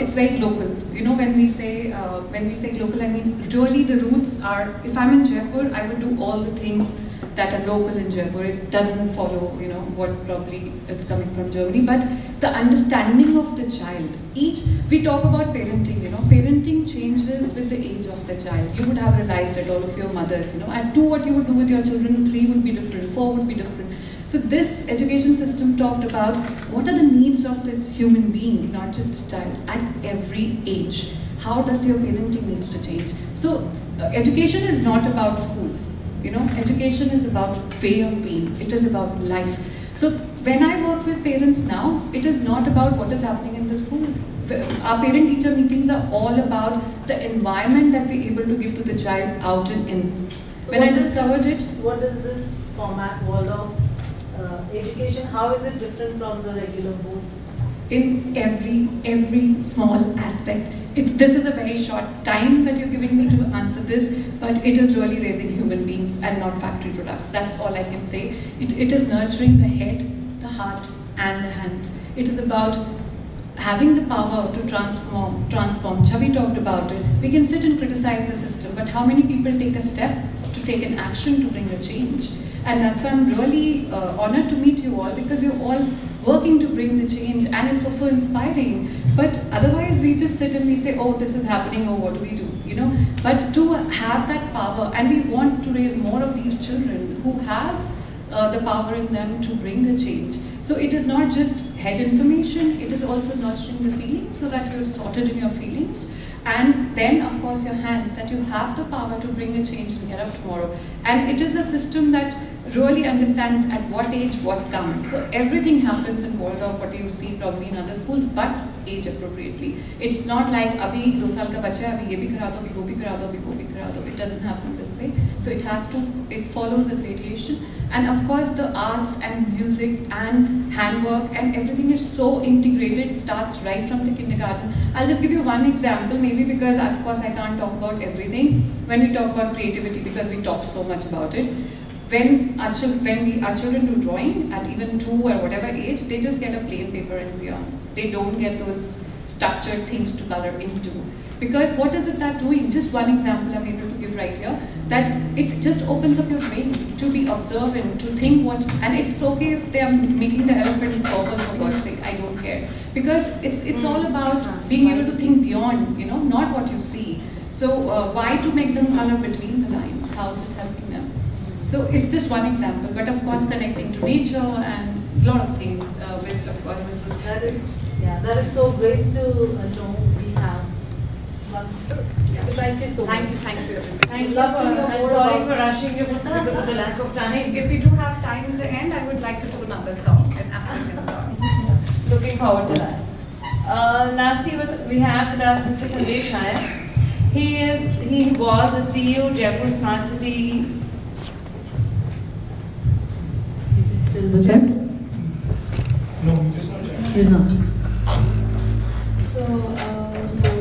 N: It's very local. You know, when we say local, I mean really the roots are. If I'm in Jaipur, I would do all the things that are local in Jaipur. It doesn't follow, you know, what probably it's coming from Germany. But the understanding of the child. We talk about parenting. You know, parenting changes with the age of the child. You would have realized it, all of your mothers. You know, at 2, what you would do with your children, 3 would be different, 4 would be different. So this education system talked about what are the needs of the human being, not just a child, at every age. How does your parenting needs to change? So education is not about school. You know, education is about way of being. It is about life. So when I work with parents now, it is not about what is happening in the school. Our parent-teacher meetings are all about the environment that we're able to give to the child out and in. When I discovered it,
K: what is this format, Waldorf education? How is it different from the regular boards?
N: In every small aspect. This is a very short time that you're giving me to answer this, but it is really raising human beings and not factory products. That's all I can say. It is nurturing the head, the heart, and the hands. It is about having the power to transform. Chavi talked about it. We can sit and criticize the system, but how many people take a step to take an action to bring a change? And that's why I'm really honored to meet you all, because you're all working to bring the change, and it's also inspiring. But otherwise we just sit and we say, oh, this is happening, oh, what do we do, you know? But to have that power, and we want to raise more of these children who have the power in them to bring a change. So it is not just head information, it is also nurturing the feelings so that you're sorted in your feelings. And then, of course, your hands, that you have the power to bring a change and get up tomorrow. And it is a system that really understands at what age what counts. So everything happens in Waldorf, what you see probably in other schools, but age appropriately. It's not like, abhi 2 saal ka bacha hai, abhi ye bhi kara do, abhi wo bhi kara do, abhi wo bhi kara do. It doesn't happen this way. So it follows a gradation. And of course, the arts and music and handwork and everything is so integrated. It starts right from the kindergarten. I'll just give you one example, maybe because of course I can't talk about everything when we talk about creativity, because we talk so much about it. When our children do drawing at even 2 or whatever age, they just get a plain paper and crayons. They don't get those structured things to color into. Because what is it that doing? Just one example I'm able to give right here, that it just opens up your brain to be observant, to think what, and it's okay if they are making the elephant purple, for God's sake, I don't care. Because it's all about being able to think beyond, you know, not what you see. So why to make them color between the lines? How is it helping them? So it's just one example, but of course connecting to nature and a lot of things, which of course this is.
K: That is so great to know we have. Thank you so much.
N: Thank you.
K: I'm sorry for rushing you because of the lack of time.
N: If we do have time in the end, I would like to do another song, an African song.
A: Looking forward to that. Lastly, we have with us Mr. Sandesh Nayak. He was the CEO Jaipur Smart City.
B: Is he still with us?
C: No, he's not there.
B: He's not.
A: So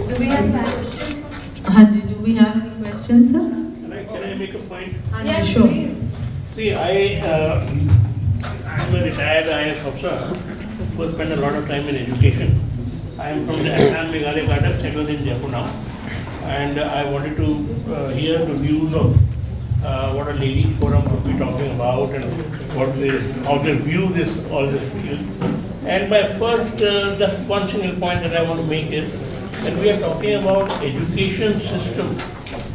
A: do we have questions?
B: Hanji, do we have any questions, sir?
J: Can I make a point?
B: Hanji,
A: Yes,
B: sure.
A: please.
J: See, I'm a retired IAS officer who spent a lot of time in education. I am from the Assam Meghalaya Karnataka, settled in Jaipur now, and I wanted to hear the views of what a ladies forum would be talking about and how they view all this field. And my first, just one single point that I want to make is that we are talking about education system,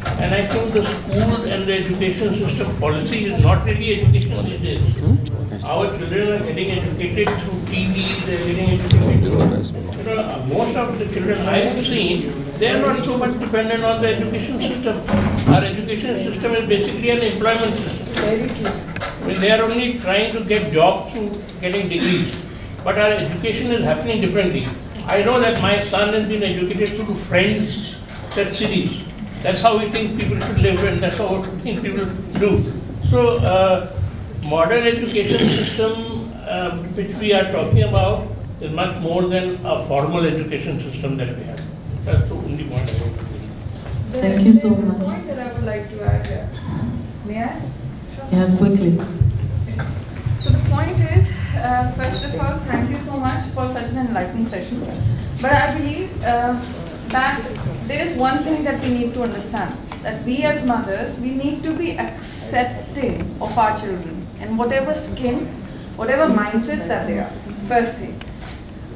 J: and I think the school and the education system policy is not really educational these days. Our children are getting educated through TV, they are getting educated. Most of the children I have seen, they are not so much dependent on the education system. Our education system is basically an employment system.
K: Very true.
J: I mean, they are only trying to get jobs through getting degrees. But our education is happening differently. I know that my son has been educated through friends at cities. That's how we think people should live, and that's how we think people do. So, modern education system which we are talking about is much more than a formal education system that we have. That's the only point I want to make.
B: Thank you so much.
D: There's a point that I would like to add here. May I? Sure.
B: Yeah, quickly.
D: So the point is, first of all, thank you so much for such an enlightening session. But I believe that there is one thing that we need to understand, that we as mothers, we need to be accepting of our children and whatever skin, whatever mindsets that they are. First thing.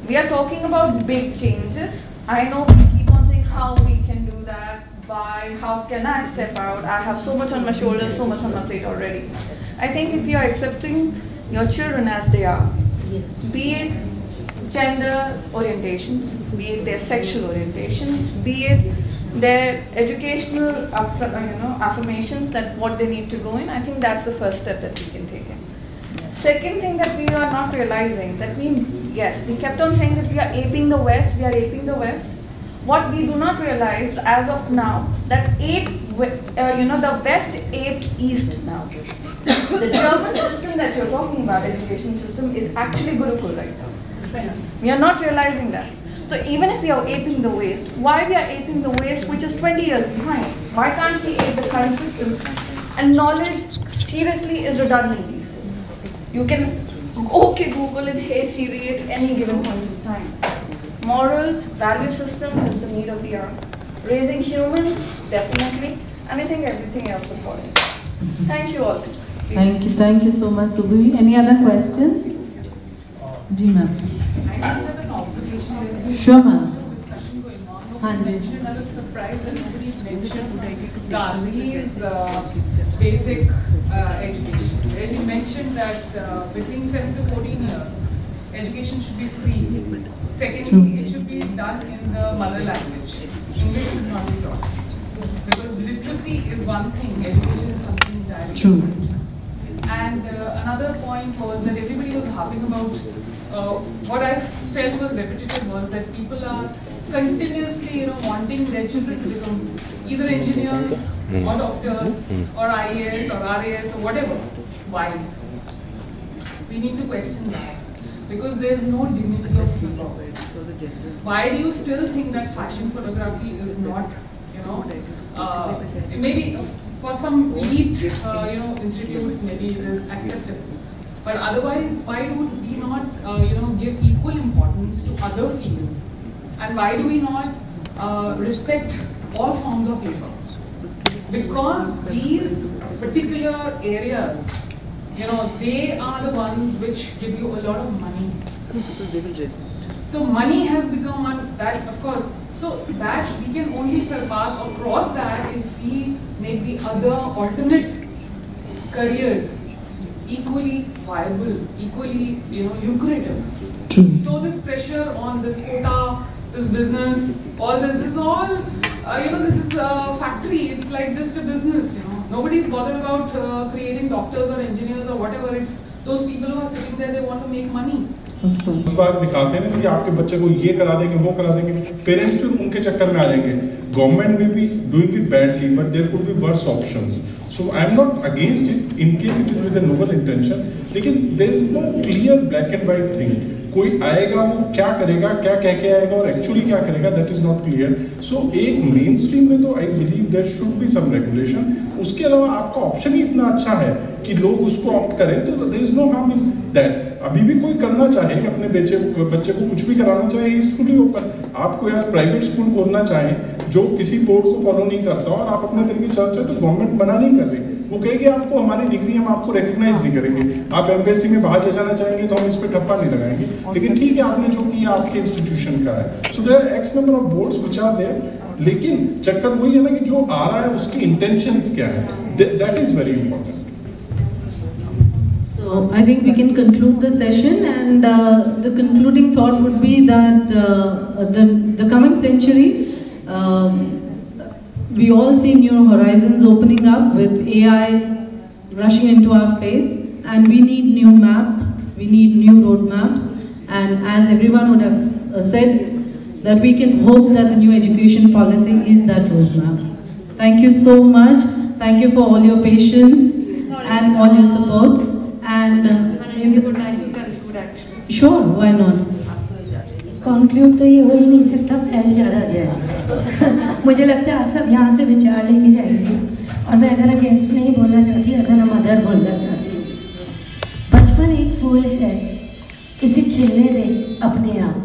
D: We are talking about big changes. I know we keep on saying how we can do that, why, how can I step out, I have so much on my shoulders, so much on my plate already. I think if you are accepting your children as they are, be it gender orientations, be it their sexual orientations, be it their educational affirmations that what they need to go in, I think that's the first step that we can take in. Second thing that we are not realizing, that we kept on saying that we are aping the West, we are aping the West. What we do not realize as of now, that the West aped East now. The German system that you're talking about, education system, is actually Gurukul right now. We are not realizing that. So even if we are aping the West, why we are aping the West which is 20 years behind? Why can't we ape the current system? And knowledge seriously is redundant these days. You can okay Google and hey Siri at any given point of time. Morals, value systems is the need of the hour. Raising humans, definitely. And I think everything else will follow. Thank you all.
B: Thank you so much, Subhi. Any other questions? Ji ma'am.
N: I just have an observation.
B: Sure ma'am.
N: Discussion going on. Nobody mentioned as a surprise that nobody mentioned Gandhi's basic education. Where he mentioned that between 7 to 14 years, education should be free. Secondly, it should be done in the mother language. English should not be taught. Because literacy is one thing, education is something entirely different. And another point was that everybody was harping about, what I felt was repetitive was that people are continuously wanting their children to become either engineers or doctors or IAS or RAS or whatever. Why? We need to question that. Because there is no dignity of people. Why do you still think that fashion photography is not, maybe for some elite, institutes, maybe it is acceptable. But otherwise, why do we not, give equal importance to other fields? And why do we not respect all forms of labor? Because these particular areas, they are the ones which give you a lot of money. So money has become one that, of course, so that we can only surpass or cross that if we make the other alternate careers equally viable, equally, lucrative. So this pressure on this quota, this business, all this is all, this is a factory. It's like just a business, Nobody's bothered about creating doctors or engineers or whatever. It's those people who are sitting there, they want to make money.
I: उस बात दिखाते हैं ना कि आपके बच्चे को ये करा देंगे, वो करा देंगे, पेरेंट्स भी उनके चक्कर में आ जाएंगे. गवर्नमेंट में भी doing it badly, but there could be worse options. So I am not against it in case it is with a noble intention, लेकिन there is no clear black and white thing. कोई आएगा, वो क्या करेगा, क्या कह के आएगा और एक्चुअली क्या करेगा, that is not clear. So एक मेन स्ट्रीम में तो I believe there should be some regulation. उसके अलावा आपका ऑप्शन ही इतना अच्छा है कि लोग उसको ऑप्ट करें, तो there is no harm in that. अभी भी कोई करना चाहे, अपने बच्चे को कुछ भी कराना चाहे, इज फुली ओपन. आप कोई आज प्राइवेट स्कूल खोलना चाहें जो किसी बोर्ड को फॉलो नहीं करता और आप अपने तरीके चल चाहे, तो गवर्नमेंट मना नहीं कर रही. वो कहेगी आपको हमारी डिग्री हम आपको रिकग्नाइज नहीं करेंगे. आप एमबीएससी में बाहर ले जाना चाहेंगे तो हम इस पर ठप्पा नहीं लगाएंगे, लेकिन ठीक है आपने जो किया आपके इंस्टीट्यूशन का है. So there are X number of boards which are there, लेकिन चक्कर वही है ना कि जो आ रहा है उसकी इंटेंशंस क्या है, that is very important.
B: So I think we can conclude the session, and the concluding thought would be that the coming century, we all see new horizons opening up with AI rushing into our face, and we need new map, we need new roadmaps, and as everyone would have said, that we can hope that the new education policy is that roadmap. Thank you so much. Thank you for all your patience and all your support. And
A: I would like to conclude actually.
B: Sure, why not?
G: Conclude तो ये हो ही नहीं सकता, फैल ज़्यादा गया है। मुझे लगता है आज सब यहाँ से विचार लेके जाएंगे, और मैं एज एन गेस्ट नहीं बोलना चाहती, एज एन मदर बोलना चाहती हूँ। बचपन एक फूल है, इसे खिलने दे अपने आप,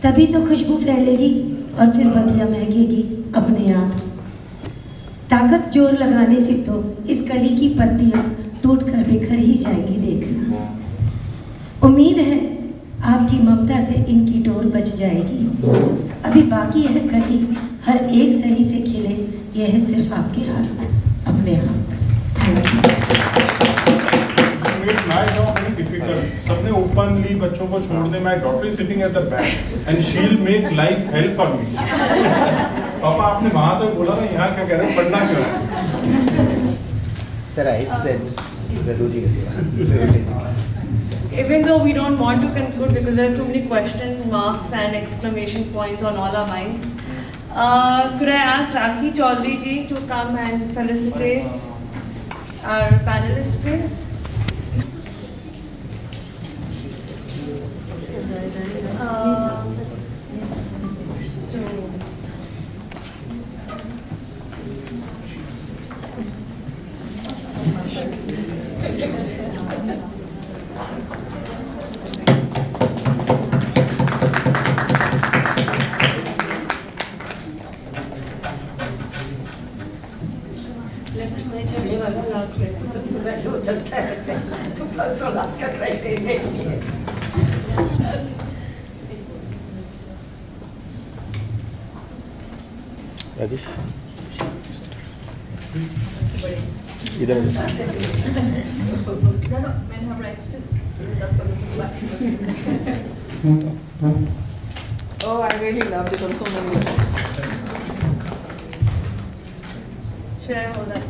G: तभी तो खुशबू फैलेगी और फिर बगिया महकेगी अपने आप। ताकत जोर लगाने से तो इस कली की पत्तियाँ टूट कर बिखर ही जाएंगी, देखना। उम्मीद है आपकी ममता से इनकी डोर बच जाएगी। अभी बाकी है कली हर एक सही से खिले, यह है सिर्फ आपके हाथ, अपने हाथ।
C: सबने ओपनली बच्चों को छोड़ दे, my daughter is sitting at the back end she will make life hell for me. पापा आपने वहां तक बोला ना, यहाँ क्या कह रहे हैं, पढ़ना क्यों है?
L: सर आई सेड जरूरी है।
A: Even though we don't want to conclude because there are so many question marks and exclamation points on all our minds, could I ask Rakhi Chaudhary ji to come and felicitate our panelists, please?
H: First और last का criteria ही है।
O: राजेश इधर
E: Men have rights too. That's what this is about.
D: Oh, I really loved it on so many levels.
A: Should I hold that?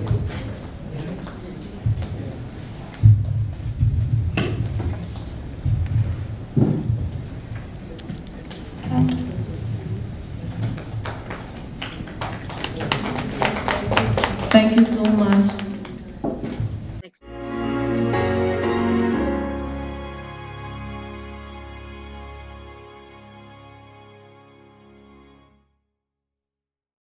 B: Thank you so much.